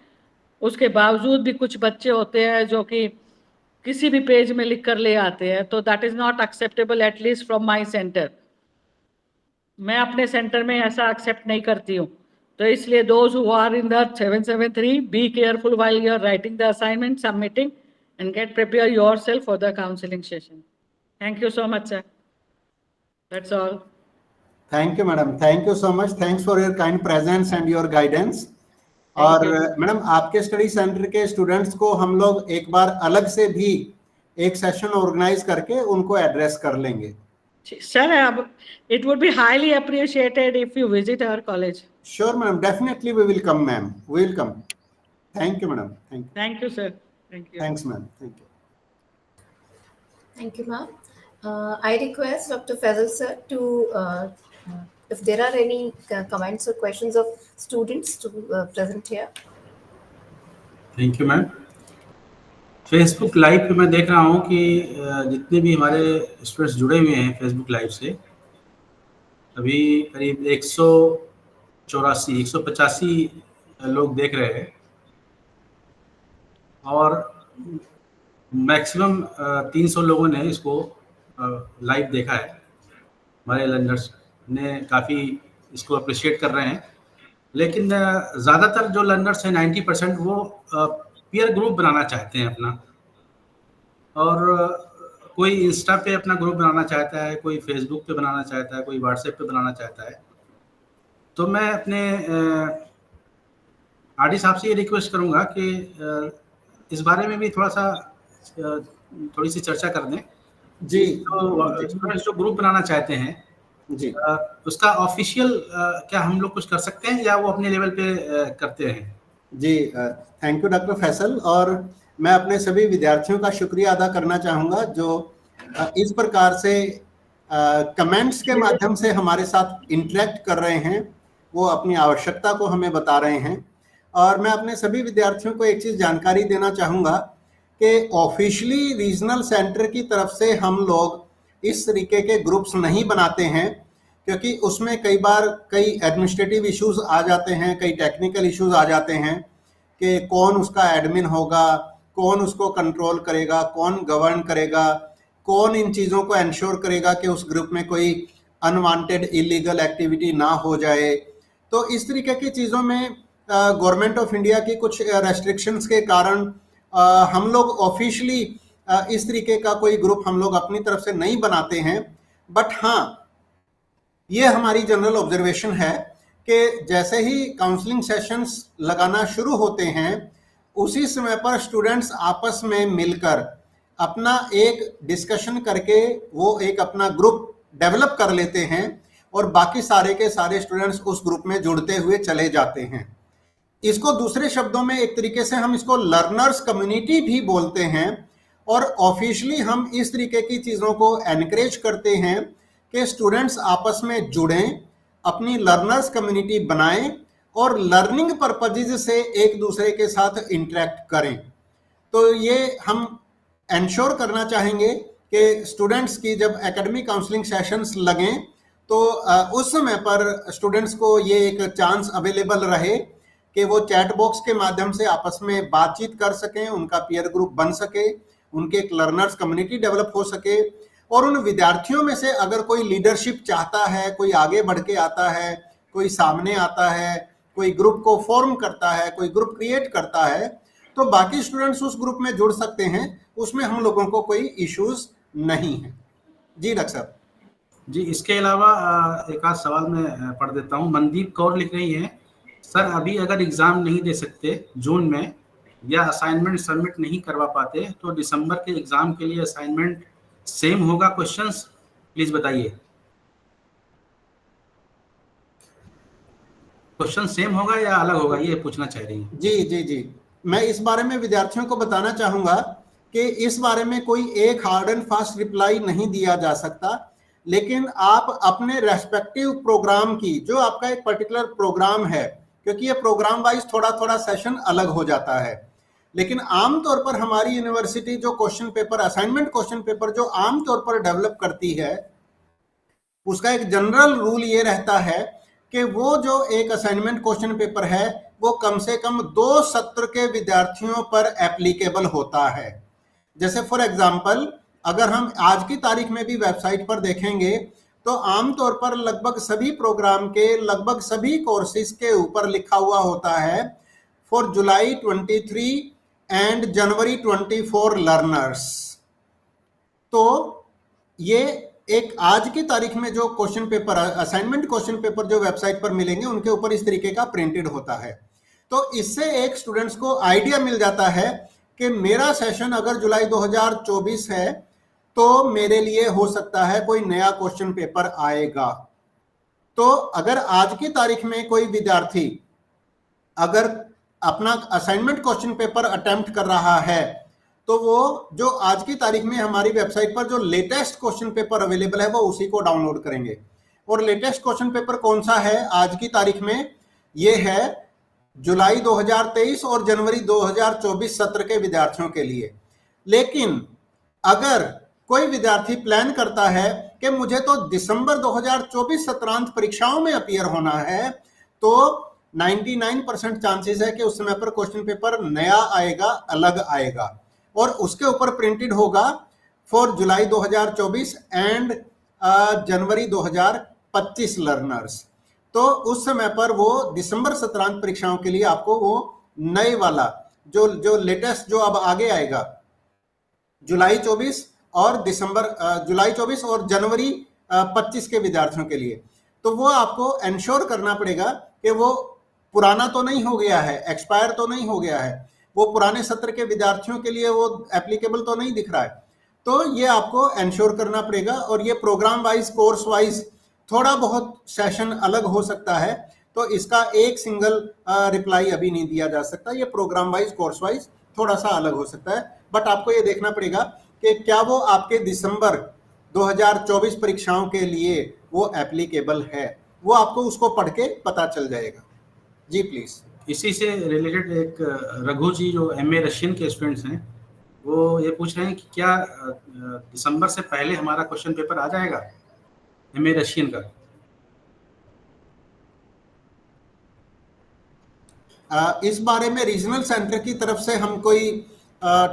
उसके बावजूद भी कुछ बच्चे होते हैं जो कि किसी भी पेज में लिख कर ले आते हैं, तो that is not acceptable at least from my centre. मैं अपने सेंटर में ऐसा एक्सेप्ट नहीं करती हूँ। तो इसलिए those who are in the 773 be careful while you are writing the assignment, submitting and get prepare yourself for the counseling session. Thank you so much, sir. That's all.
Thank you, madam. Thank you so much. Thanks for your kind presence and your guidance. और madam आपके study centre के students को हम लोग एक बार अलग से भी एक सेशन ऑर्गेनाइज करके उनको एड्रेस कर लेंगे।
Sir, it would be highly appreciated if you visit our college.
Sure, madam. Definitely we will come, ma'am. We will come. Thank you, madam. Thank you.
Thank you, sir. Thank you.
Thanks, ma'am. Thank you.
Thank you, ma'am. I request Dr. Faisal sir to, if there are any comments or questions of students to present here.
Thank you ma'am. Facebook live पे मैं देख रहा हूँ कि जितने भी हमारे students जुड़े हुए हैं फेसबुक लाइव से, अभी करीब 185 लोग देख रहे हैं और मैक्सिमम 300 लोगों ने इसको लाइव देखा है। हमारे लर्नर्स ने काफ़ी इसको अप्रिशिएट कर रहे हैं, लेकिन ज़्यादातर जो लर्नर्स हैं 90% वो पीयर ग्रुप बनाना चाहते हैं अपना, और कोई इंस्टा पे अपना ग्रुप बनाना चाहता है, कोई फेसबुक पे बनाना चाहता है, कोई व्हाट्सएप पे बनाना चाहता है। तो मैं अपने आरडी साहब से ये रिक्वेस्ट करूँगा कि इस बारे में भी थोड़ी सी चर्चा कर दें
जी।
तो स्टूडेंट्स जो ग्रुप बनाना चाहते हैं
जी,
उसका ऑफिशियल क्या हम लोग कुछ कर सकते हैं या वो अपने लेवल पे करते हैं?
जी, थैंक यू डॉक्टर फैसल। और मैं अपने सभी विद्यार्थियों का शुक्रिया अदा करना चाहूँगा जो इस प्रकार से कमेंट्स के माध्यम से हमारे साथ इंटरेक्ट कर रहे हैं, वो अपनी आवश्यकता को हमें बता रहे हैं। और मैं अपने सभी विद्यार्थियों को एक चीज़ जानकारी देना चाहूँगा कि ऑफिशियली रीजनल सेंटर की तरफ से हम लोग इस तरीके के ग्रुप्स नहीं बनाते हैं, क्योंकि उसमें कई बार कई एडमिनिस्ट्रेटिव इश्यूज आ जाते हैं, कई टेक्निकल इश्यूज आ जाते हैं कि कौन उसका एडमिन होगा, कौन उसको कंट्रोल करेगा, कौन गवर्न करेगा, कौन इन चीज़ों को इंश्योर करेगा कि उस ग्रुप में कोई अनवांटेड इलीगल एक्टिविटी ना हो जाए। तो इस तरीके की चीज़ों में गवर्नमेंट ऑफ इंडिया की कुछ रेस्ट्रिक्शंस के कारण हम लोग ऑफिशियली इस तरीके का कोई ग्रुप हम लोग अपनी तरफ से नहीं बनाते हैं। बट हाँ, ये हमारी जनरल ऑब्जर्वेशन है कि जैसे ही काउंसलिंग सेशंस लगाना शुरू होते हैं, उसी समय पर स्टूडेंट्स आपस में मिलकर अपना एक डिस्कशन करके वो एक अपना ग्रुप डेवलप कर लेते हैं और बाकी सारे के सारे स्टूडेंट्स उस ग्रुप में जुड़ते हुए चले जाते हैं। इसको दूसरे शब्दों में एक तरीके से हम इसको लर्नर्स कम्युनिटी भी बोलते हैं, और ऑफिशियली हम इस तरीके की चीज़ों को एनकरेज करते हैं कि स्टूडेंट्स आपस में जुड़ें, अपनी लर्नर्स कम्युनिटी बनाएं और लर्निंग पर्पजेज से एक दूसरे के साथ इंटरेक्ट करें। तो ये हम इंश्योर करना चाहेंगे कि स्टूडेंट्स की जब एकेडमिक काउंसलिंग सेशंस लगें तो उस समय पर स्टूडेंट्स को ये एक चांस अवेलेबल रहे कि वो चैट बॉक्स के माध्यम से आपस में बातचीत कर सकें, उनका पीयर ग्रुप बन सके, उनके एक लर्नर्स कम्युनिटी डेवलप हो सके, और उन विद्यार्थियों में से अगर कोई लीडरशिप चाहता है, कोई आगे बढ़ के आता है, कोई सामने आता है, कोई ग्रुप को फॉर्म करता है, कोई ग्रुप क्रिएट करता है, तो बाकी स्टूडेंट्स उस ग्रुप में जुड़ सकते हैं। उसमें हम लोगों को कोई इश्यूज नहीं है। जी डॉक्टर साहब।
जी, इसके अलावा एक आध सवाल मैं पढ़ देता हूँ। मनदीप कौर लिख रही हैं, सर अभी अगर एग्ज़ाम नहीं दे सकते जून में या असाइनमेंट सबमिट नहीं करवा पाते तो दिसंबर के एग्ज़ाम के लिए असाइनमेंट सेम होगा? क्वेश्चंस प्लीज बताइए। क्वेश्चन सेम होगा या अलग होगा, ये पूछना चाह रही हैं।
जी जी जी, मैं इस बारे में विद्यार्थियों को बताना चाहूँगा कि इस बारे में कोई एक हार्ड एंड फास्ट रिप्लाई नहीं दिया जा सकता, लेकिन आप अपने रेस्पेक्टिव प्रोग्राम की, जो आपका एक पर्टिकुलर प्रोग्राम है, क्योंकि ये प्रोग्राम वाइज थोड़ा थोड़ा सेशन अलग हो जाता है, लेकिन आमतौर पर हमारी यूनिवर्सिटी जो question paper, assignment question paper जो आमतौर पर डेवलप करती है, उसका एक जनरल रूल ये रहता है कि वो जो एक असाइनमेंट क्वेश्चन पेपर है वो कम से कम 2 सत्र के विद्यार्थियों पर एप्लीकेबल होता है। जैसे फॉर एग्जांपल, अगर हम आज की तारीख में भी वेबसाइट पर देखेंगे तो आमतौर पर लगभग सभी प्रोग्राम के लगभग सभी कोर्सेज के ऊपर लिखा हुआ होता है for July 23 and January 24 learners. तो ये एक आज की तारीख में जो question paper, assignment question paper जो वेबसाइट पर मिलेंगे उनके ऊपर इस तरीके का प्रिंटेड होता है। तो इससे एक स्टूडेंट्स को आइडिया मिल जाता है कि मेरा सेशन अगर जुलाई 2024 है तो मेरे लिए हो सकता है कोई नया क्वेश्चन पेपर आएगा। तो अगर आज की तारीख में कोई विद्यार्थी अगर अपना असाइनमेंट क्वेश्चन पेपर अटेम्प्ट कर रहा है तो वो जो आज की तारीख में हमारी वेबसाइट पर जो लेटेस्ट क्वेश्चन पेपर अवेलेबल है वो उसी को डाउनलोड करेंगे। और लेटेस्ट क्वेश्चन पेपर कौन सा है आज की तारीख में? ये है जुलाई 2023 और जनवरी 2024 सत्र के विद्यार्थियों के लिए। लेकिन अगर कोई विद्यार्थी प्लान करता है कि मुझे तो दिसंबर 2024 सत्रांत परीक्षाओं में अपीयर होना है, तो 99% चांसेस है कि उस समय पर क्वेश्चन पेपर नया आएगा, अलग आएगा, और उसके ऊपर प्रिंटेड होगा for July 2024 and January 2025 learners. तो उस समय पर वो दिसंबर सत्रांत परीक्षाओं के लिए आपको वो नए वाला जो लेटेस्ट जो अब आगे आएगा जुलाई 24 और जुलाई 24 और जनवरी 25 के विद्यार्थियों के लिए, तो वो आपको इंश्योर करना पड़ेगा कि वो पुराना तो नहीं हो गया है, एक्सपायर तो नहीं हो गया है, वो पुराने सत्र के विद्यार्थियों के लिए वो एप्लीकेबल तो नहीं दिख रहा है। तो ये आपको इंश्योर करना पड़ेगा। और ये प्रोग्राम वाइज, कोर्स वाइज थोड़ा बहुत सेशन अलग हो सकता है, तो इसका एक सिंगल रिप्लाई अभी नहीं दिया जा सकता। ये प्रोग्राम वाइज, कोर्स वाइज थोड़ा सा अलग हो सकता है, बट आपको ये देखना पड़ेगा कि क्या वो आपके दिसंबर 2024 परीक्षाओं के लिए वो एप्लीकेबल है। वो आपको उसको पढ़ के पता चल जाएगा। जी प्लीज।
इसी से रिलेटेड एक रघु जी जो एमए रशियन के स्टूडेंट्स हैं, वो ये पूछ रहे हैं कि क्या दिसंबर से पहले हमारा क्वेश्चन पेपर आ जाएगा एमए रशियन का?
इस बारे में रीजनल सेंटर की तरफ से हम कोई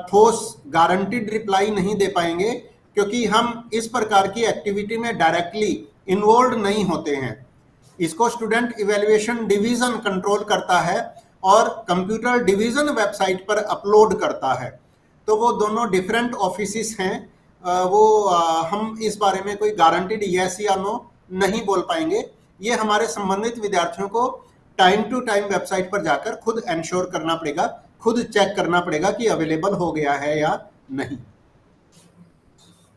ठोस गारंटीड रिप्लाई नहीं दे पाएंगे, क्योंकि हम इस प्रकार की एक्टिविटी में डायरेक्टली इन्वॉल्व नहीं होते हैं। इसको स्टूडेंट इवैल्यूएशन डिवीजन कंट्रोल करता है और कंप्यूटर डिवीजन वेबसाइट पर अपलोड करता है। तो वो दोनों डिफरेंट ऑफिसेस हैं। हम इस बारे में कोई गारंटीड यस या नो नहीं बोल पाएंगे। ये हमारे संबंधित विद्यार्थियों को टाइम टू टाइम वेबसाइट पर जाकर खुद इंश्योर करना पड़ेगा, खुद चेक करना पड़ेगा कि अवेलेबल हो गया है या नहीं।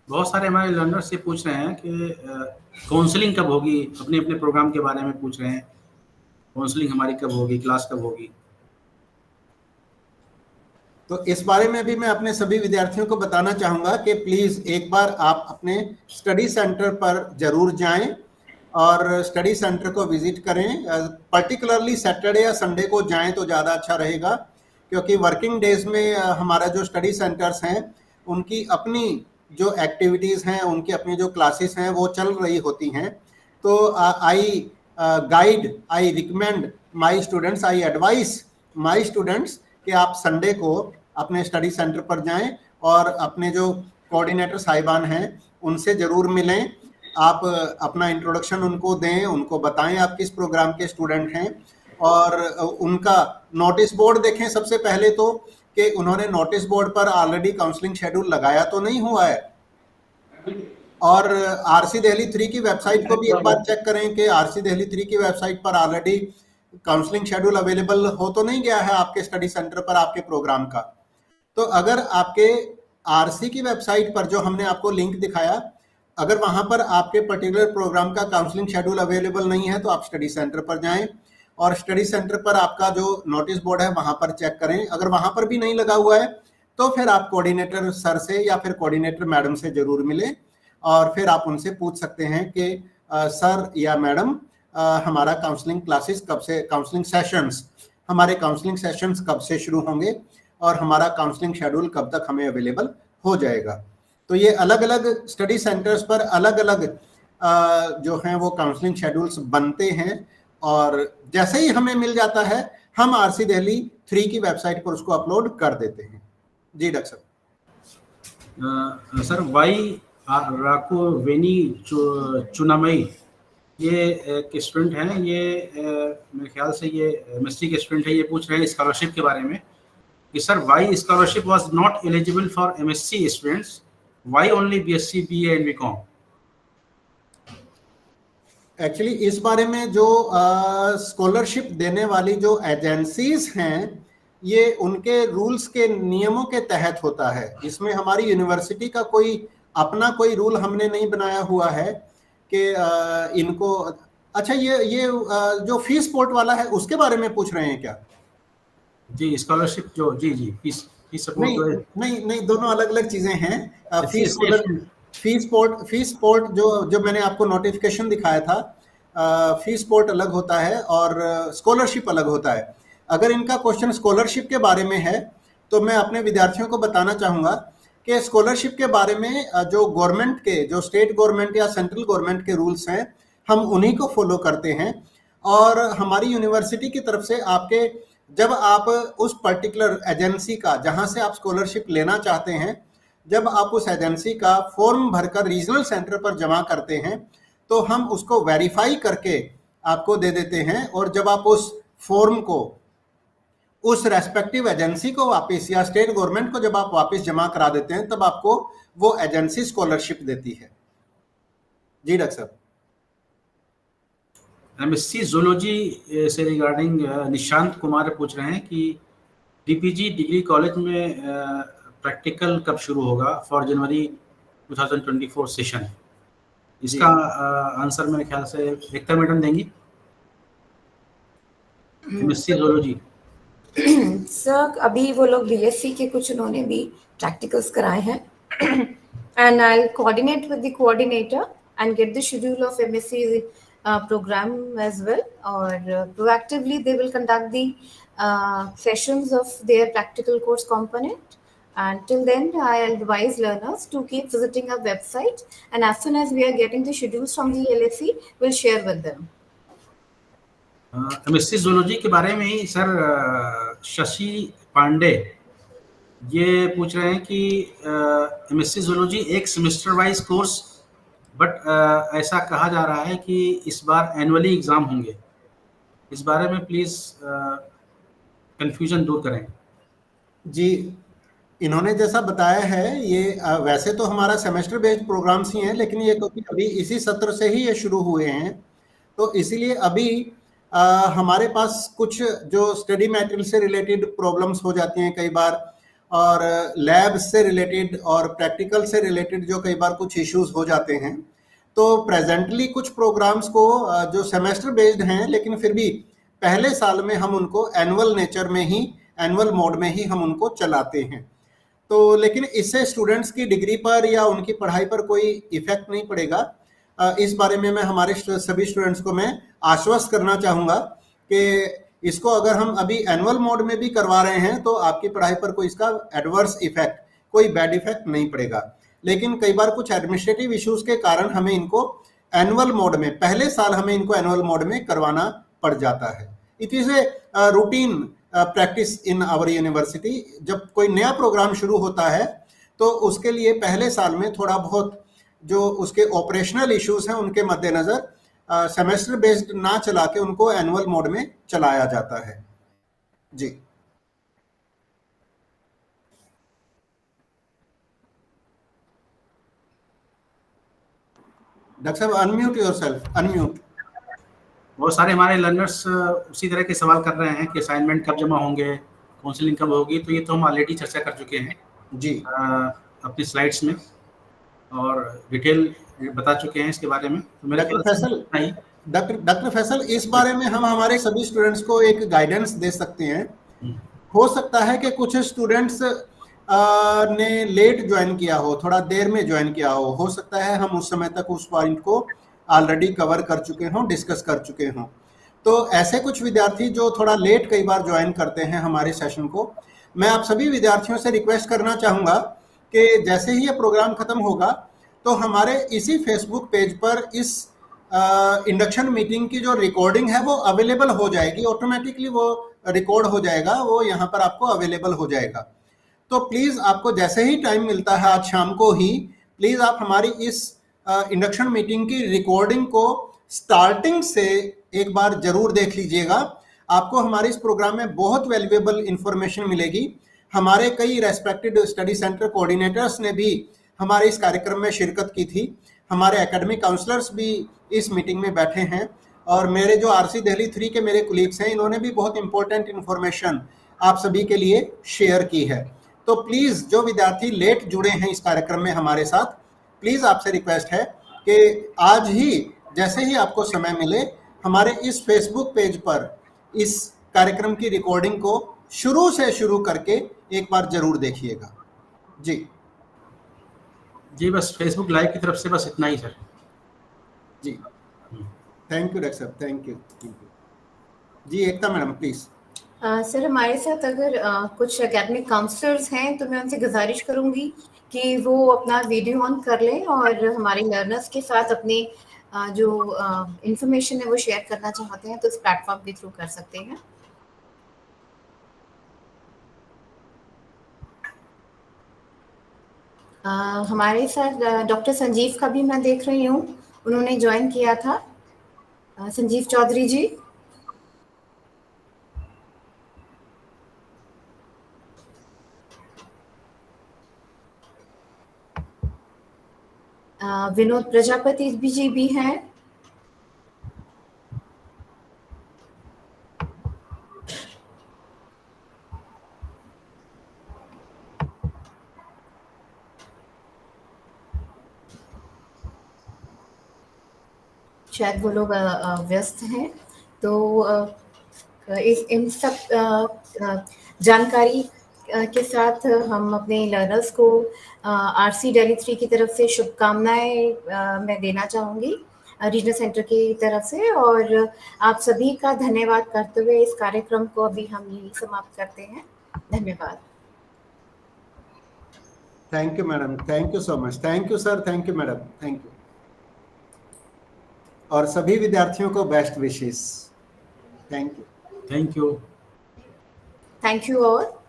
बहुत सारे हमारे लर्नर्स से पूछ रहे हैं कि काउंसलिंग कब होगी, अपने अपने प्रोग्राम के बारे में पूछ रहे हैं, काउंसलिंग हमारी कब होगी, क्लास कब होगी।
तो इस बारे में भी मैं अपने सभी विद्यार्थियों को बताना चाहूँगा कि प्लीज़ एक बार आप अपने स्टडी सेंटर पर जरूर जाएं और स्टडी सेंटर को विजिट करें। पर्टिकुलरली सैटरडे या संडे को जाएं तो ज़्यादा अच्छा रहेगा, क्योंकि वर्किंग डेज में हमारा जो स्टडी सेंटर्स हैं उनकी अपनी जो एक्टिविटीज़ हैं, उनकी अपनी जो क्लासेस हैं वो चल रही होती हैं। तो I recommend my students, I advice my students कि आप संडे को अपने स्टडी सेंटर पर जाएं और अपने जो कोऑर्डिनेटर साहिबान हैं उनसे ज़रूर मिलें। आप अपना इंट्रोडक्शन उनको दें, उनको बताएं आप किस प्रोग्राम के स्टूडेंट हैं, और उनका नोटिस बोर्ड देखें सबसे पहले तो कि उन्होंने नोटिस बोर्ड पर ऑलरेडी काउंसलिंग शेड्यूल लगाया तो नहीं हुआ है। और आरसी दिल्ली 3 की वेबसाइट को भी एक बार चेक करें कि आरसी दिल्ली 3 की वेबसाइट पर ऑलरेडी काउंसलिंग शेड्यूल अवेलेबल हो तो नहीं गया है आपके स्टडी सेंटर पर आपके प्रोग्राम का। तो अगर आपके आरसी की वेबसाइट पर जो हमने आपको लिंक दिखाया, अगर वहां पर आपके पर्टिकुलर प्रोग्राम का काउंसलिंग शेड्यूल अवेलेबल नहीं है तो आप स्टडी सेंटर पर जाएं और स्टडी सेंटर पर आपका जो नोटिस बोर्ड है वहां पर चेक करें। अगर वहां पर भी नहीं लगा हुआ है तो फिर आप कोऑर्डिनेटर सर से या फिर कोऑर्डिनेटर मैडम से जरूर मिलें और फिर आप उनसे पूछ सकते हैं कि सर या मैडम हमारा काउंसलिंग क्लासेस कब से, हमारे काउंसलिंग सेशंस कब से शुरू होंगे और हमारा काउंसलिंग शेड्यूल कब तक हमें अवेलेबल हो जाएगा। तो ये अलग अलग स्टडी सेंटर्स पर अलग अलग जो हैं वो काउंसलिंग शेड्यूल्स बनते हैं और जैसे ही हमें मिल जाता है हम आरसी दिल्ली 3 की वेबसाइट पर उसको अपलोड कर देते हैं। जी डॉक्टर
सर वाई राको वेनी चुनामई, ये एक स्टूडेंट हैं, ये मेरे ख्याल से ये एमएससी के स्टूडेंट है। ये पूछ रहे हैं स्कॉलरशिप के बारे में कि sir why scholarship was not eligible for MSc students, why only BSc BA and BCom.
Actually इस बारे में जो स्कॉलरशिप देने वाली जो एजेंसीज हैं ये उनके रूल्स के नियमों के तहत होता है। इसमें हमारी यूनिवर्सिटी का अपना कोई रूल हमने नहीं बनाया हुआ है कि इनको। अच्छा, ये जो फीस पोर्ट वाला है उसके बारे में पूछ रहे हैं क्या?
जी स्कॉलरशिप जो जी फीस सपोर्ट
नहीं, दोनों अलग अलग चीजें हैं। फीस पोर्ट जो मैंने आपको नोटिफिकेशन दिखाया था, फीस पोर्ट अलग होता है और स्कॉलरशिप अलग होता है। अगर इनका क्वेश्चन स्कॉलरशिप के बारे में है तो मैं अपने विद्यार्थियों को बताना चाहूँगा कि स्कॉलरशिप के बारे में जो गवर्नमेंट के, जो स्टेट गवर्नमेंट या सेंट्रल गवर्नमेंट के रूल्स हैं हम उन्हीं को फॉलो करते हैं। और हमारी यूनिवर्सिटी की तरफ से जब आप उस पर्टिकुलर एजेंसी का, जहाँ से आप स्कॉलरशिप लेना चाहते हैं, जब आप उस एजेंसी का फॉर्म भरकर रीजनल सेंटर पर जमा करते हैं तो हम उसको वेरीफाई करके आपको दे देते हैं। और जब आप उस फॉर्म को उस रेस्पेक्टिव एजेंसी को वापस या स्टेट गवर्नमेंट को जब आप वापस जमा करा देते हैं तब आपको वो एजेंसी स्कॉलरशिप देती है। जी डॉक्टर साहब।
एमएससी जूलॉजी से रिगार्डिंग निशांत कुमार पूछ रहे हैं कि डीपीजी डिग्री कॉलेज में प्रैक्टिकल कब शुरू होगा फॉर जनवरी 2024 सेशन। इसका आंसर मेरे ख्याल से एकता मैडम देंगी। एमएससी जूलॉजी
सर अभी वो लोग बीएससी के कुछ उन्होंने भी प्रैक्टिकल्स कराए हैं and I will coordinate with the coordinator and get the schedule of MSc program as well, or proactively they will conduct the sessions of their practical course component. And till then I advise learners to keep visiting our website, and as soon as we are getting the schedules from the LSE we'll share with them.
MSc zoology के बारे में ही sir Shashi Pandey ये पूछ रहे हैं कि MSc zoology एक semester wise course, but ऐसा कहा जा रहा है कि इस बार एनुअली एग्जाम होंगे। इस बारे में प्लीज कंफ्यूजन दूर करें।
जी, इन्होंने जैसा बताया है ये वैसे तो हमारा सेमेस्टर बेस्ड प्रोग्राम्स ही हैं, लेकिन ये अभी इसी सत्र से ही ये शुरू हुए हैं, तो इसीलिए अभी हमारे पास कुछ जो स्टडी मटेरियल से रिलेटेड प्रॉब्लम्स हो जाती हैं कई बार, और लैब से रिलेटेड और प्रैक्टिकल से रिलेटेड जो कई बार कुछ इश्यूज हो जाते हैं, तो प्रेजेंटली कुछ प्रोग्राम्स को जो सेमेस्टर बेस्ड हैं लेकिन फिर भी पहले साल में हम उनको एनुअल नेचर में ही, एनुअल मोड में ही हम उनको चलाते हैं। तो लेकिन इससे स्टूडेंट्स की डिग्री पर या उनकी पढ़ाई पर कोई इफेक्ट नहीं पड़ेगा। इस बारे में मैं हमारे सभी स्टूडेंट्स को मैं आश्वस्त करना चाहूँगा कि इसको अगर हम अभी एनुअल मोड में भी करवा रहे हैं तो आपकी पढ़ाई पर कोई इसका एडवर्स इफेक्ट, कोई बैड इफेक्ट नहीं पड़ेगा। लेकिन कई बार कुछ एडमिनिस्ट्रेटिव इश्यूज के कारण हमें इनको एनुअल मोड में, पहले साल हमें इनको एनुअल मोड में करवाना पड़ जाता है। It is a routine practice in our university. जब कोई नया प्रोग्राम शुरू होता है तो उसके लिए पहले साल में थोड़ा बहुत जो उसके ऑपरेशनल इश्यूज हैं उनके मद्देनजर सेमेस्टर बेस्ड ना चला के उनको एनुअल मोड में चलाया जाता है। जी, डॉक्टर साहब अनम्यूट योरसेल्फ, अनम्यूट।
बहुत सारे हमारे लर्नर्स उसी तरह के सवाल कर रहे हैं कि असाइनमेंट कब जमा होंगे, काउंसलिंग कब होगी, तो ये तो हम ऑलरेडी चर्चा कर चुके हैं
जी
अपनी स्लाइड्स में, और डिटेल बता चुके हैं इसके बारे में। तो मेरे
डॉक्टर फैसल, इस बारे में हम हमारे सभी स्टूडेंट्स को एक गाइडेंस दे सकते हैं। हो सकता है कि कुछ स्टूडेंट्स ने लेट ज्वाइन किया हो, थोड़ा देर में ज्वाइन किया हो सकता है हम उस समय तक उस पॉइंट को ऑलरेडी कवर कर चुके हों, डिस्कस कर चुके हों। तो ऐसे कुछ विद्यार्थी जो थोड़ा लेट कई बार ज्वाइन करते हैं हमारे सेशन को, मैं आप सभी विद्यार्थियों से रिक्वेस्ट करना चाहूँगा कि जैसे ही ये प्रोग्राम खत्म होगा तो हमारे इसी फेसबुक पेज पर इस इंडक्शन मीटिंग की जो रिकॉर्डिंग है वो अवेलेबल हो जाएगी, ऑटोमेटिकली वो रिकॉर्ड हो जाएगा, वो यहाँ पर आपको अवेलेबल हो जाएगा। तो प्लीज़ आपको जैसे ही टाइम मिलता है आज शाम को ही, प्लीज़ आप हमारी इस इंडक्शन मीटिंग की रिकॉर्डिंग को स्टार्टिंग से एक बार जरूर देख लीजिएगा। आपको हमारे इस प्रोग्राम में बहुत वैल्यूएबल इंफॉर्मेशन मिलेगी। हमारे कई रेस्पेक्टेड स्टडी सेंटर कोऑर्डिनेटर्स ने भी हमारे इस कार्यक्रम में शिरकत की थी, हमारे एकेडमिक काउंसलर्स भी इस मीटिंग में बैठे हैं, और मेरे जो आरसी दिल्ली 3 के मेरे कुलीग्स हैं इन्होंने भी बहुत इंपॉर्टेंट इंफॉर्मेशन आप सभी के लिए शेयर की है। तो प्लीज़ जो विद्यार्थी लेट जुड़े हैं इस कार्यक्रम में हमारे साथ, प्लीज़ आपसे रिक्वेस्ट है कि आज ही जैसे ही आपको समय मिले हमारे इस फेसबुक पेज पर इस कार्यक्रम की रिकॉर्डिंग को शुरू से शुरू करके एक बार जरूर देखिएगा।
जी बस फेसबुक लाइव की तरफ से बस इतना ही सर।
जी थैंक यू डॉक्टर साहब, थैंक यू। जी एकता मैडम प्लीज।
सर हमारे साथ अगर कुछ एकेडमिक काउंसलर्स हैं तो मैं उनसे गुजारिश करूंगी कि वो अपना वीडियो ऑन कर लें और हमारे लर्नर्स के साथ अपने जो इंफॉर्मेशन है वो शेयर करना चाहते हैं तो इस प्लेटफॉर्म के थ्रू कर सकते हैं। हमारे साथ डॉक्टर संजीव का भी मैं देख रही हूँ, उन्होंने ज्वाइन किया था। संजीव चौधरी जी। विनोद प्रजापति जी भी हैं। शायद वो लोग व्यस्त हैं, तो इन सब जानकारी के साथ हम अपने लर्नर्स को आरसी दिल्ली 3 की तरफ से शुभकामनाएं मैं देना चाहूँगी रीजनल सेंटर की तरफ से, और आप सभी का धन्यवाद करते हुए इस कार्यक्रम को अभी हम यही समाप्त करते हैं। धन्यवाद।
Thank you madam, thank you so much. Thank you sir, thank you madam, thank you. और सभी विद्यार्थियों को best wishes. Thank you.
Thank you.
Thank you all.